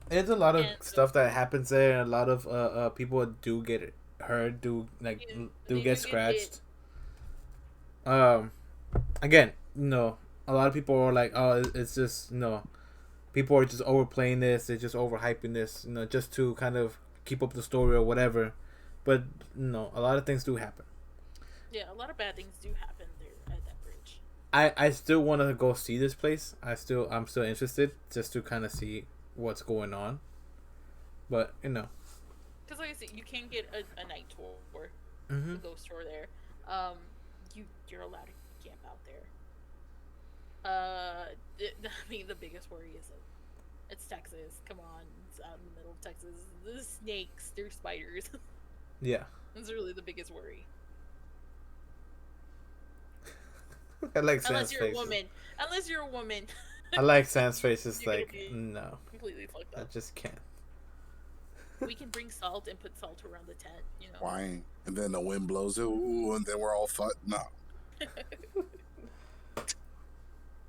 There's a lot of And so- stuff that happens there, and a lot of people do get hurt, do Yeah, do they get do get scratched. Again, no, a lot of people are like, oh, it's just no. people are just overplaying this. They're just overhyping this, just to kind of keep up the story or whatever. But no, a lot of things do happen. Yeah, a lot of bad things do happen there at that bridge. I still want to go see this place. I'm still interested just to kind of see what's going on. But because like I said, you can get a night tour, a ghost tour there. You're allowed to camp out there. I mean, the biggest worry is that it's Texas. Come on, it's out in the middle of Texas. There's snakes, there's spiders. Yeah, that's really the biggest worry. I like unless Sam's you're faces. a woman. Unless you're a woman. I like Sam's faces. You're Like, gonna be no, completely fucked up. I just can't. We can bring salt and put salt around the tent. Why? And then the wind blows it, ooh, and then we're all fucked. No.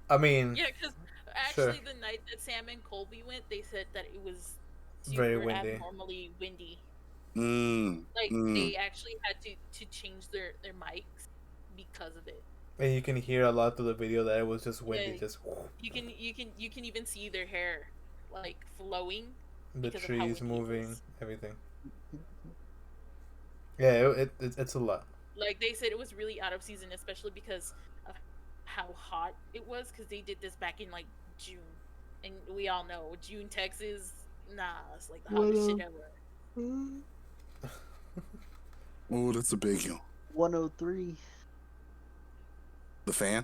I mean, yeah, because actually the night that Sam and Colby went, they said that it was very super windy. abnormally windy. Like they actually had to change their mics because of it. And you can hear a lot through the video that it was just windy. Yeah, just you can even see their hair like flowing. The because of how trees windy it moving, was. everything. Yeah, it's a lot. Like they said, it was really out of season, especially because of how hot it was. Because they did this back in like June, and we all know June, Texas. Nah, it's like the hottest shit ever. Oh, that's a big one. 103. The fan?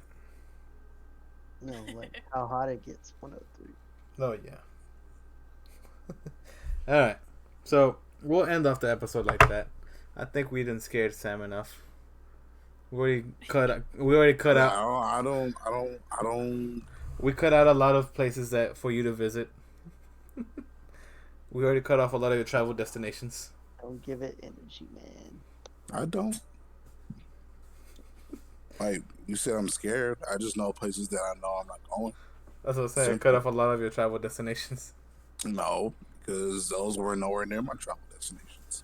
No, like how hot it gets. 103. Oh yeah. All right, so we'll end off the episode like that. I think we didn't scare Sam enough. We already cut out. I don't. We cut out a lot of places that for you to visit. We already cut off a lot of your travel destinations. Don't give it energy, man. I don't. Like you said, I'm scared. I just know places that I know I'm not going. That's what I'm saying. Cut off a lot of your travel destinations. No, because those were nowhere near my travel destinations.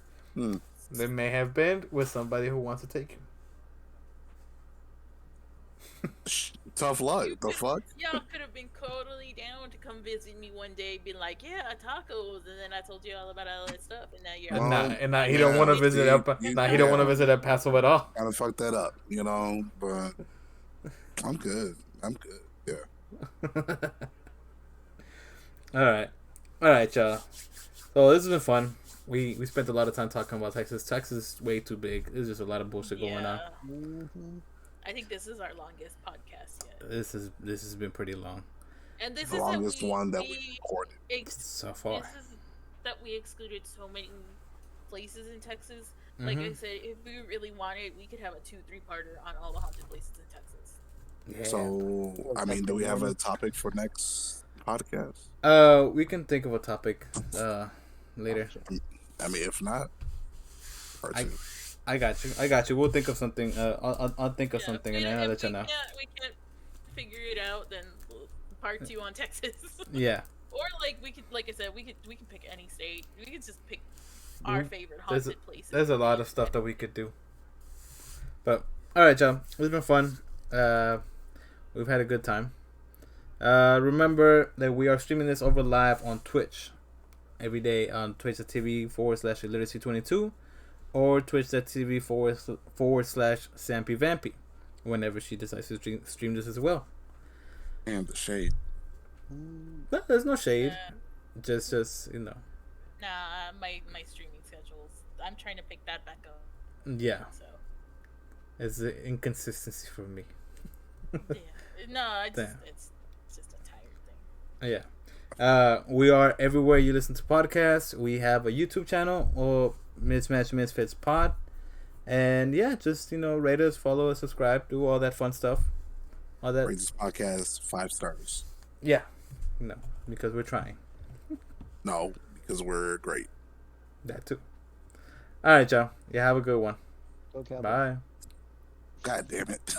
They may have been with somebody who wants to take you. Tough luck. The fuck? Y'all could have been totally down to come visit me one day, be like, yeah, tacos, and then I told you all about all that stuff, and now you're He don't want to visit he don't want to visit El Paso at all. Gotta fuck that up, but I'm good. Yeah. All right, y'all. So this has been fun. We spent a lot of time talking about Texas. Texas is way too big. There's just a lot of bullshit going on. I think this is our longest podcast yet. This has been pretty long. And this the is longest one that we recorded so far. This is that we excluded so many places in Texas. Like I said, if we really wanted, we could have a 2-3-parter on all the haunted places in Texas. Yeah. So, I mean, do we have a topic for next podcast? We can think of a topic later. I mean, if not, part 2. I got you. We'll think of something. I'll think of something, and then I'll let you know. We can't figure it out. Then part 2 on Texas. Yeah. Or like we could, like I said, we can pick any state. We could just pick our favorite haunted places. There's a lot of stuff that we could do. But all right, y'all. It's been fun. We've had a good time. Remember that we are streaming this over live on Twitch every day on twitch.tv/illiteracy22 or twitch.tv/SampyVampy whenever she decides to stream this as well. And the shade. No, there's no shade. Just Nah, my streaming schedules. I'm trying to pick that back up. Yeah. So. It's an inconsistency for me. Yeah. No, it's just a tired thing. Yeah. We are everywhere you listen to podcasts. We have a YouTube channel or Mismatch Misfits Pod. And yeah, just rate us, follow us, subscribe, do all that fun stuff. All that. Rate this podcast 5 stars. Yeah. No, because we're trying. No, because we're great. That too. All right, y'all. Yeah, have a good one. Okay. Bye. God damn it.